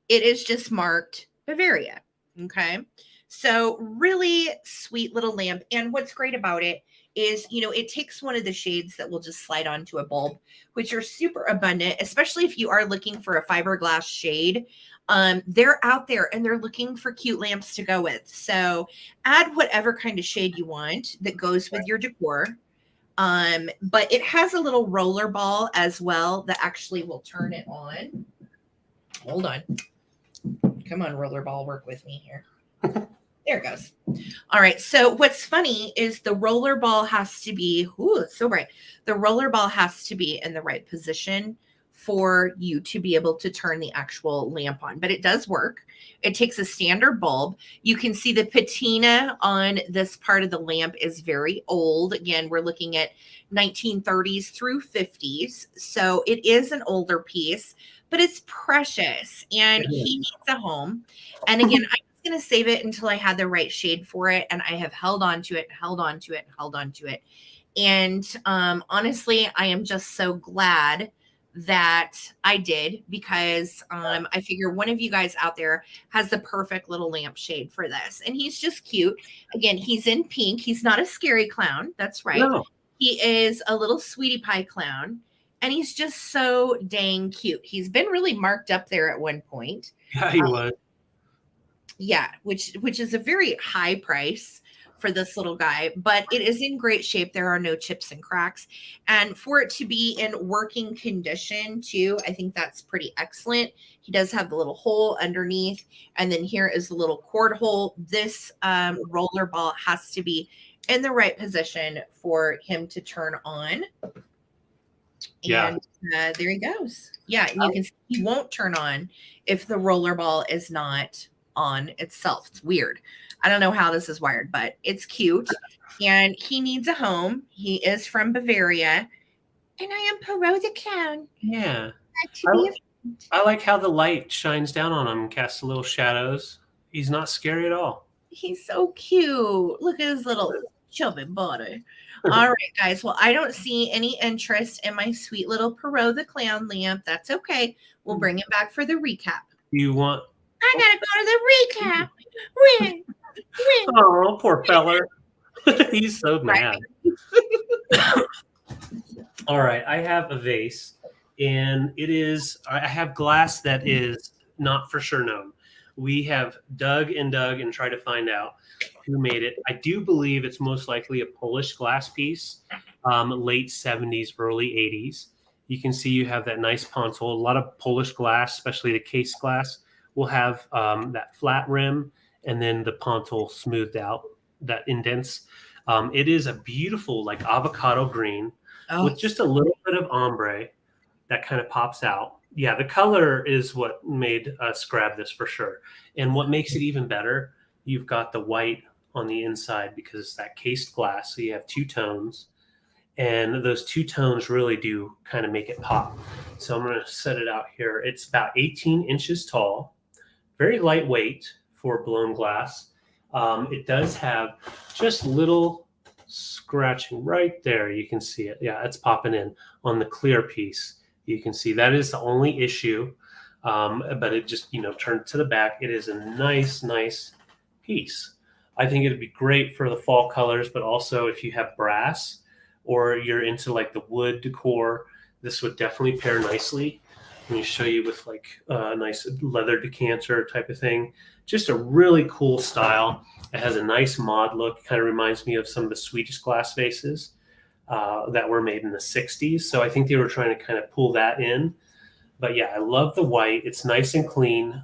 it is just marked Bavaria. Okay. So really sweet little lamp. And what's great about it is, it takes one of the shades that will just slide onto a bulb, which are super abundant, especially if you are looking for a fiberglass shade. They're out there and they're looking for cute lamps to go with. So add whatever kind of shade you want that goes with your decor. But it has a little roller ball as well that actually will turn it on. Hold on. Come on, roller ball, work with me here. There it goes. All right. So what's funny is the roller ball has to be, it's so bright. The roller ball has to be in the right position for you to be able to turn the actual lamp on, but it does work. It takes a standard bulb. You can see the patina on this part of the lamp is very old. Again, we're looking at 1930s through 50s. So it is an older piece, but it's precious and he needs a home. And again, I was going to save it until I had the right shade for it. And I have held on to it, held on to it, held on to it. And honestly, I am just so glad that I did, because I figure one of you guys out there has the perfect little lampshade for this. And he's just cute. Again, he's in pink. He's not a scary clown. That's right. No. He is a little sweetie pie clown. And he's just so dang cute. He's been really marked up there at one point.
Yeah, he was.
Yeah, which is a very high price for this little guy, but it is in great shape. There are no chips and cracks. And for it to be in working condition too, I think that's pretty excellent. He does have the little hole underneath. And then here is the little cord hole. This roller ball has to be in the right position for him to turn on. And there he goes. Yeah, and you can see he won't turn on if the roller ball is not on itself. It's weird. I don't know how this is wired, but it's cute. And he needs a home. He is from Bavaria. And I am Perot the clown.
Yeah. I like how the light shines down on him and casts little shadows. He's not scary at all.
He's so cute. Look at his little chubby body. All right, guys. Well, I don't see any interest in my sweet little Perot the clown lamp. That's okay. We'll bring it back for the recap.
You want?
I gotta go to the recap.
Oh, poor fella. He's so mad. All right. I have a vase, and I have glass that is not for sure known. We have dug and tried to find out who made it. I do believe it's most likely a Polish glass piece, late 70s, early 80s. You can see you have that nice console. A lot of Polish glass, especially the case glass, will have that flat rim and then the pontil smoothed out, that indents. It is a beautiful, like avocado green with just a little bit of ombre that kind of pops out. Yeah, the color is what made us grab this for sure. And what makes it even better, you've got the white on the inside because it's that cased glass. So you have two tones. And those two tones really do kind of make it pop. So I'm going to set it out here. It's about 18 inches tall, very lightweight for blown glass. It does have just little scratching right there. You can see it. Yeah, it's popping in on the clear piece. You can see that is the only issue, but it just, turned to the back. It is a nice piece. I think it'd be great for the fall colors, but also if you have brass or you're into like the wood decor, this would definitely pair nicely. Let me show you with like a nice leather decanter type of thing. Just a really cool style. It has a nice mod look. Kind of reminds me of some of the Swedish glass vases that were made in the 60s. So I think they were trying to kind of pull that in. But yeah, I love the white. It's nice and clean.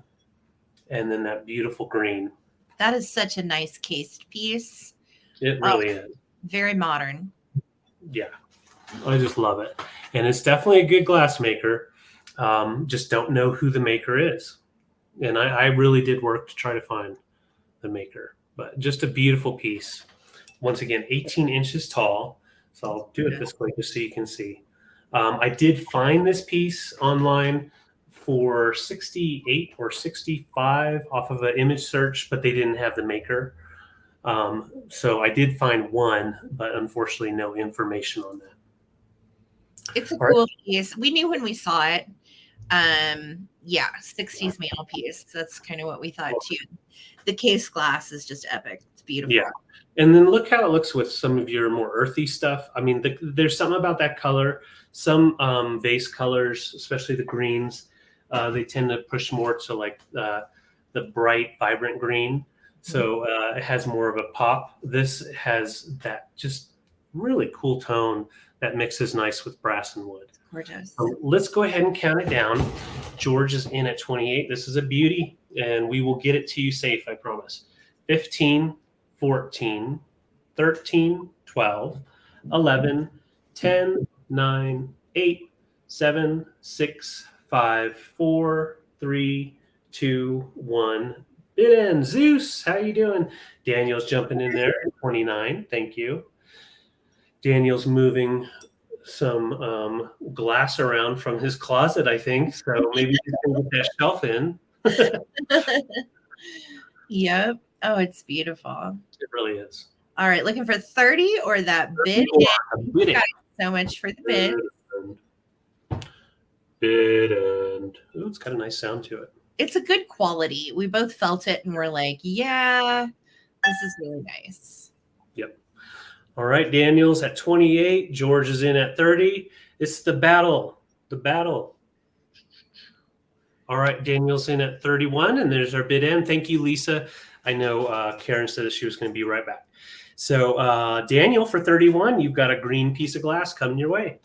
And then that beautiful green.
That is such a nice cased piece.
It really is.
Very modern.
Yeah, I just love it. And it's definitely a good glass maker. Just don't know who the maker is. And I really did work to try to find the maker. But just a beautiful piece. Once again, 18 inches tall. So I'll do it this way just so you can see. I did find this piece online for 68 or 65 off of an image search, but they didn't have the maker. So I did find one, but unfortunately no information on that.
It's a cool piece. We knew when we saw it. Yeah, 60s mantelpiece. That's kind of what we thought too. The case glass is just epic. It's beautiful.
Yeah. And then look how it looks with some of your more earthy stuff. I mean, there's something about that color. Some vase colors, especially the greens, they tend to push more to like the bright, vibrant green. So it has more of a pop. This has that just really cool tone that mixes nice with brass and wood.
Gorgeous.
So let's go ahead and count it down. George is in at 28. This is a beauty, and we will get it to you safe, I promise. 15, 14, 13, 12, 11, 10, 9, 8, 7, 6, 5, 4, 3, 2, 1. Bid end. Zeus, how you doing? Daniel's jumping in there at 29. Thank you. Daniel's moving some glass around from his closet, I think. So maybe he can get that shelf in.
Yep. Oh, it's beautiful.
It really is.
All right. Looking for 30 or that bid? Thank you guys so much for the bid.
Bid end. Ooh, it's got a nice sound to it.
It's a good quality. We both felt it and we're like, yeah, this is really nice.
Yep. All right, Daniel's at 28. George is in at 30. It's the battle. The battle. All right, Daniel's in at 31, and there's our bid end. Thank you, Lisa. I know Karen said that she was going to be right back. So, Daniel, for 31, you've got a green piece of glass coming your way.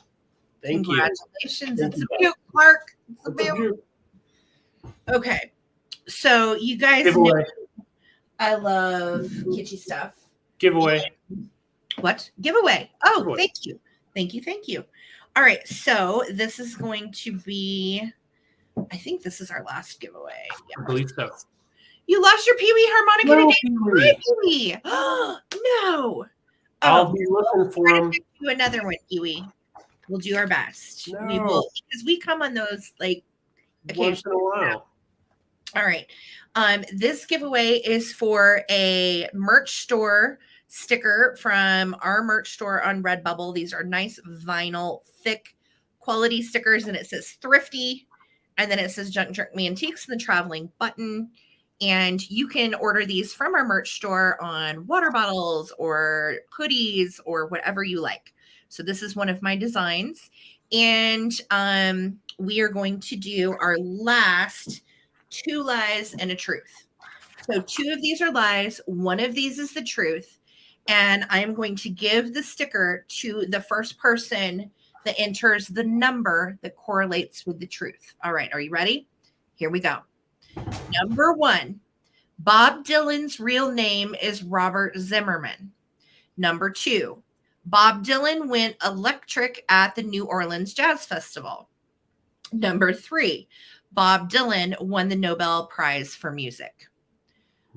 Thank you.
Congratulations. It's a beaut, Clark. It's a beaut. Okay. So, you guys know I love kitschy stuff.
Giveaway.
What? Giveaway. Oh, giveaway. Thank you. Thank you. Thank you. All right. So, this is going to be, I think this is our last giveaway.
Yeah. I believe so.
You lost your Pee-wee harmonica today? Pee-wee. Oh, no.
I'll be looking for them.
Do another one, Pee-wee. We'll do our best.
No.
We will, because we come on those like
once in a while.
All right. This giveaway is for a merch store sticker from our merch store on Redbubble. These are nice vinyl, thick quality stickers, and it says thrifty, and then it says Junk Drunk Mantiques and the traveling button. And you can order these from our merch store on water bottles or hoodies or whatever you like. So this is one of my designs. And we are going to do our last 2 lies and a truth. So 2 of these are lies. 1 of these is the truth. And I'm going to give the sticker to the first person that enters the number that correlates with the truth. All right. Are you ready? Here we go. Number 1, Bob Dylan's real name is Robert Zimmerman. Number 2, Bob Dylan went electric at the New Orleans Jazz Festival. Number 3, Bob Dylan won the Nobel Prize for Music.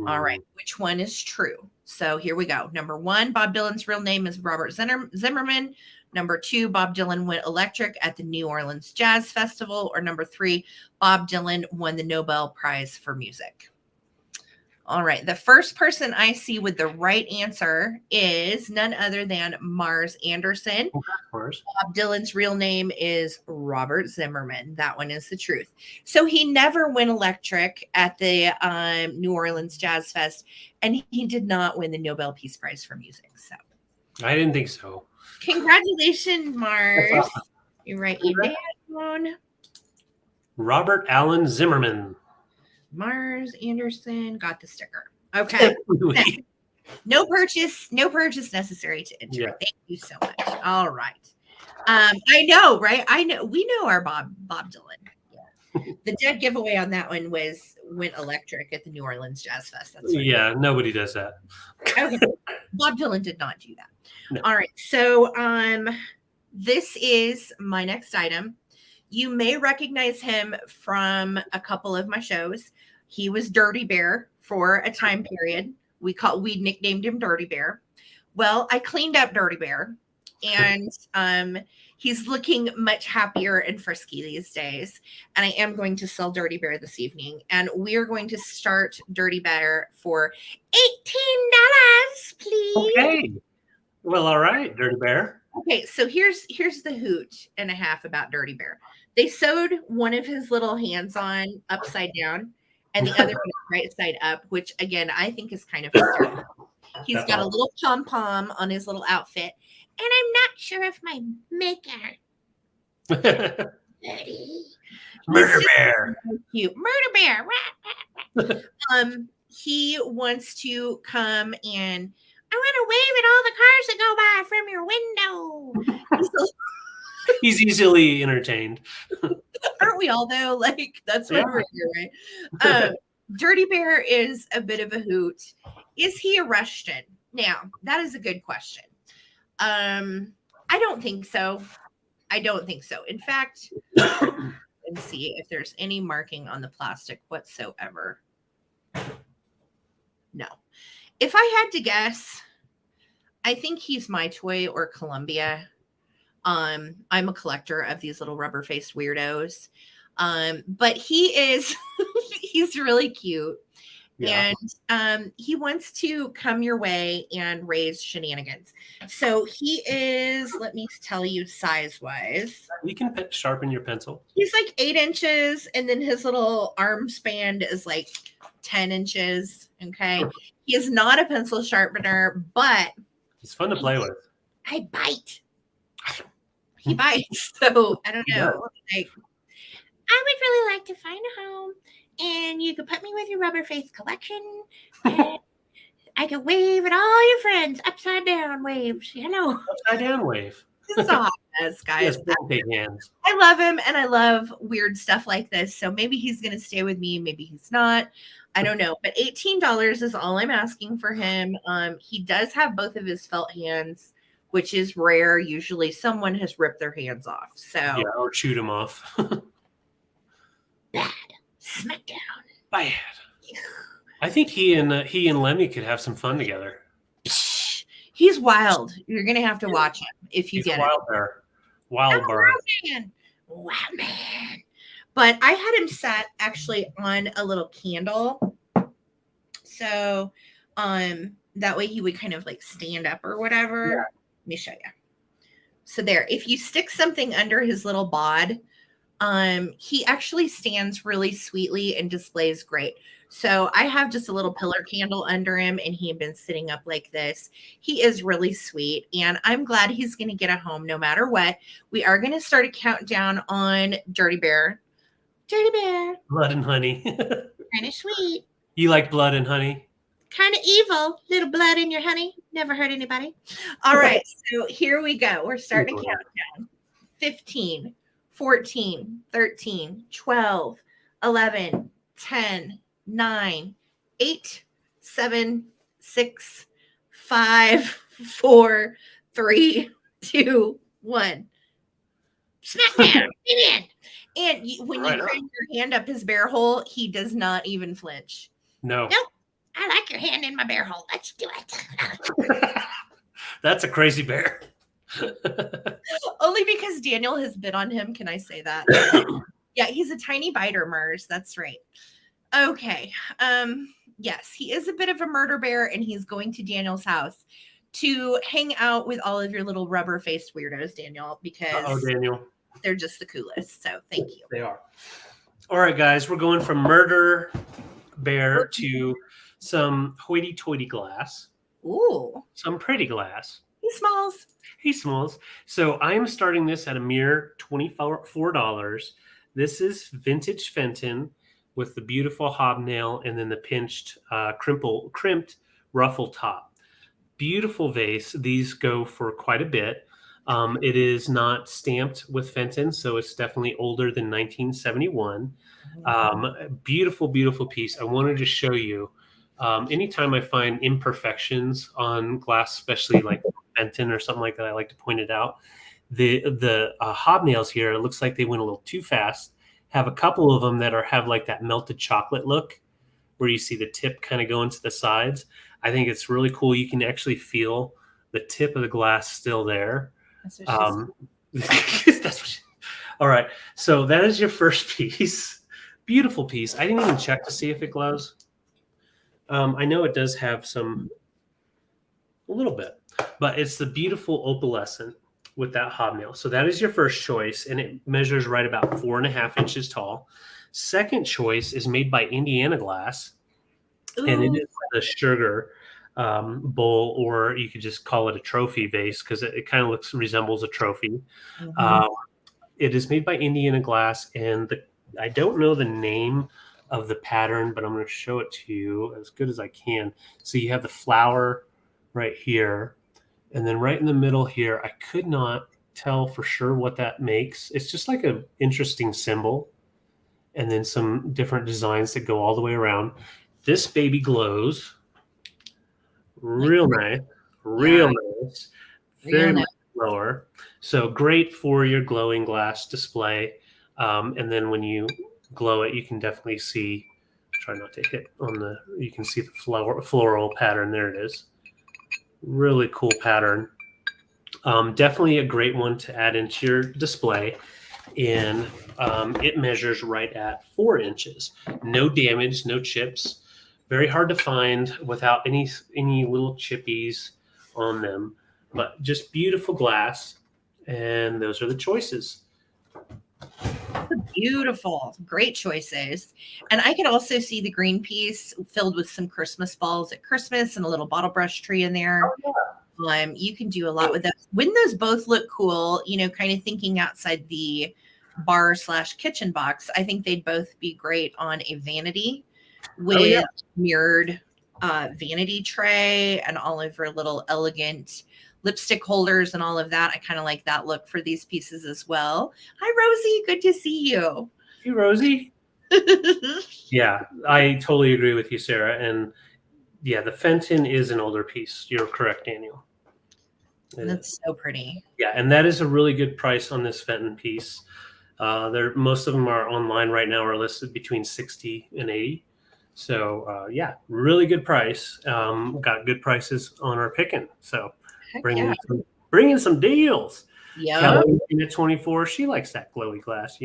All right, which one is true? So here we go. Number 1, Bob Dylan's real name is Robert Zimmerman. Number 2, Bob Dylan went electric at the New Orleans Jazz Festival. Or number 3, Bob Dylan won the Nobel Prize for Music. All right. The first person I see with the right answer is none other than Mars Anderson.
Mars.
Bob Dylan's real name is Robert Zimmerman. That one is the truth. So he never went electric at the New Orleans Jazz Fest, and he did not win the Nobel Peace Prize for Music. So
I didn't think so.
Congratulations, Mars. You write you down.
Robert Allen Zimmerman.
Mars Anderson got the sticker. Okay. No purchase necessary to enter. Yeah. Thank you so much. All right. I know, right? I know we know our Bob Dylan. Yeah. The dead giveaway on that one went electric at the New Orleans Jazz Fest. That's right.
Yeah, nobody does that.
Okay. Bob Dylan did not do that. No. All right. So this is my next item. You may recognize him from a couple of my shows. He was Dirty Bear for a time period. We nicknamed him Dirty Bear. Well, I cleaned up Dirty Bear, and he's looking much happier and frisky these days. And I am going to sell Dirty Bear this evening, and we are going to start Dirty Bear for $18, please.
Okay. Well, all right, Dirty Bear.
Okay, so here's the hoot and a half about Dirty Bear. They sewed one of his little hands on upside down and the other one right side up, which again I think is kind of hysterical. He's got a little pom-pom on his little outfit, and I'm not sure if my maker
Murder Bear.
Cute. Murder Bear. He wants to come and I want to wave at all the cars that go by from your window.
He's easily entertained.
Aren't we all though? Like that's why we're here, right? Dirty Bear is a bit of a hoot. Is he a Russian? Now, that is a good question. I don't think so. In fact, let's see if there's any marking on the plastic whatsoever. No. If I had to guess, I think he's My Toy or Columbia. I'm a collector of these little rubber-faced weirdos. But he's really cute. Yeah. And he wants to come your way and raise shenanigans. So he is, let me tell you size-wise.
You can sharpen your pencil.
He's like 8 inches, and then his little arm span is like 10 inches. Okay. He is not a pencil sharpener, but
it's fun to play with.
I bite. He bites. So I don't know. Like, I would really like to find a home, and you could put me with your rubber face collection. And I could wave at all your friends. Upside down waves. You know.
Upside down wave.
This is all guys.
Yes, big hands.
I love him, and I love weird stuff like this. So maybe he's going to stay with me. Maybe he's not. I don't know. But $18 is all I'm asking for him. He does have both of his felt hands, which is rare. Usually someone has ripped their hands off. So
yeah, or chewed them off.
Bad. Smackdown.
Bad. I think he and Lemmy could have some fun together.
He's wild. You're gonna have to watch him if you get
wild
it.
Bear. Wild bird.
Wow, man. But I had him set actually on a little candle. So that way he would kind of like stand up or whatever. Yeah. Let me show you. So there, if you stick something under his little bod, he actually stands really sweetly and displays great. So I have just a little pillar candle under him, and he had been sitting up like this. He is really sweet, and I'm glad he's going to get a home no matter what. We are going to start a countdown on Dirty Bear. Dirty Bear.
Blood and honey.
Kind of sweet.
You like blood and honey?
Kind of evil. Little blood in your honey. Never hurt anybody. All right. So here we go. We're starting a countdown. 15, 14, 13, 12, 11, 10, 9, 8, 7, 6, 5, 4, 3, 2, 1. Smackdown. Amen. And when you crank your hand up his bear hole, he does not even flinch.
No.
Nope. I like your hand in my bear hole. Let's do it.
That's a crazy bear.
Only because Daniel has bit on him. Can I say that? Yeah, he's a tiny biter, Murs. That's right. Okay. Yes, he is a bit of a murder bear, and he's going to Daniel's house to hang out with all of your little rubber-faced weirdos, Daniel, because
Daniel,
they're just the coolest. So thank you.
They are. All right, guys, we're going from murder bear to some hoity-toity glass.
Ooh.
Some pretty glass.
Smalls.
Hey, Smalls. So I'm starting this at a mere $24. This is vintage Fenton with the beautiful hobnail and then the pinched, crimped ruffle top. Beautiful vase. These go for quite a bit. It is not stamped with Fenton, so it's definitely older than 1971. Beautiful, beautiful piece. I wanted to show you. Anytime I find imperfections on glass, especially like Fenton or something like that, I like to point it out. The hobnails here, it looks like they went a little too fast. Have a couple of them that have like that melted chocolate look, where you see the tip kind of going to the sides. I think it's really cool. You can actually feel the tip of the glass still there.
That's what
That's what all right. So that is your first piece. Beautiful piece. I didn't even check to see if it glows. I know it does have a little bit, but it's the beautiful opalescent with that hobnail. So that is your first choice, and it measures right about 4.5 inches tall. Second choice is made by Indiana Glass, and it is the sugar bowl, or you could just call it a trophy vase because it kind of resembles a trophy. It is made by Indiana Glass, and I don't know the name of the pattern, but I'm going to show it to you as good as I can. So you have the flower right here, and then right in the middle here, I could not tell for sure what that makes. It's just like an interesting symbol, and then some different designs that go all the way around. This baby glows real nice, real nice, very much lower. So great for your glowing glass display. And then when you glow it, you can definitely see, try not to hit on you can see the floral pattern. There it is. Really cool pattern. Definitely a great one to add into your display. And it measures right at 4 inches. No damage, no chips. Very hard to find without any little chippies on them, but just beautiful glass. And those are the choices.
Beautiful. Great choices. And I could also see the green piece filled with some Christmas balls at Christmas and a little bottle brush tree in there. You can do a lot with those. Wouldn't those both look cool? Kind of thinking outside the bar/kitchen box. I think they'd both be great on a vanity with mirrored vanity tray and all of her little elegant lipstick holders and all of that. I kind of like that look for these pieces as well. Hi, Rosie. Good to see you.
Hey, Rosie. Yeah, I totally agree with you, Sarah. And yeah, the Fenton is an older piece. You're correct, Daniel.
That's so pretty.
Yeah, and that is a really good price on this Fenton piece. Most of them are online right now, are listed between 60 and 80. So yeah, really good price. Got good prices on our picking. So bringing some deals.
Yeah.
Kelly in at 24, she likes that glowy glass,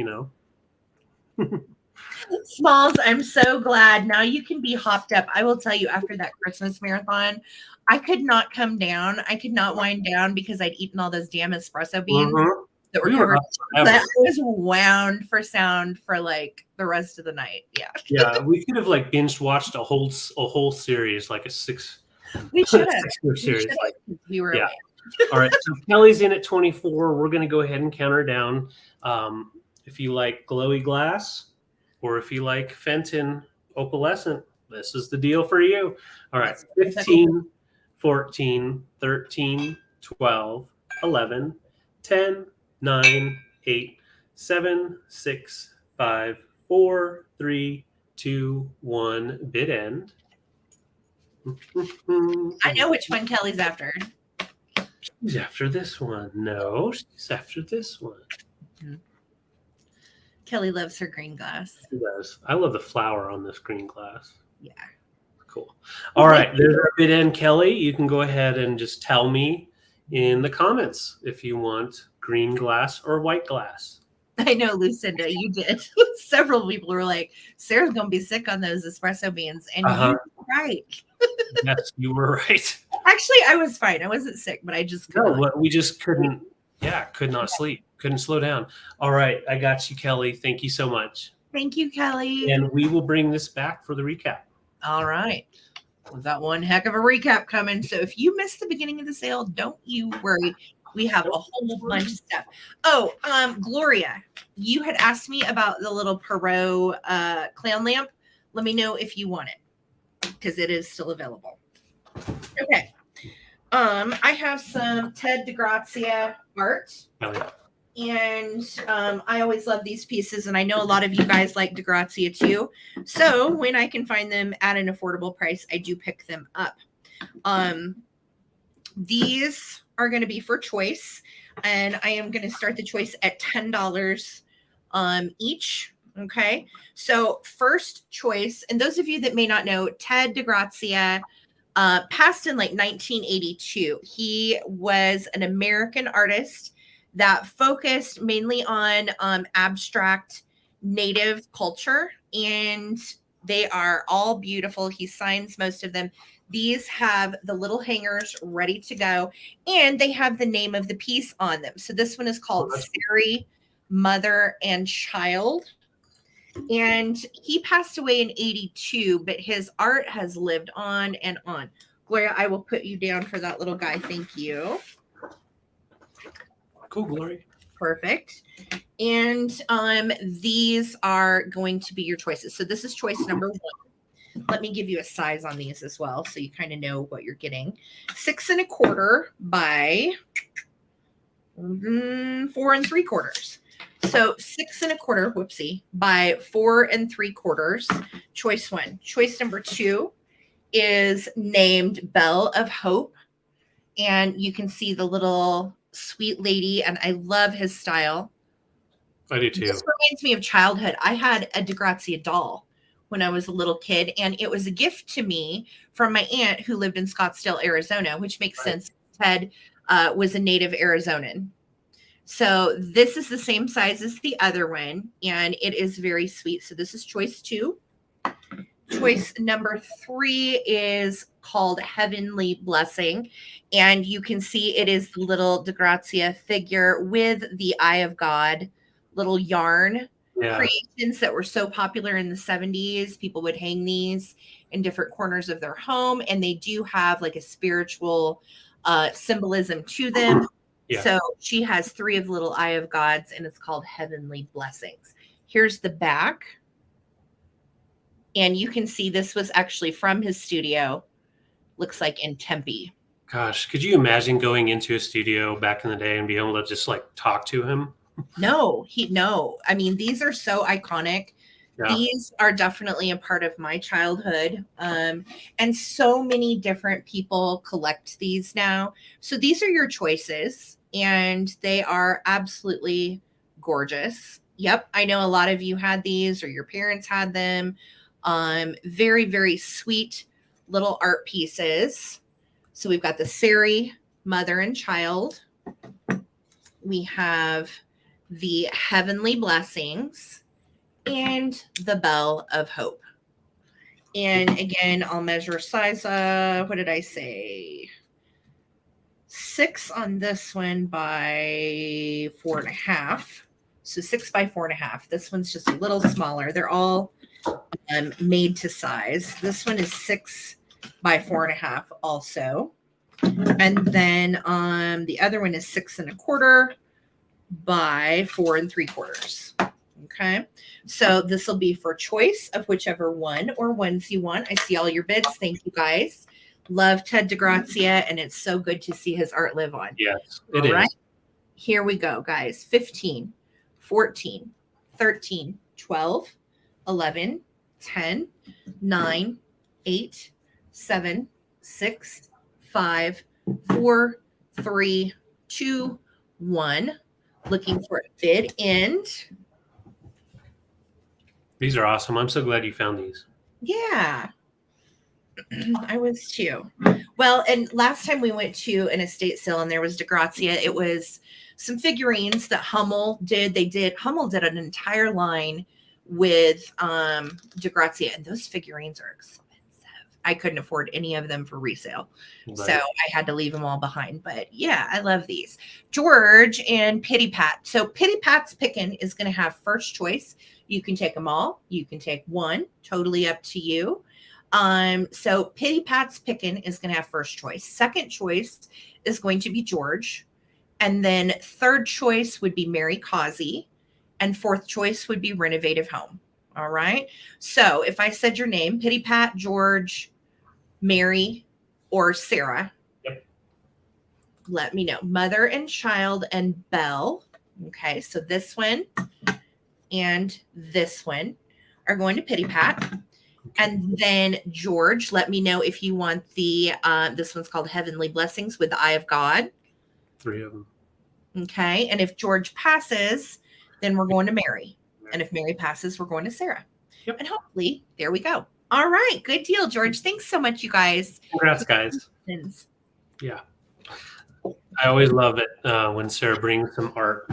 Smalls, I'm so glad. Now you can be hopped up. I will tell you, after that Christmas marathon, I could not come down. I could not wind down because I'd eaten all those damn espresso beans that were covered. That was wound for sound for like the rest of the night. Yeah.
Yeah, we could have binge watched a whole series, like a six.
We should have.
Series.
We were.
Yeah. All right. So Kelly's in at 24. We're going to go ahead and count her down. If you like glowy glass, or if you like Fenton opalescent, this is the deal for you. All right. 15, 14, 13, 12, 11, 10, 9, 8, 7, 6, 5, 4, 3, 2, 1. Bid end.
I know which one Kelly's after.
She's after this one. No, she's after this one.
Kelly loves her green glass.
She does. I love the flower on this green glass.
Yeah.
Cool. All right. There's our bid end, Kelly. You can go ahead and just tell me in the comments if you want green glass or white glass.
I know, Lucinda, you did. Several people were like, Sarah's going to be sick on those espresso beans. And you were right.
Yes, you were right.
Actually, I was fine. I wasn't sick, but I just couldn't.
No, we just couldn't. Yeah, could not sleep. Couldn't slow down. All right. I got you, Kelly. Thank you so much.
Thank you, Kelly.
And we will bring this back for the recap.
All right. We've got one heck of a recap coming. So if you missed the beginning of the sale, don't you worry. We have a whole bunch of stuff. Oh, Gloria, you had asked me about the little Perot clown lamp. Let me know if you want it, because it is still available. Okay. I have some Ttbsarahc art. And I always love these pieces, and I know a lot of you guys like Ttbsarahc too. So when I can find them at an affordable price, I do pick them up. These are going to be for choice, and I am going to start the choice at $10 each. Okay, so first choice, and those of you that may not know, Ttbsarahc passed in like 1982. He was an American artist that focused mainly on abstract native culture, and they are all beautiful. He signs most of them. These have the little hangers ready to go, and they have the name of the piece on them. So this one is called Sari, Mother and Child. And he passed away in 82, but his art has lived on and on. Gloria, I will put you down for that little guy. Thank you.
Cool, Gloria.
Perfect. And these are going to be your choices. So this is choice number 1. Let me give you a size on these as well, so you kind of know what you're getting. 6 1/4 by 4 3/4. So 6 1/4, whoopsie, by 4 3/4. Choice 1. Choice number 2 is named Belle of Hope. And you can see the little sweet lady, and I love his style.
I do too.
This reminds me of childhood. I had a Ttbsarahc doll when I was a little kid, and it was a gift to me from my aunt who lived in Scottsdale, Arizona, which makes sense. Ted was a native Arizonan. So this is the same size as the other one, and it is very sweet. So this is choice 2. Choice number 3 is called Heavenly Blessing, and you can see it is the little Ttbsarahc figure with the Eye of God, little yarn creations that were so popular in the 70s. People would hang these in different corners of their home, and they do have like a spiritual symbolism to them. Yeah. So she has 3 of the little Eye of Gods, and it's called Heavenly Blessings. Here's the back. And you can see this was actually from his studio. Looks like in Tempe.
Gosh, could you imagine going into a studio back in the day and be able to just like talk to him?
No. I mean, these are so iconic. Yeah. These are definitely a part of my childhood. And so many different people collect these now. So these are your choices, and they are absolutely gorgeous. Yep. I know a lot of you had these, or your parents had them. Very, very sweet little art pieces. So we've got the Sari, Mother and Child. We have the Heavenly Blessings and the Belle of Hope. And again, I'll measure size. What did I say? 6 on this one by 4 1/2. So 6 by 4 1/2. This one's just a little smaller. They're all made to size. This one is 6 by 4 1/2 also. And then the other one is 6 1/4 by 4 3/4. Okay. So this will be for choice of whichever one or ones you want. I see all your bids. Thank you guys. Love Ttbsarahc, and it's so good to see his art live on.
Yes, it is.
Here we go, guys. 15, 14, 13, 12, 11, 10, 9, 8, 7, 6, 5, 4, 3, 2, 1. Looking for a bid end.
These are awesome. I'm so glad you found these.
Yeah. I was too. Well, and last time we went to an estate sale and there was Ttbsarahc, it was some figurines that Hummel did. Hummel did an entire line with Ttbsarahc, and those figurines are expensive. I couldn't afford any of them for resale. Right. So I had to leave them all behind. But yeah, I love these. George and Pitty Pat. So Pitty Pat's Pickin' is going to have first choice. You can take them all. You can take one. Totally up to you. So Pity Pat's Pickin is going to have first choice. Second choice is going to be George. And then third choice would be Mary Causey. And fourth choice would be Renovative Home. All right. So if I said your name, Pity Pat, George, Mary, or Sarah,
Yep.
let me know. Mother and Child and Belle. Okay. So this one and this one are going to Pity Pat. And then George, let me know if you want the, this one's called Heavenly Blessings with the Eye of God.
3 of them.
Okay. And if George passes, then we're going to Mary. And if Mary passes, we're going to Sarah.
Yep.
And hopefully, there we go. All right. Good deal, George. Thanks so much, you guys.
Congrats, guys. Yeah. I always love it when Sarah brings some art.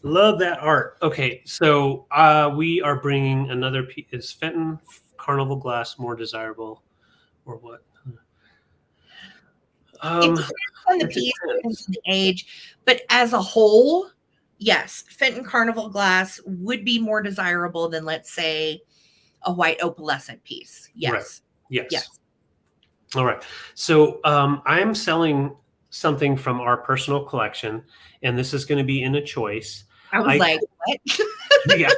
Love that art. Okay, so we are bringing another piece. Is Fenton Carnival glass more desirable or what?
It depends on the piece, depends on the age, but as a whole, yes, Fenton Carnival glass would be more desirable than, let's say, a white opalescent piece. Yes.
Right. Yes.
Yes.
All right. So I'm selling something from our personal collection, and this is going to be in a choice.
I was like, what?
Yeah.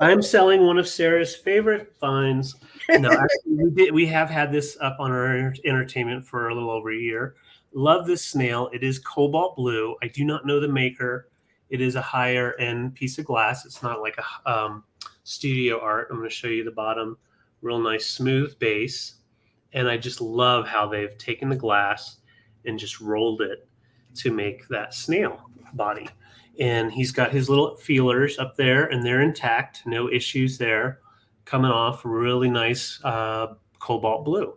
I'm selling one of Sarah's favorite finds. No, actually, we have had this up on our entertainment for a little over a year. Love this snail. It is cobalt blue. I do not know the maker. It is a higher end piece of glass. It's not like a studio art. I'm going to show you the bottom. Real nice smooth base. And I just love how they've taken the glass and just rolled it to make that snail body. And he's got his little feelers up there, and they're intact. No issues there. Coming off really nice cobalt blue.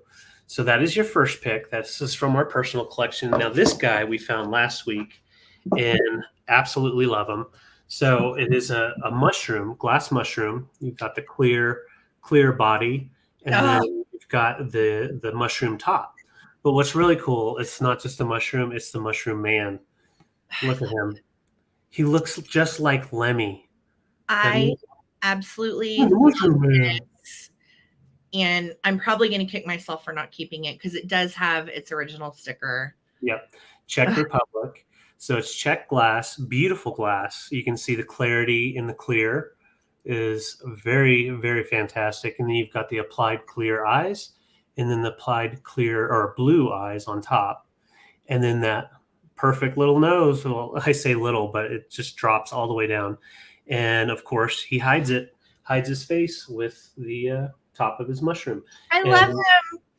So that is your first pick. This is from our personal collection. Now, this guy we found last week and absolutely love him. So it is a mushroom, glass mushroom. You've got the clear body, and then you've got the mushroom top. But what's really cool, it's not just a mushroom, it's the mushroom man. Look at him. He looks just like Lemmy.
I absolutely love this. And I'm probably going to kick myself for not keeping it because it does have its original sticker.
Yep. Czech Republic. So it's Czech glass, beautiful glass. You can see the clarity in the clear is very, very fantastic. And then you've got the applied clear eyes, and then the applied clear or blue eyes on top. And then that perfect little nose. Well, I say little, but it just drops all the way down. And of course, he hides his face with the top of his mushroom.
I love him.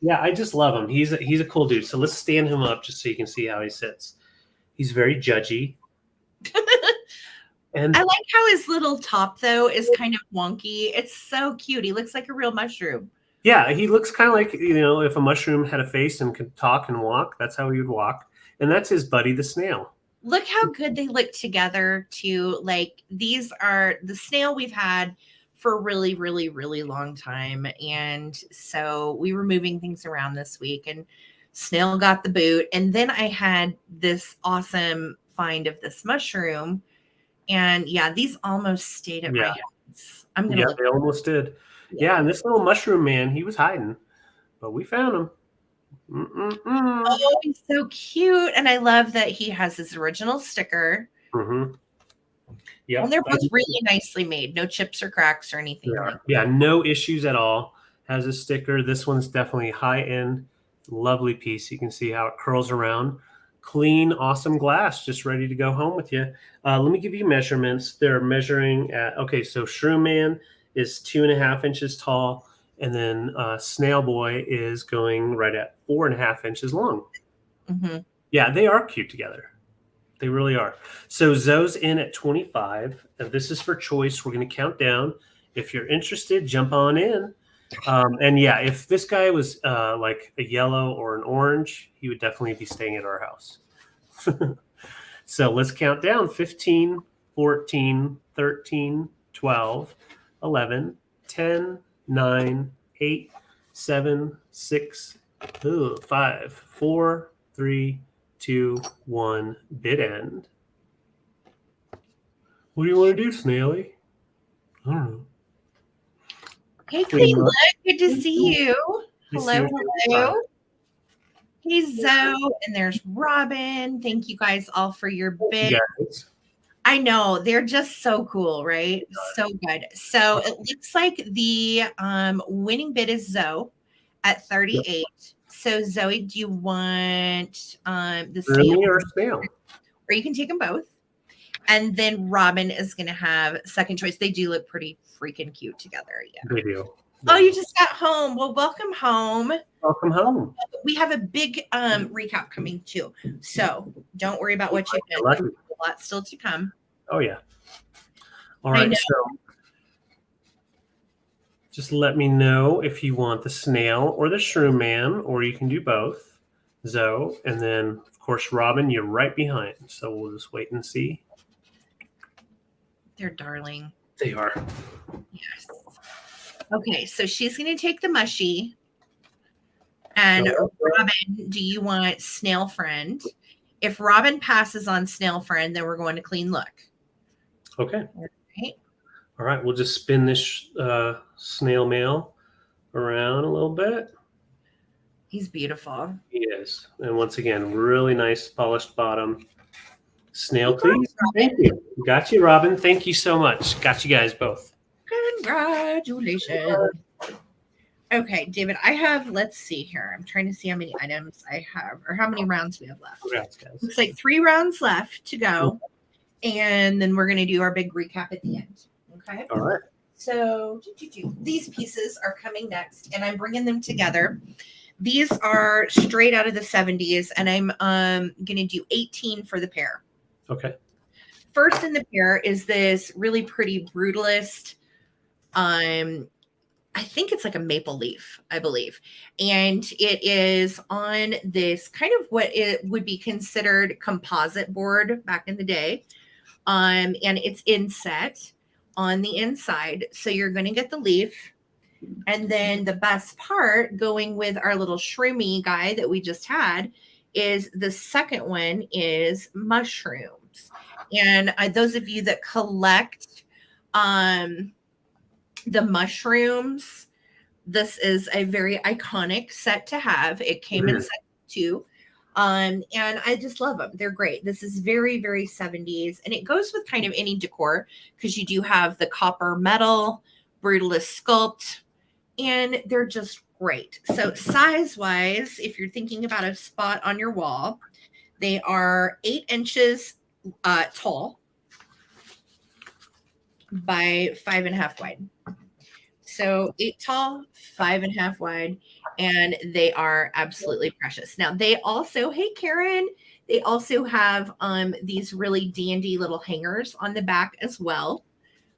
Yeah, I just love him. He's a cool dude. So let's stand him up just so you can see how he sits. He's very judgy. And
I like how his little top, though, is kind of wonky. It's so cute. He looks like a real mushroom.
Yeah, he looks kind of like, if a mushroom had a face and could talk and walk, that's how he would walk. And that's his buddy, the snail.
Look how good they look together, too. Like, these are the snail we've had for a really, really, really long time. And so we were moving things around this week, and snail got the boot. And then I had this awesome find of this mushroom. And yeah, these almost stayed at my house. I'm gonna
they almost did. Yeah, and this little mushroom man, he was hiding, but we found him.
Oh, he's so cute. And I love that he has his original sticker.
Mm-hmm. Yeah.
And they're both really nicely made. No chips or cracks or anything.
Yeah, no issues at all. Has a sticker. This one's definitely high-end, lovely piece. You can see how it curls around. Clean, awesome glass, just ready to go home with you. Let me give you measurements. They're measuring at, so Shroom Man is 2.5 inches tall, and then Snail Boy is going right at 4.5 inches long.
Mm-hmm.
Yeah, they are cute together. They really are. So Zoe's in at 25. And this is for choice. We're going to count down. If you're interested, jump on in. And yeah, if this guy was like a yellow or an orange, he would definitely be staying at our house. So let's count down. 15, 14, 13, 12, 11, 10, 9, 8, 7, 6, 5, 4, 3, 2, 1, bid end. What do you want to do, Snaily? I don't know.
Hey, Clean Look. Good to see you. Hello, hello. Hey, Zoe. And there's Robin. Thank you guys all for your bids.
Yes.
I know. They're just so cool, right? So good. So it looks like the winning bid is Zoe at 38. Yep. So, Zoe, do you want the snail
or snail?
Or you can take them both. And then Robin is going to have second choice. They do look pretty freaking cute together. Yeah.
They do.
Oh, you just got home. Well, welcome home.
Welcome home.
We have a big recap coming too. So don't worry about what you've done. A lot still to come.
Oh, yeah. All right. So just let me know if you want the snail or the shroom man, or you can do both. Zoe. And then, of course, Robin, you're right behind. So we'll just wait and see.
They're darling.
They are.
Yes. Okay, so she's going to take the mushy. And Robin, do you want snail friend? If Robin passes on snail friend, then we're going to Clean Look.
Okay. All right. We'll just spin this snail mail around a little bit.
He's beautiful.
He is. And once again, really nice polished bottom. Snail, please. Thank you. Got you, Robin. Thank you so much. Got you guys both.
Congratulations. Okay, David, I have, let's see here. I'm trying to see how many items I have or how many rounds we have left.
Congrats, guys.
Looks like 3 rounds left to go. And then we're going to do our big recap at the end. Okay.
All right.
So these pieces are coming next, and I'm bringing them together. These are straight out of the 70s, and I'm going to do 18 for the pair.
Okay.
First in the pair is this really pretty brutalist. I think it's like a maple leaf, I believe. And it is on this kind of what it would be considered composite board back in the day. And it's inset on the inside. So you're going to get the leaf. And then the best part, going with our little shroomy guy that we just had, is the second one is mushrooms. And those of you that collect the mushrooms, this is a very iconic set to have. It came in set 2. And I just love them. They're great. This is very, very 70s. And it goes with kind of any decor because you do have the copper metal, brutalist sculpt, and they're just great. So size-wise, if you're thinking about a spot on your wall, they are 8 inches tall by 5.5 wide. So 8 tall, 5.5 wide, and they are absolutely precious. Now they also, hey Karen, they also have these really dandy little hangers on the back as well,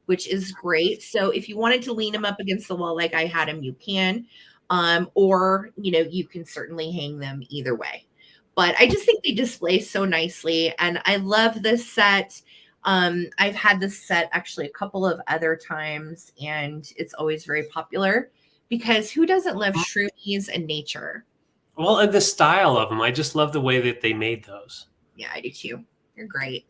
which is great. So if you wanted to lean them up against the wall like I had them, you can, or you can certainly hang them either way. But I just think they display so nicely, and I love this set. I've had this set actually a couple of other times, and it's always very popular because who doesn't love shroomies and nature?
Well, and the style of them. I just love the way that they made those.
Yeah, I do too. They're great.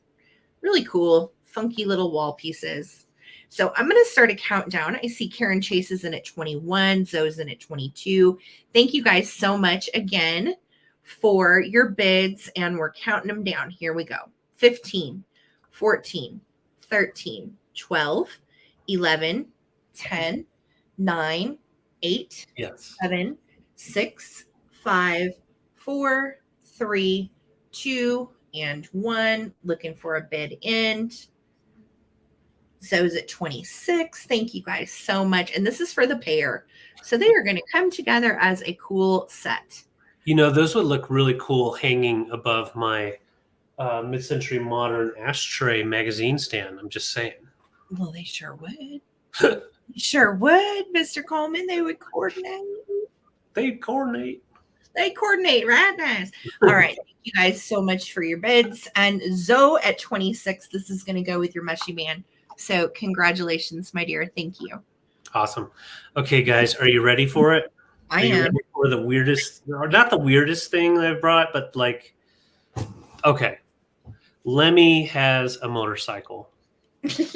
Really cool, funky little wall pieces. So I'm going to start a countdown. I see Karen Chase is in at 21. Zoe's in at 22. Thank you guys so much again for your bids, and we're counting them down. Here we go. 15. 14, 13, 12, 11, 10, 9, 8, 7, 6, 5, 4, 3, 2, and 1. Looking for a bid end. Zoe's at 26. Thank you guys so much. And this is for the pair. So they are going to come together as a cool set.
Those would look really cool hanging above my mid-century modern ashtray magazine stand. I'm just saying.
Well, they sure would. Sure would, Mr. Coleman. They would coordinate.
They coordinate,
right? Nice. All right. Thank you guys so much for your bids. And Zoe at 26, this is going to go with your mushy man. So congratulations, my dear. Thank you.
Awesome. Okay, guys, are you ready for it?
I am.
Ready for the weirdest, or not the weirdest thing I've brought, but okay. Lemmy has a motorcycle. He's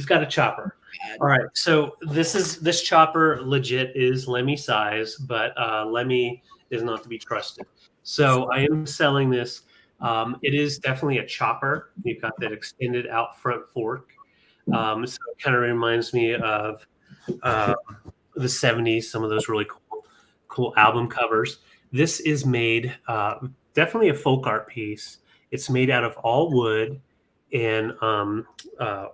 got a chopper.
bad.
All right. So this chopper legit is Lemmy size, but Lemmy is not to be trusted. So I am selling this. It is definitely a chopper. You've got that extended out front fork. So it kind of reminds me of uh, the 70s, some of those really cool album covers. This is made definitely a folk art piece. It's made out of all wood and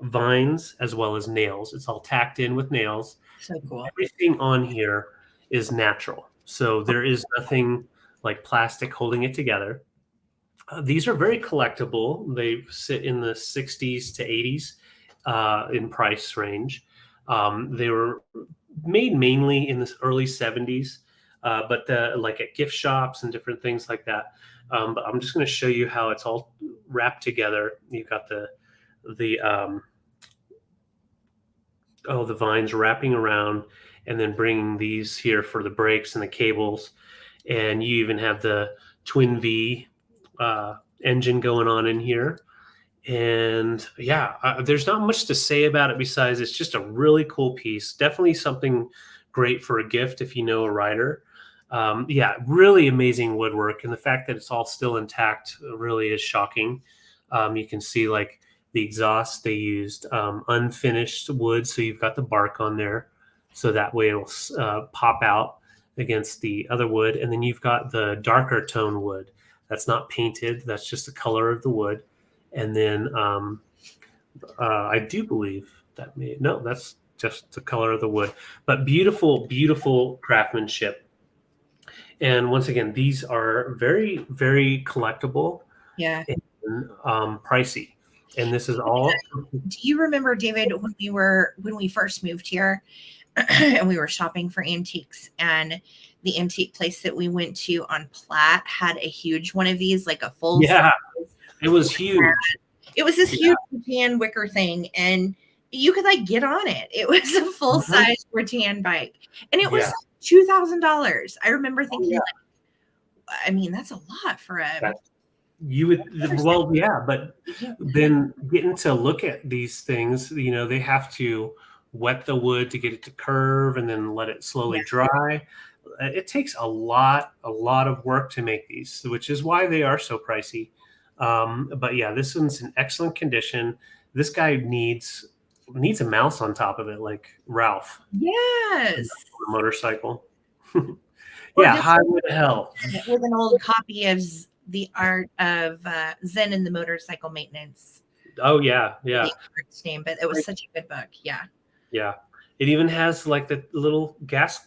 vines as well as nails. It's all tacked in with nails.
So cool.
Everything on here is natural. So there is nothing like plastic holding it together. These are very collectible. They sit in the 60s to 80s in price range. They were made mainly in the early 70s, but like at gift shops and different things like that. But I'm just going to show you how it's all wrapped together. You've got the the vines wrapping around, and then bringing these here for the brakes and the cables, and you even have the twin V engine going on in here. And yeah, there's not much to say about it besides it's just a really cool piece. Definitely something great for a gift if you know a rider. Yeah, really amazing woodwork, and the fact that it's all still intact really is shocking. You can see like the exhaust they used unfinished wood, so you've got the bark on there, so that way it'll pop out against the other wood, and then you've got the darker tone wood that's not painted. That's just the color of the wood. And then I do believe that's just the color of the wood, but beautiful, beautiful craftsmanship. And once again, these are very, very collectible.
Yeah.
And pricey. And this is all.
Do you remember, David, when we first moved here and we were shopping for antiques, and the antique place that we went to on Platte had a huge one of these, like a full
size. It was huge.
It was this huge rattan wicker thing, and you could like get on it. It was a full size rattan bike, and it was $2,000. I remember thinking, I mean, that's a lot for a.
You would, but then getting to look at these things, they have to wet the wood to get it to curve and then let it slowly dry. It takes a lot of work to make these, which is why they are so pricey. But yeah, this one's in excellent condition. This guy needs a mouse on top of it, like Ralph.
Yes.
On a motorcycle. Yeah, highway to hell.
With an old copy of The Art of Zen and the Motorcycle Maintenance.
Oh yeah.
Name, but it was such a good book. Yeah.
Yeah. It even has like the little gas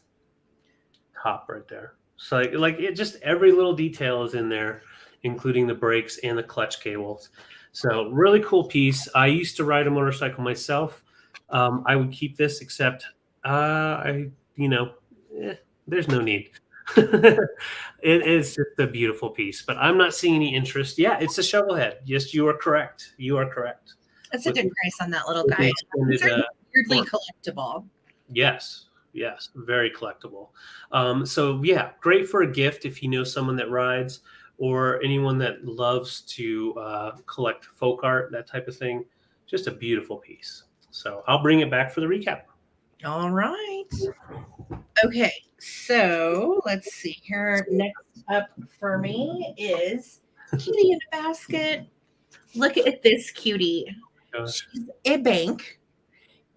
top right there. So like it just every little detail is in there, including the brakes and the clutch cables. So really cool piece. I used to ride a motorcycle myself. I would keep this, except there's no need. It is just a beautiful piece, but I'm not seeing any interest. Yeah, it's a shovel head. Yes, you are correct.
That's a good price on that little guy. Weirdly collectible.
Yes, very collectible. So yeah, great for a gift if you know someone that rides, or anyone that loves to collect folk art, that type of thing. Just a beautiful piece. So I'll bring it back for the recap.
All right. Okay, so let's see here. Next up for me is Kitty in a Basket. Look at this cutie. She's a bank,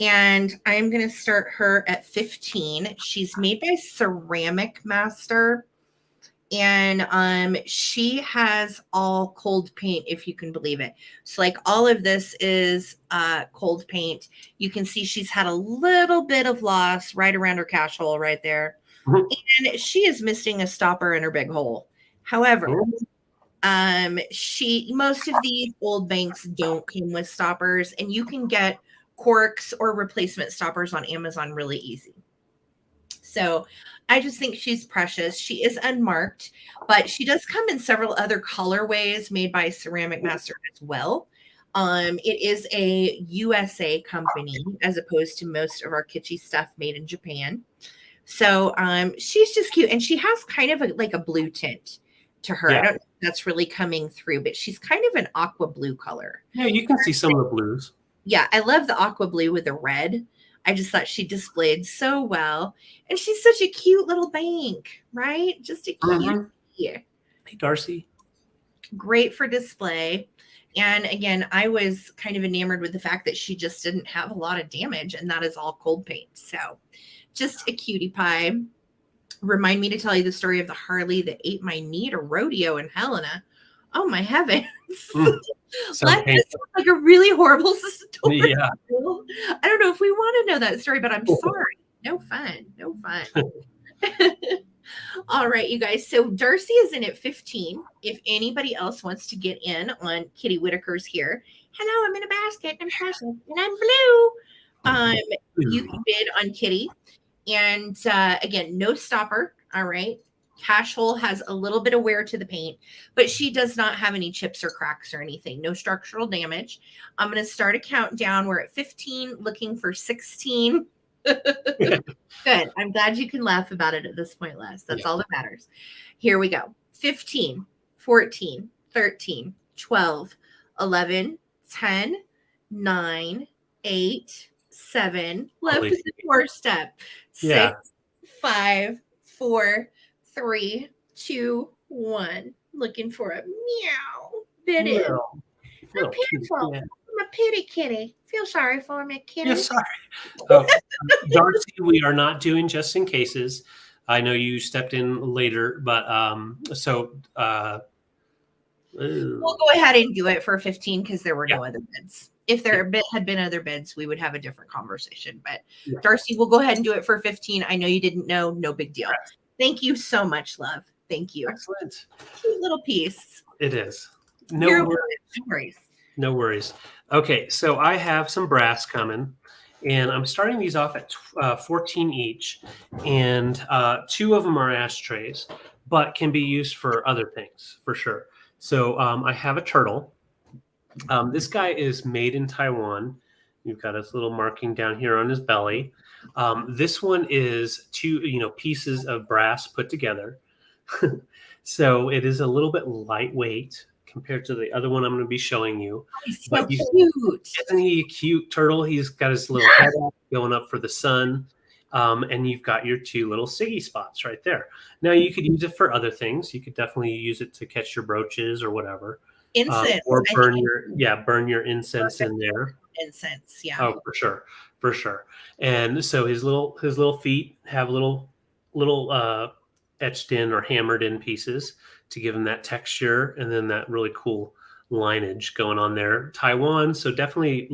and I'm going to start her at 15. She's made by Ceramic Master, and she has all cold paint, if you can believe it. So like all of this is cold paint. You can see she's had a little bit of loss right around her cash hole right there. And she is missing a stopper in her big hole. However, most of these old banks don't come with stoppers, and you can get corks or replacement stoppers on Amazon really easy. So I just think she's precious. She is unmarked, but she does come in several other colorways made by Ceramic Master as well. It is a USA company as opposed to most of our kitschy stuff made in Japan. So she's just cute, and she has kind of like a blue tint to her. I don't know if that's really coming through, but she's kind of an aqua blue color.
Yeah, you can see some of the blues.
Yeah, I love the aqua blue with the red. I just thought she displayed so well. And she's such a cute little bank, right? Just a cute.
Hey, Darcy.
Great for display. And again, I was kind of enamored with the fact that she just didn't have a lot of damage, and that is all cold paint. So just a cutie pie. Remind me to tell you the story of the Harley that ate my knee at a rodeo in Helena. Oh my heavens. This like a really horrible story.
Yeah.
I don't know if we want to know that story, but I'm sorry. No fun. No fun. All right, you guys. So Darcy is in at 15. If anybody else wants to get in on Kitty Whitaker's here, hello, I'm in a basket. I'm precious and I'm blue. You can bid on Kitty. And again, no stopper. All right. Cash hole has a little bit of wear to the paint, but she does not have any chips or cracks or anything. No structural damage. I'm going to start a countdown. We're at 15, looking for 16. Good. I'm glad you can laugh about it at this point, Les. That's all that matters. Here we go. 15, 14, 13, 12, 11, 10, 9, 8, 7. Left is the four step. 6, 5, 4, 3, 2, 1. Looking for a meow. Bid in. I'm pitiful. I'm a pity kitty. Feel sorry for me, kitty.
Yeah, sorry. Darcy, we are not doing just in cases. I know you stepped in later, but
we'll go ahead and do it for 15 because there were no other bids. If there had been other bids, we would have a different conversation. But Darcy, we'll go ahead and do it for 15. I know you didn't know. No big deal. Thank you so much, love. Thank you.
Excellent.
Cute little piece.
It is. No worries. No worries. Okay, so I have some brass coming, and I'm starting these off at 14 each, and 2 of them are ashtrays, but can be used for other things for sure. So I have a turtle. This guy is made in Taiwan. You've got his little marking down here on his belly. This one is 2, pieces of brass put together. So it is a little bit lightweight compared to the other one I'm going to be showing you.
He's so cute.
Isn't he a cute turtle? He's got his little head up, going up for the sun. And you've got your 2 little Siggy spots right there. Now you could use it for other things. You could definitely use it to catch your brooches or whatever.
Incense.
Or burn your incense in there.
Incense, yeah.
Oh, for sure. And so his little feet have little etched in or hammered in pieces to give him that texture, and then that really cool lineage going on there. Taiwan, so definitely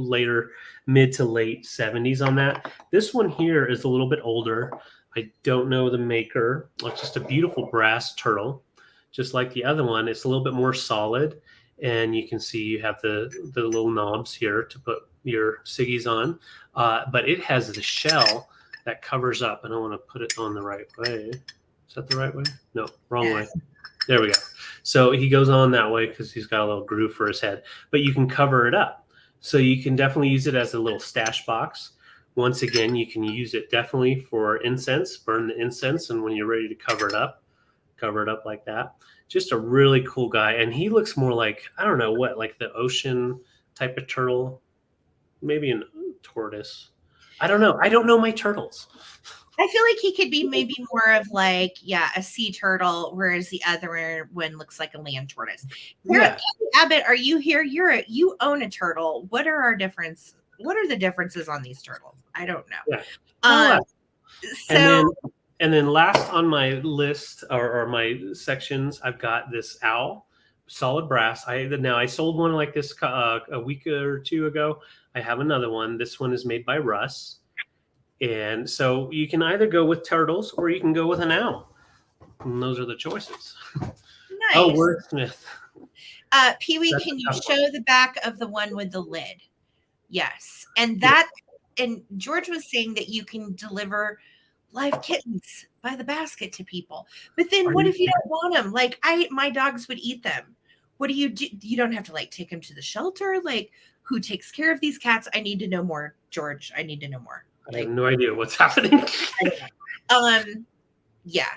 mid to late 70s on that. This one here is a little bit older. I don't know the maker. It's just a beautiful brass turtle, just like the other one. It's a little bit more solid, and you can see you have the little knobs here to put your Siggies on, but it has the shell that covers up, and I want to put it on the right way. Is that the right way? No, wrong way. There we go. So he goes on that way because he's got a little groove for his head, but you can cover it up. So you can definitely use it as a little stash box. Once again, you can use it definitely for incense, burn the incense, and when you're ready to cover it up like that. Just a really cool guy. And he looks more like, I don't know what, like the ocean type of turtle, maybe a tortoise. I don't know. I don't know my turtles.
I feel like he could be maybe more of like, a sea turtle, whereas the other one looks like a land tortoise. Abbott, are you here? You own a turtle. What are the differences on these turtles? I don't know.
Yeah. And then last on my list or my sections, I've got this owl, solid brass. I sold one like this a week or 2 ago. I have another one. This one is made by Russ. And so you can either go with turtles or you can go with an owl. And those are the choices.
Nice.
Oh, wordsmith.
Pee-wee, can you show the back of the one with the lid? Yes. And George was saying that you can deliver live kittens by the basket to people. But then what if you don't want them? Like my dogs would eat them. What do? You don't have to take them to the shelter. Like, who takes care of these cats? I need to know more, George. I need to know more.
I have no idea what's happening.
Yeah.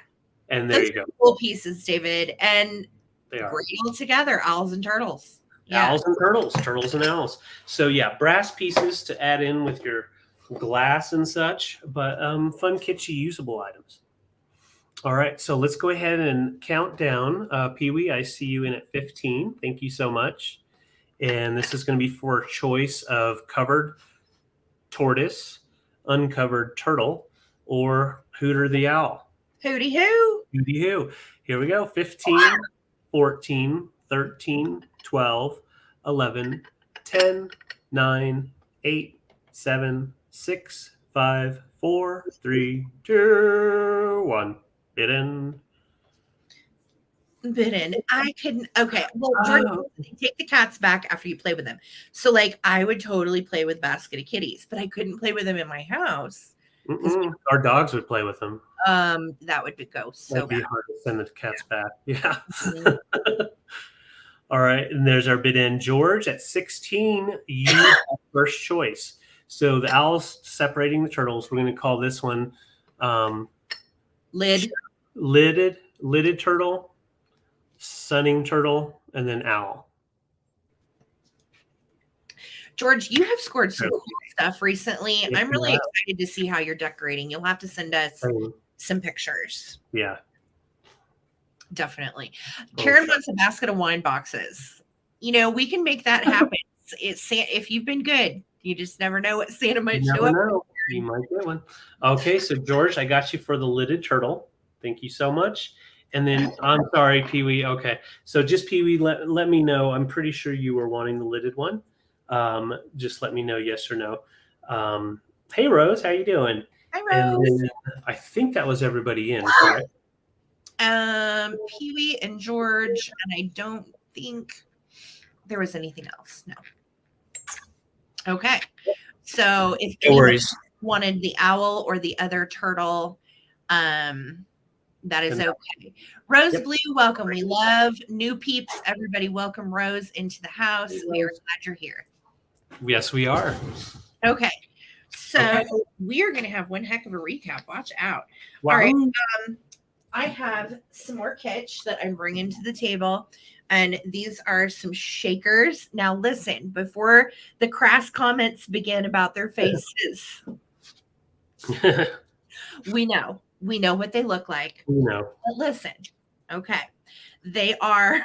And there you go.
Cool pieces, David. And
they are
great all together, owls and turtles.
Yeah. Owls and turtles and owls. So brass pieces to add in with your glass and such, but fun, kitschy, usable items. All right, so let's go ahead and count down. Pee-wee, I see you in at 15. Thank you so much. And this is going to be for a choice of covered tortoise, uncovered turtle, or Hooter the owl.
Hooty hoo.
Hooty hoo. Here we go. 15, 14, 13, 12, 11, 10, 9, 8, 7, 6, 5, 4, 3, 2, 1. Bidden.
I couldn't. Okay. Well, Jordan, take the cats back after you play with them. So, like, I would totally play with Basket of Kitties, but I couldn't play with them in my house.
Our dogs would play with them.
That would go so
That'd be
bad.
hard to send the cats back. Yeah. All right. And there's our bid-in. George, at 16, you have first choice. So the owl's separating the turtles. We're going to call this one lidded turtle, sunning turtle, and then owl.
George, you have scored some cool stuff recently. Yeah, I'm really excited to see how you're decorating. You'll have to send us some pictures.
Yeah.
Definitely. Karen wants a basket of wine boxes. You know, we can make that happen. If you've been good, you just never know what Santa might show up.
You might get one. Okay, so George, I got you for the lidded turtle. Thank you so much. And then I'm sorry, Pee-wee. Okay, so just Pee-wee, let me know. I'm pretty sure you were wanting the lidded one. Just let me know yes or no. Hey Rose, how you doing?
Hi Rose.
And then I think that was everybody in, correct?
Pee-wee and George, and I don't think there was anything else. No. Okay. So if anyone wanted the owl or the other turtle, that is okay. Rose Blue, welcome. We love new peeps. Everybody welcome Rose into the house. We are glad you're here.
Yes, we are.
Okay. So we are going to have one heck of a recap. Watch out. Wow. All right. I have some more kitsch that I'm bringing to the table. And these are some shakers. Now, listen, before the crass comments begin about their faces, we know what they look like.
We know.
But listen, okay, they're all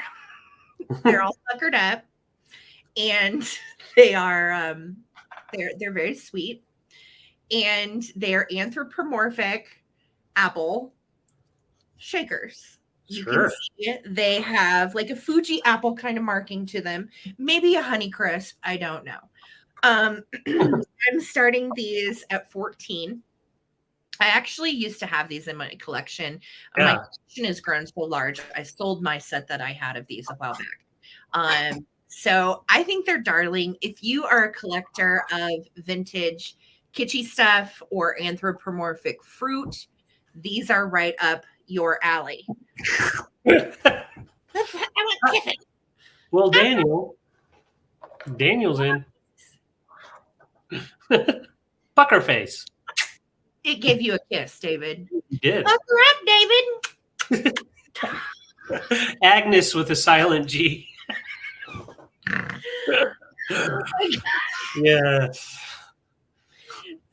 puckered up, and they are they're very sweet, and they're anthropomorphic apple shakers. You can see it. They have like a Fuji apple kind of marking to them, maybe a Honeycrisp. I don't know. I'm starting these at 14. I actually used to have these in my collection. Yeah. My collection has grown so large. I sold my set that I had of these a while back. So I think they're darling. If you are a collector of vintage kitschy stuff or anthropomorphic fruit, these are right up your alley.
Well, Daniel's in. Pucker face.
It gave you a kiss, David.
You did.
Pucker up,
David. Agnes with a silent G. Yeah.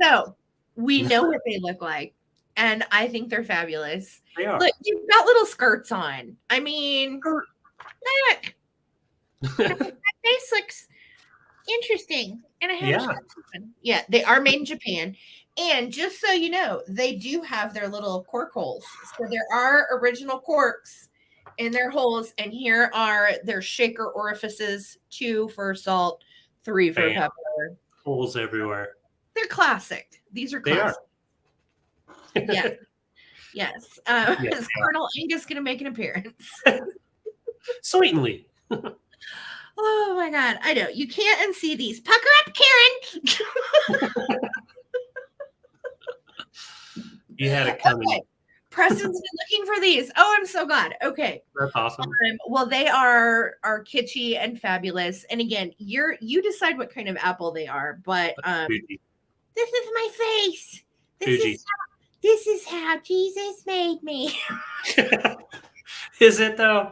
So we know what they look like, and I think they're fabulous.
They are.
Look, you've got little skirts on. I mean, look. My face looks interesting. And I have yeah, they are made in Japan. And just so you know, they do have their little cork holes. So there are original corks in their holes. And here are their shaker orifices: 2 for salt, 3 for pepper.
Holes everywhere.
They're classic. These are classic.
They are.
Yeah. Yes. Is Colonel Angus going to make an appearance?
Certainly.
Oh my God. I know. You can't unsee these. Pucker up, Karen.
You had it coming.
Okay. Preston's been looking for these. Oh, I'm so glad. Okay.
That's awesome.
Well, they are kitschy and fabulous. And again, you decide what kind of apple they are, but this is my face. This is how Jesus made me.
Is it though?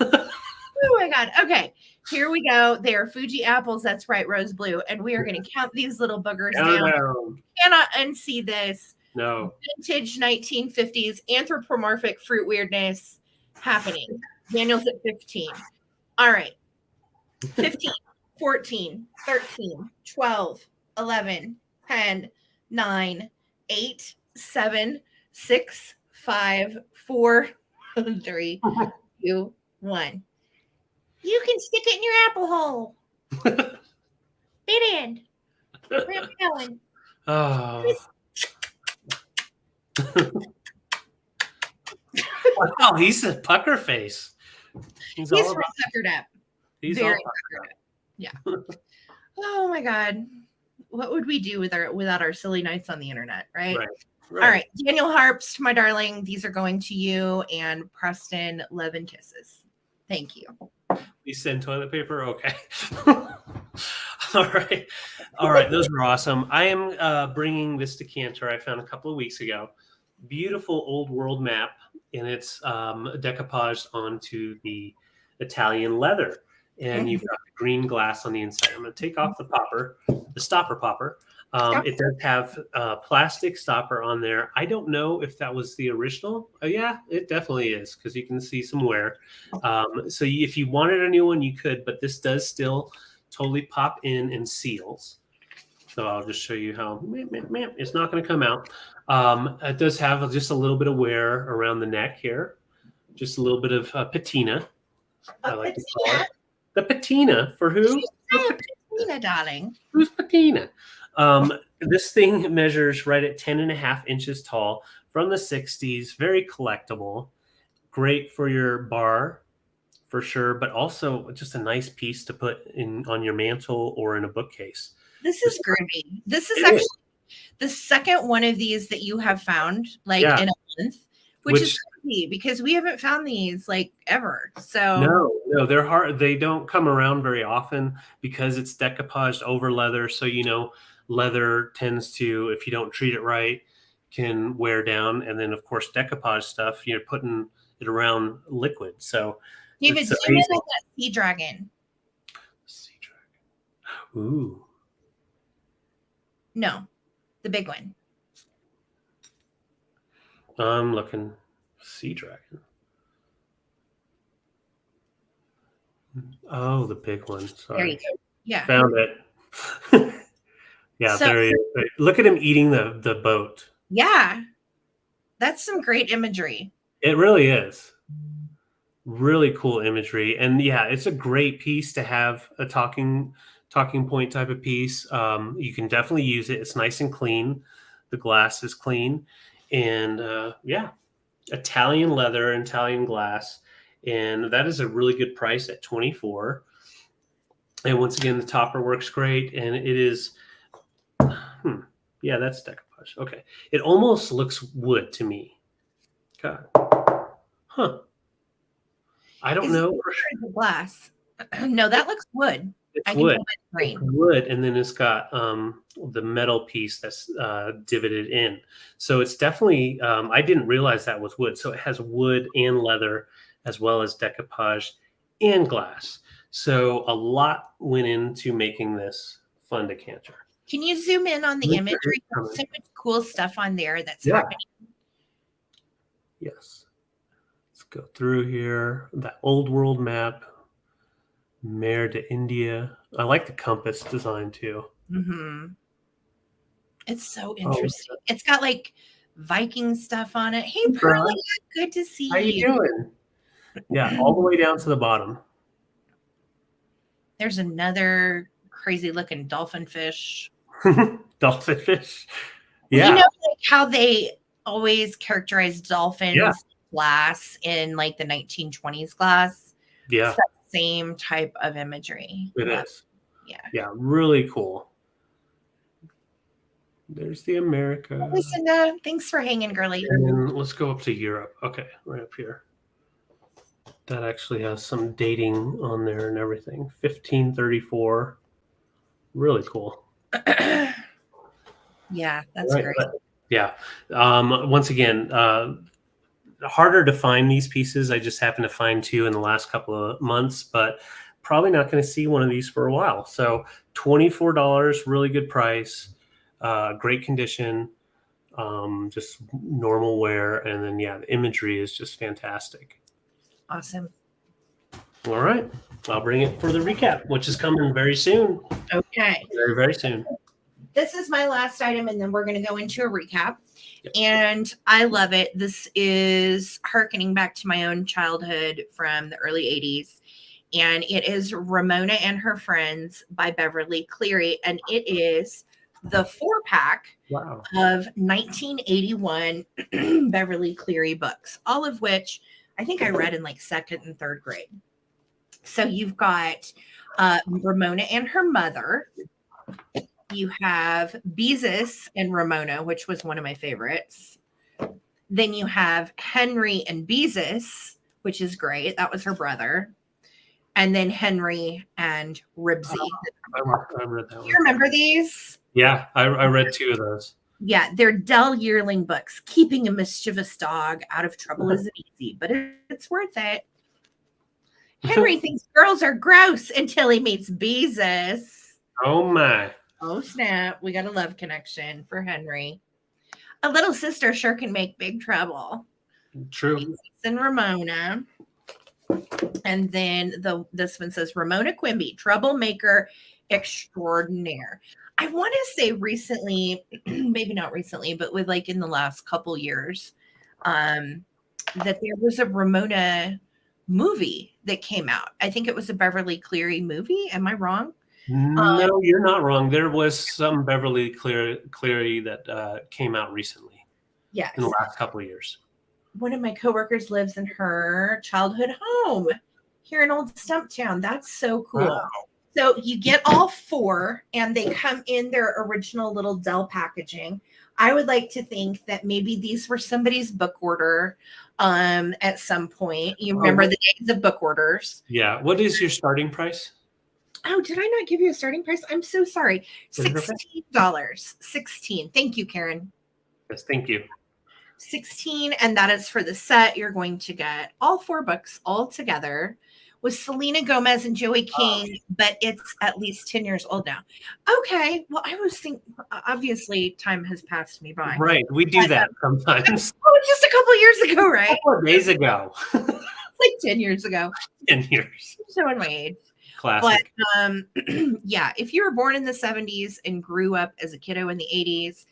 Oh my God. Okay. Here we go. They are Fuji apples. That's right, rose blue. And we are going to count these little boogers down. Cannot unsee this.
No.
Vintage 1950s anthropomorphic fruit weirdness happening. Daniel's at 15. All right. 15, 14, 13, 12, 11, 10, 9, 8, 7, 6, 5, 4, 3, 2, 1. You can stick it in your apple hole. Fit in. Where are we going?
Oh. Wow, he's a pucker face.
He's real puckered up.
He's
Very
all puckered
up. Yeah. Oh my God. What would we do without our silly nights on the internet, right? All right. Daniel Harps, my darling, these are going to you, and Preston, love and kisses. Thank you.
You send toilet paper? Okay. All right. All right. Those are awesome. I am bringing this decanter I found a couple of weeks ago. Beautiful old world map, and it's decoupaged onto the Italian leather. And you've got the green glass on the inside. I'm going to take off the popper, the stopper popper. It does have a plastic stopper on there. I don't know if that was the original. Oh, yeah, it definitely is, because you can see some wear. So if you wanted a new one, you could, but this does still totally pop in and seals. So I'll just show you how it's not going to come out. It does have just a little bit of wear around the neck here. Just a little bit of patina. I like to call it. The patina for who?
Patina, darling.
Who's patina? This thing measures right at 10.5 inches tall from the 60s. Very collectible. Great for your bar, for sure, but also just a nice piece to put in on your mantle or in a bookcase.
This is groovy. This is actually the second one of these that you have found in a month, which is crazy because we haven't found these ever. So
no, they're hard. They don't come around very often because it's decoupaged over leather. So leather tends to, if you don't treat it right, can wear down. And then of course decoupage stuff, you're putting it around liquid. So
David, zoom in on that sea dragon.
Sea dragon. Ooh.
No, the big one.
I'm looking. Sea dragon. Oh, the big one. Sorry.
There you go. Yeah.
Found it. Yeah, so, there he is. Look at him eating the boat.
Yeah. That's some great imagery.
It really is. Really cool imagery. And yeah, it's a great piece to have, a talking point type of piece. You can definitely use it. It's nice and clean. The glass is clean. And Italian leather, Italian glass. And that is a really good price at $24. And once again, the topper works great. And it is, yeah, that's decoupage. Okay. It almost looks wood to me. God. Huh. I don't know.
The glass. No, that looks wood.
It's wood. It's wood, and then it's got the metal piece that's divoted in. So it's definitely. I didn't realize that was wood. So it has wood and leather, as well as decoupage and glass. So a lot went into making this fun decanter.
Can you zoom in on the imagery? There's so much cool stuff on there that's happening.
Yes. Let's go through here. That old world map. Mare to India. I like the compass design too.
Mm-hmm. It's so interesting. It's got Viking stuff on it. Hey, Pearlie, good to see you.
How you doing? Yeah, all the way down to the bottom.
There's another crazy looking dolphin fish.
Dolphin fish. Yeah.
You know how they always characterize dolphins glass in the 1920s glass?
Yeah.
It's that same type of imagery.
It is.
Yeah.
Yeah, really cool. There's the America.
Listen, thanks for hanging, girly.
And then let's go up to Europe. Okay, right up here. That actually has some dating on there and everything. 1534. Really cool.
Yeah, that's great.
Yeah. Once again, harder to find these pieces. I just happened to find two in the last couple of months, but probably not going to see one of these for a while. So $24, really good price, great condition, just normal wear. And then, yeah, the imagery is just fantastic.
Awesome.
All right. I'll bring it for the recap, which is coming very soon.
Okay.
Very, very soon.
This is my last item, and then we're going to go into a recap. Yep. And I love it. This is hearkening back to my own childhood from the early 80s. And it is Ramona and Her Friends by Beverly Cleary. And it is the 4-pack of 1981 Beverly Cleary books, all of which I think I read in like 2nd and 3rd grade. So you've got Ramona and Her Mother. You have Beezus and Ramona, which was one of my favorites. Then you have Henry and Beezus, which is great. That was her brother. And then Henry and Ribsy.
I read that one.
You remember these?
Yeah, I read 2 of those.
Yeah, they're dull yearling books. Keeping a mischievous dog out of trouble isn't easy, but it's worth it. Henry thinks girls are gross until he meets Beezus.
Oh, my.
Oh, snap. We got a love connection for Henry. A little sister sure can make big trouble.
True.
Beezus and Ramona. And then this one says Ramona Quimby, troublemaker extraordinaire. I want to say recently, maybe not recently, but with like in the last couple years, that there was a Ramona movie that came out. I think it was a Beverly Cleary movie. Am I wrong?
No, you're not wrong. There was some Beverly Cleary that came out recently.
Yes.
In the last couple of years.
One of my coworkers lives in her childhood home here in Old Stumptown. That's so cool. Wow. So you get all 4 and they come in their original little Dell packaging. I would like to think that maybe these were somebody's book order at some point. You remember the days of book orders.
Yeah. What is your starting price?
Oh, did I not give you a starting price? I'm so sorry. $16. 16. Thank you, Karen.
Yes, thank you.
16, and that is for the set. You're going to get all 4 books all together with Selena Gomez and Joey King, but it's at least 10 years old now. Okay, well, I was thinking, obviously, time has passed me by.
Right, we do that sometimes.
Oh, just a couple years ago, right?
A couple of days ago.
Like 10 years ago.
10 years.
I'm showing my age.
Classic.
But yeah, if you were born in the 70s and grew up as a kiddo in the 80s,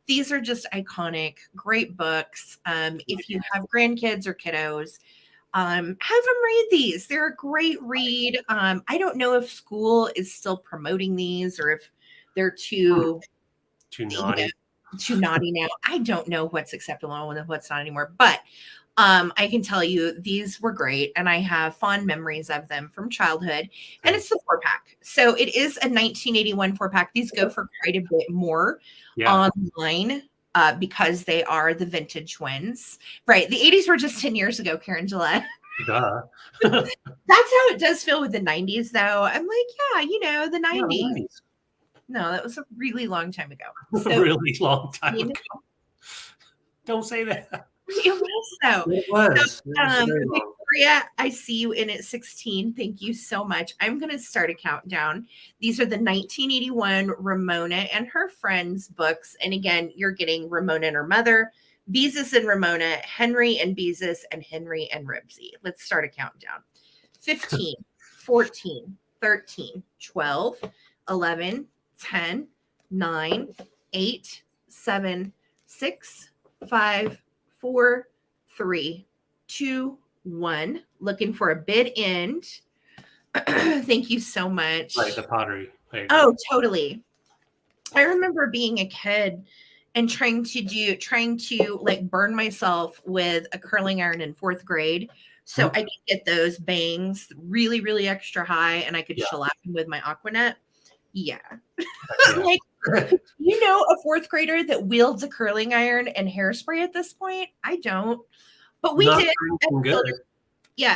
these are just iconic, great books. If you have grandkids or kiddos, have them read these. They're a great read. I don't know if school is still promoting these or if they're too
naughty.
Too naughty now. I don't know what's acceptable and what's not anymore. But I can tell you these were great, and I have fond memories of them from childhood. And it's the 4-pack. So it is a 1981 4-pack. These go for quite a bit more online because they are the vintage ones. Right. The 80s were just 10 years ago, Karen Gillette.
Duh.
That's how it does feel with the 90s, though. I'm like, yeah, the 90s.
Yeah, nice.
No, that was a really long time ago.
So, a really long time ago. Don't say that.
It was though.
It was.
So, Victoria, I see you in at 16. Thank you so much. I'm going to start a countdown. These are the 1981 Ramona and Her Friends books. And again, you're getting Ramona and Her Mother, Beezus and Ramona, Henry and Beezus, and Henry and Ribsy. Let's start a countdown. 15, 14, 13, 12, 11, 10, 9, 8, 7, 6, 5, 4, 3, 2, 1. Looking for a bid end. Thank you so much.
Like the pottery.
Oh, totally. I remember being a kid and trying to like burn myself with a curling iron in 4th grade. So I could get those bangs really, really extra high, and I could shellac them with my Aquanet. Yeah. Like, a 4th grader that wields a curling iron and hairspray at this point? I don't. But we did.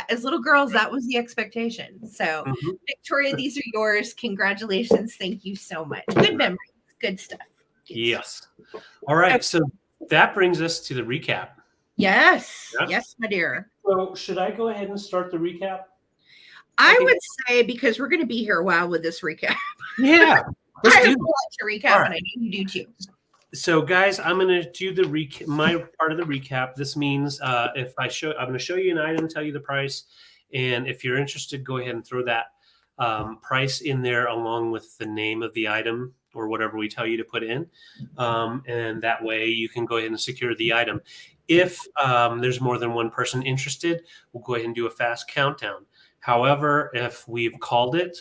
As little girls, that was the expectation. So, Victoria, these are yours. Congratulations. Thank you so much. Good memories. Good stuff.
Yes. All right. So that brings us to the recap.
Yes. Yes, my dear.
So should I go ahead and start the recap?
I would say, because we're going to be here a while with this recap.
Yeah, let's do it.
I like to recap, and I know you do too.
So, guys, I'm going to do my part of the recap. This means I'm going to show you an item, tell you the price, and if you're interested, go ahead and throw that price in there along with the name of the item or whatever we tell you to put in, and that way you can go ahead and secure the item. If there's more than one person interested, we'll go ahead and do a fast countdown. However, if we've called it,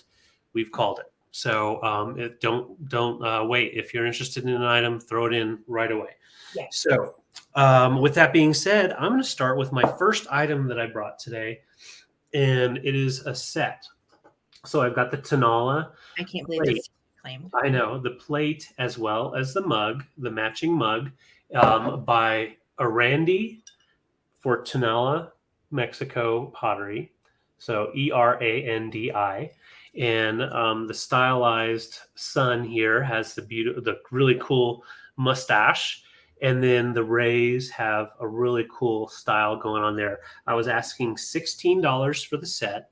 we've called it. So don't wait. If you're interested in an item, throw it in right away.
Yeah.
So with that being said, I'm going to start with my first item that I brought today, and it is a set. So I've got the Tanala.
I can't believe this claimed.
I know, the plate as well as the mug, the matching mug, by Arandi for Tanala, Mexico pottery. So Erandi. And the stylized sun here has the really cool mustache. And then the rays have a really cool style going on there. I was asking $16 for the set.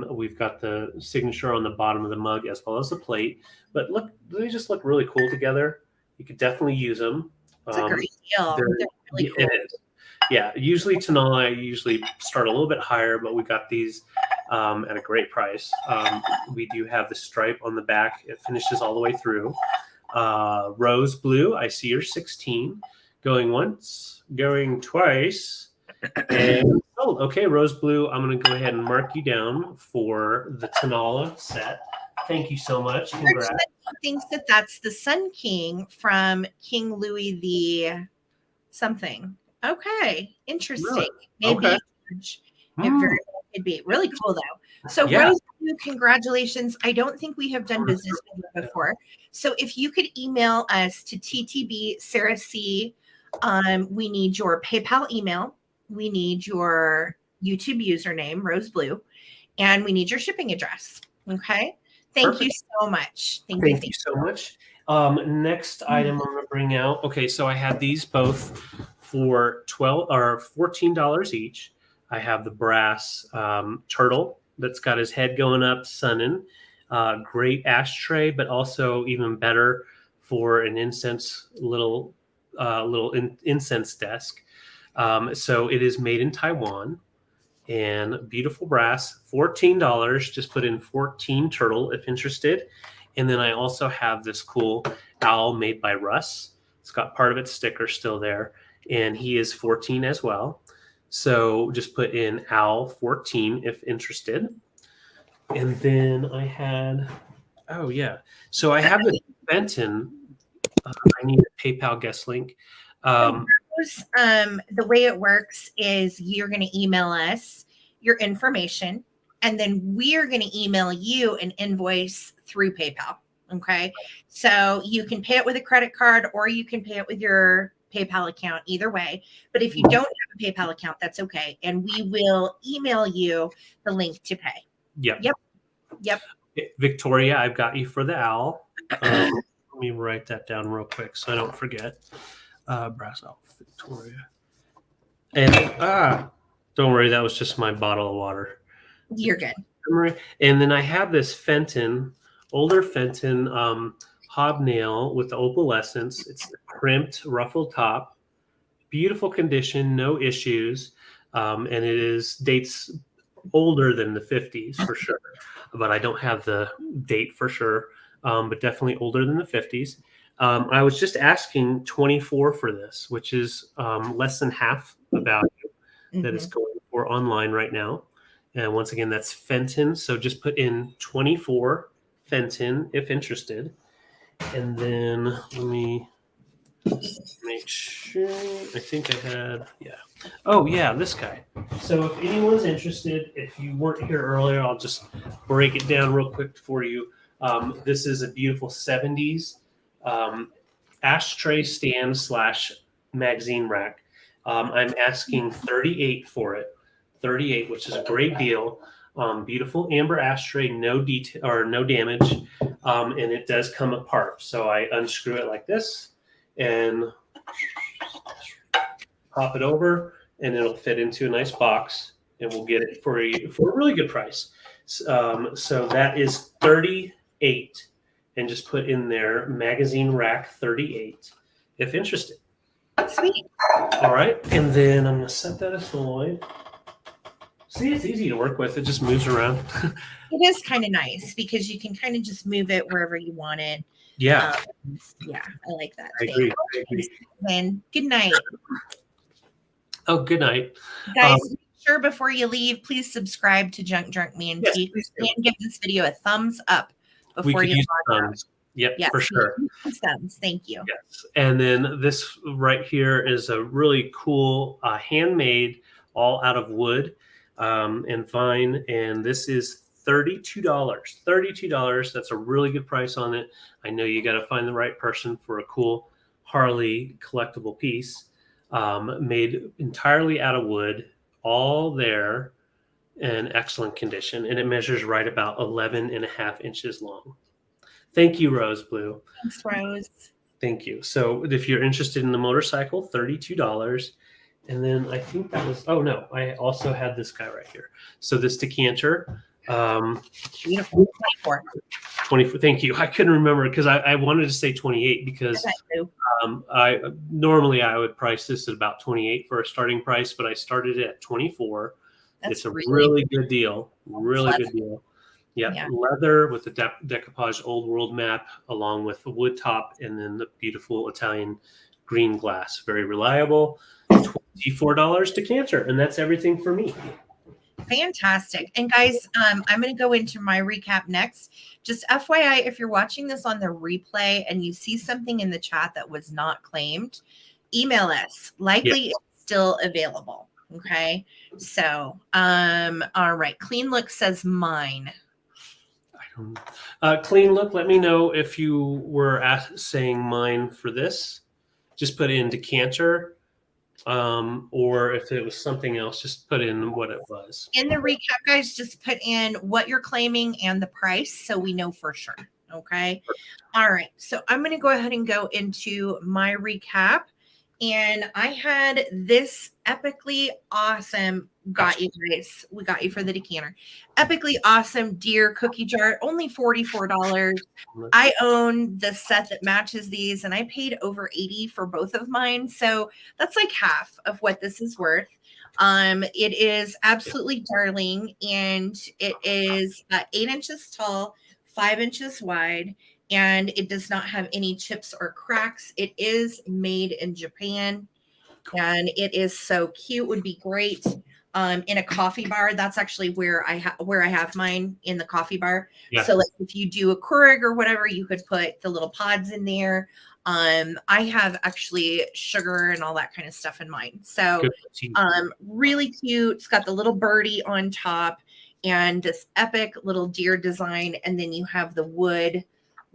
We've got the signature on the bottom of the mug as well as the plate. But look, they just look really cool together. You could definitely use them.
It's a great deal. They're really cool.
It is. Yeah, usually Tanala, I usually start a little bit higher, but we got these at a great price. We do have the stripe on the back. It finishes all the way through. Rose blue, I see you're 16. Going once, going twice. And okay, rose blue. I'm going to go ahead and mark you down for the Tanala set. Thank you so much. Congrats.
Thinks that that's the Sun King from King Louis the something. Okay, interesting.
Really?
Maybe
okay.
It very well could be really cool though. So Rose, congratulations. I don't think we have done business with you before. So if you could email us to Ttbsarahc, we need your PayPal email, we need your YouTube username, Rose Blue, and we need your shipping address. Okay. Thank you so much.
Thank you so much. Next item I'm going to bring out. Okay, so I had these both for $14 each. I have the brass turtle that's got his head going up, sunning. Great ashtray, but also even better for an incense little incense desk. So it is made in Taiwan. And beautiful brass, $14. Just put in 14 turtle if interested. And then I also have this cool owl made by Russ. It's got part of its sticker still there. And he is 14 as well. So just put in owl 14 if interested. And then I had, so I have the Benton. I need a PayPal guest link.
The way it works is you're going to email us your information, and then we're going to email you an invoice through PayPal. Okay. So you can pay it with a credit card or you can pay it with your PayPal account, either way. But if you don't have a PayPal account, that's okay. And we will email you the link to pay. Yep.
Victoria, I've got you for the owl. Let me write that down real quick so I don't forget. Brass owl, Victoria. And don't worry, that was just my bottle of water.
You're good.
And then I have this Fenton, older Fenton hobnail with the opalescence. It's the crimped, ruffled top. Beautiful condition, no issues. And it dates older than the 50s for sure. But I don't have the date for sure. But definitely older than the 50s. I was just asking 24 for this, which is less than half the value that it's going for online right now. And once again, that's Fenton. So just put in 24 Fenton if interested. And then let me make sure. I think I had, Oh, yeah, this guy. So if anyone's interested, if you weren't here earlier, I'll just break it down real quick for you. This is a beautiful 70s ashtray stand / magazine rack. I'm asking 38 for it. 38, which is a great deal. Beautiful amber ashtray, no detail or no damage, and it does come apart. So I unscrew it like this and pop it over, and it'll fit into a nice box, and we'll get it for you for a really good price. So that is 38, and just put in there magazine rack 38 if interested.
Sweet.
All right, and then I'm gonna set that aside. See, it's easy to work with. It just moves around.
It is kind of nice because you can kind of just move it wherever you want it.
Yeah,
Yeah, I like that.
I agree. I agree.
And good night.
Oh, good night.
Guys, make sure before you leave, please subscribe to Junk Drunk Mantiques,
please do.
and give this video a thumbs up
We
before
could
you
use
log out.
thumbs. Yep,
Yes,
for sure.
thumbs. Thank you.
Yes. And then this right here is a really cool handmade, all out of wood and vine. And this is $32. $32. That's a really good price on it. I know you got to find the right person for a cool Harley collectible piece made entirely out of wood, all there in excellent condition. And it measures right about 11.5 inches long. Thank you, Rose Blue.
Thanks, Rose.
Thank you. So if you're interested in the motorcycle, $32. And then I think that was, oh no, I also had this guy right here. So this decanter,
Beautiful.
24. Thank you. I couldn't remember because I wanted to say 28 because I normally I would price this at about 28 for a starting price, but I started it at 24. It's a really good deal. Really good deal. Yeah, leather with the decoupage old world map, along with the wood top, and then the beautiful Italian green glass. Very reliable. $24 decanter, and that's everything for me.
Fantastic. And guys, I'm going to go into my recap next. Just FYI, if you're watching this on the replay and you see something in the chat that was not claimed, email us. Likely it's still available. Okay. So, all right. Clean Look says mine.
Clean Look, let me know if you were saying mine for this. Just put in decanter, or if it was something else, just put in what it was.
In the recap, guys, just put in what you're claiming and the price so we know for sure. Okay. All right. So I'm going to go ahead and go into my recap. And I had this epically awesome, got you guys, we got you for the decanter, epically awesome deer cookie jar, only $44. I own the set that matches these, and I paid over $80 for both of mine. So that's like half of what this is worth. It is absolutely darling, and it is 8 inches tall, 5 inches wide, and it does not have any chips or cracks. It is made in Japan, and it is so cute. Would be great in a coffee bar. That's actually where I have mine, in the coffee bar. Yeah. So like if you do a Keurig or whatever, you could put the little pods in there. I have actually sugar and all that kind of stuff in mine. So really cute. It's got the little birdie on top and this epic little deer design, and then you have the wood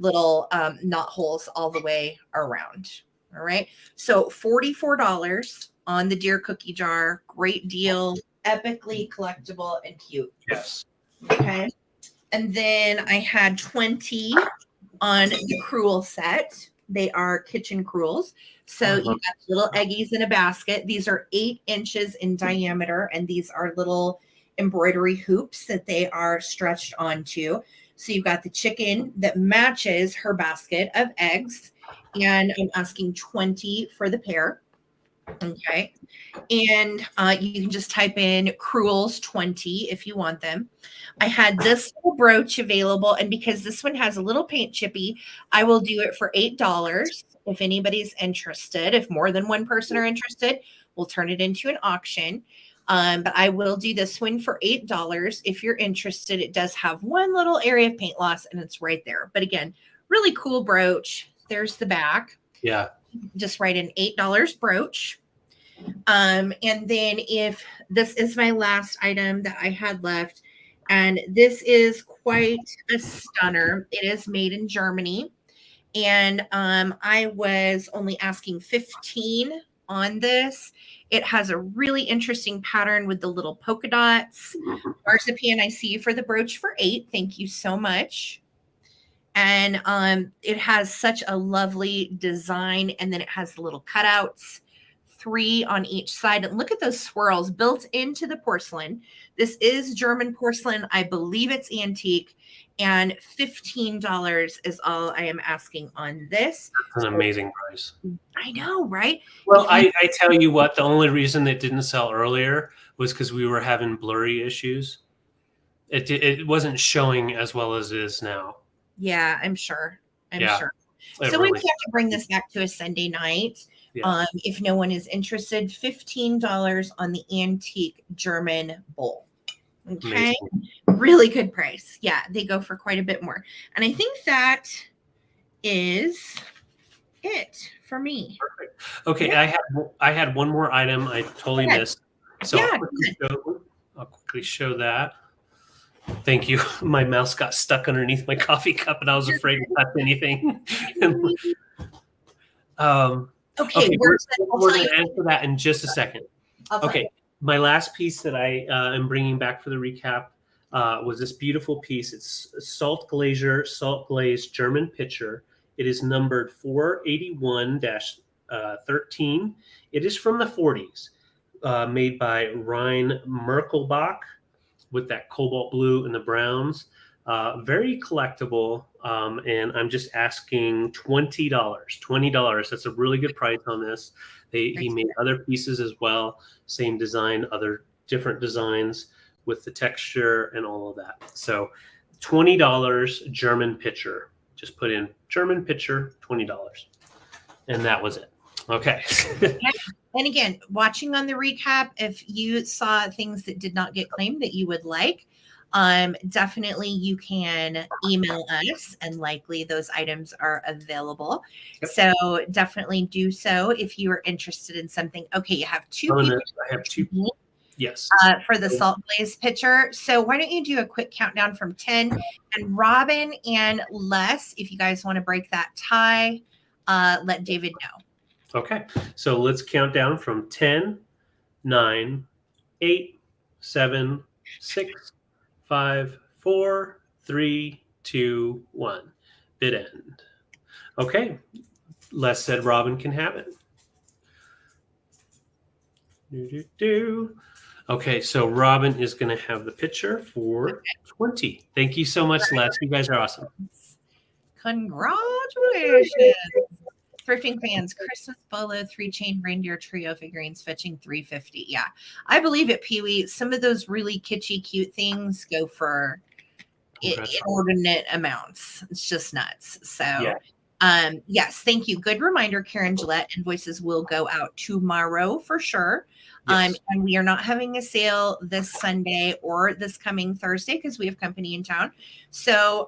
little knot holes all the way around. All right. So $44 on the deer cookie jar. Great deal. Epically collectible and cute.
Yes.
Okay. And then I had 20 on the cruel set. They are kitchen cruels. So you got little eggies in a basket. These are 8 inches in diameter, and these are little embroidery hoops that they are stretched onto. So you've got the chicken that matches her basket of eggs, and I'm asking 20 for the pair. Okay. And you can just type in Cruels 20 if you want them. I had this little brooch available, and because this one has a little paint chippy, I will do it for $8 if anybody's interested. If more than one person are interested, we'll turn it into an auction. But I will do this one for $8 if you're interested. It does have one little area of paint loss, and it's right there. But again, really cool brooch. There's the back.
Yeah.
Just write an $8 brooch. And then if this is my last item that I had left, and this is quite a stunner. It is made in Germany. And I was only asking 15 on this. It has a really interesting pattern with the little polka dots. Marzipan, I see you for the brooch for 8. Thank you so much. And it has such a lovely design, and then it has the little cutouts 3 on each side. And look at those swirls built into the porcelain. This is German porcelain. I believe it's antique. And $15 is all I am asking on this.
That's an amazing price.
I know, right?
Well, I tell you what, the only reason it didn't sell earlier was because we were having blurry issues. It wasn't showing as well as it is now.
Yeah, I'm sure. I'm sure.
It
So
really
we have to bring this back to a Sunday night.
Yeah.
If no one is interested, $15 on the antique German bowl. Okay.
Amazing.
Really good price. Yeah, they go for quite a bit more. And I think that is it for me.
Perfect. Okay, yeah. I had one more item I totally missed. So
yeah,
I'll quickly show that. Thank you. My mouse got stuck underneath my coffee cup and I was afraid to touch anything. Okay, we're going to answer that in just a second. Okay, my last piece that I am bringing back for the recap was this beautiful piece. It's salt glazed German pitcher. It is numbered 481-13. It is from the 40s, made by Ryan Merkelbach with that cobalt blue and the browns. Very collectible, and I'm just asking $20. $20. That's a really good price on this. He made other pieces as well, same design, other different designs with the texture and all of that. So $20 German pitcher. Just put in German pitcher, $20. And that was it. Okay.
And again, watching on the recap, if you saw things that did not get claimed that you would like, definitely you can email us and likely those items are available. Yep. So definitely do so if you are interested in something. Okay, you have two people.
I have two. Yes.
For the salt glaze pitcher. So why don't you do a quick countdown from 10, and Robin and Les, if you guys want to break that tie, let David know.
Okay, so let's count down from 10, 9, 8, 7, 6, 5, 4, 3, 2, 1. Bid end. Okay, Les said Robin can have it. Okay, so Robin is going to have the picture for 20. Thank you so much, Les. You guys are awesome.
Congratulations. Thrifting fans, Christmas Bolo 3-chain reindeer trio figurines fetching $350. Yeah, I believe it, Pee-wee. Some of those really kitschy, cute things go for inordinate amounts. It's just nuts. So, yes, thank you. Good reminder, Karen Gillette. Invoices will go out tomorrow for sure. Yes. And we are not having a sale this Sunday or this coming Thursday because we have company in town. So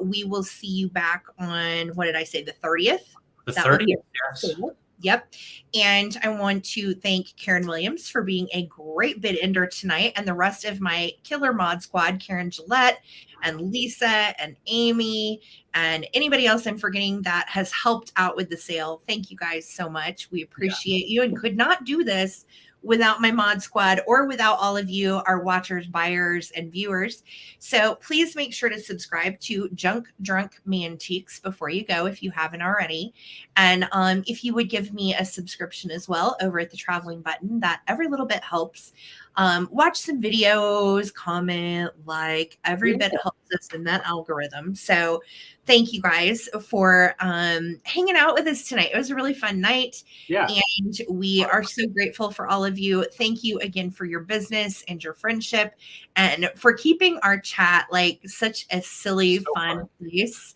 we will see you back on, what did I say, the 30th?
The 30th, yes.
Yep. And I want to thank Karen Williams for being a great bid ender tonight, and the rest of my killer mod squad, Karen Gillette and Lisa and Amy and anybody else I'm forgetting that has helped out with the sale. Thank you guys so much. We appreciate you and could not do this without my mod squad or without all of you, our watchers, buyers, and viewers. So please make sure to subscribe to Junk Drunk Mantiques before you go if you haven't already. And if you would give me a subscription as well over at the traveling button, that every little bit helps. Watch some videos, comment, like, every bit helps us in that algorithm. So thank you guys for hanging out with us tonight. It was a really fun night.
Yeah.
And we are so grateful for all of you. Thank you again for your business and your friendship and for keeping our chat like such a silly, fun place.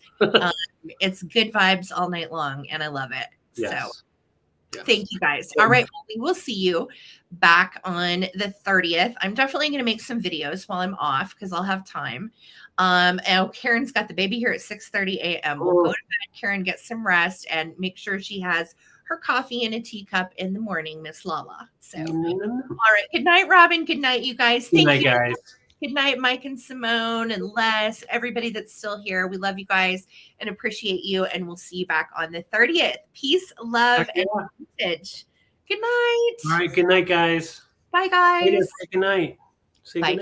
It's good vibes all night long, and I love it. Yes. So thank you guys. All right. Well, we will see you back on the 30th. I'm definitely going to make some videos while I'm off because I'll have time. And Karen's got the baby here at 6:30 a.m. We'll go to bed, Karen, get some rest, and make sure she has her coffee in a teacup in the morning, Miss Lala. So, all right. Good night, Robin. Good night, you guys.
Thank you. Guys.
Good night, Mike and Simone and Les, everybody that's still here. We love you guys and appreciate you. And we'll see you back on the 30th. Peace, love, and vintage. Good night.
All right. Good night, guys.
Bye, guys.
Good night. Say
bye.
Good night.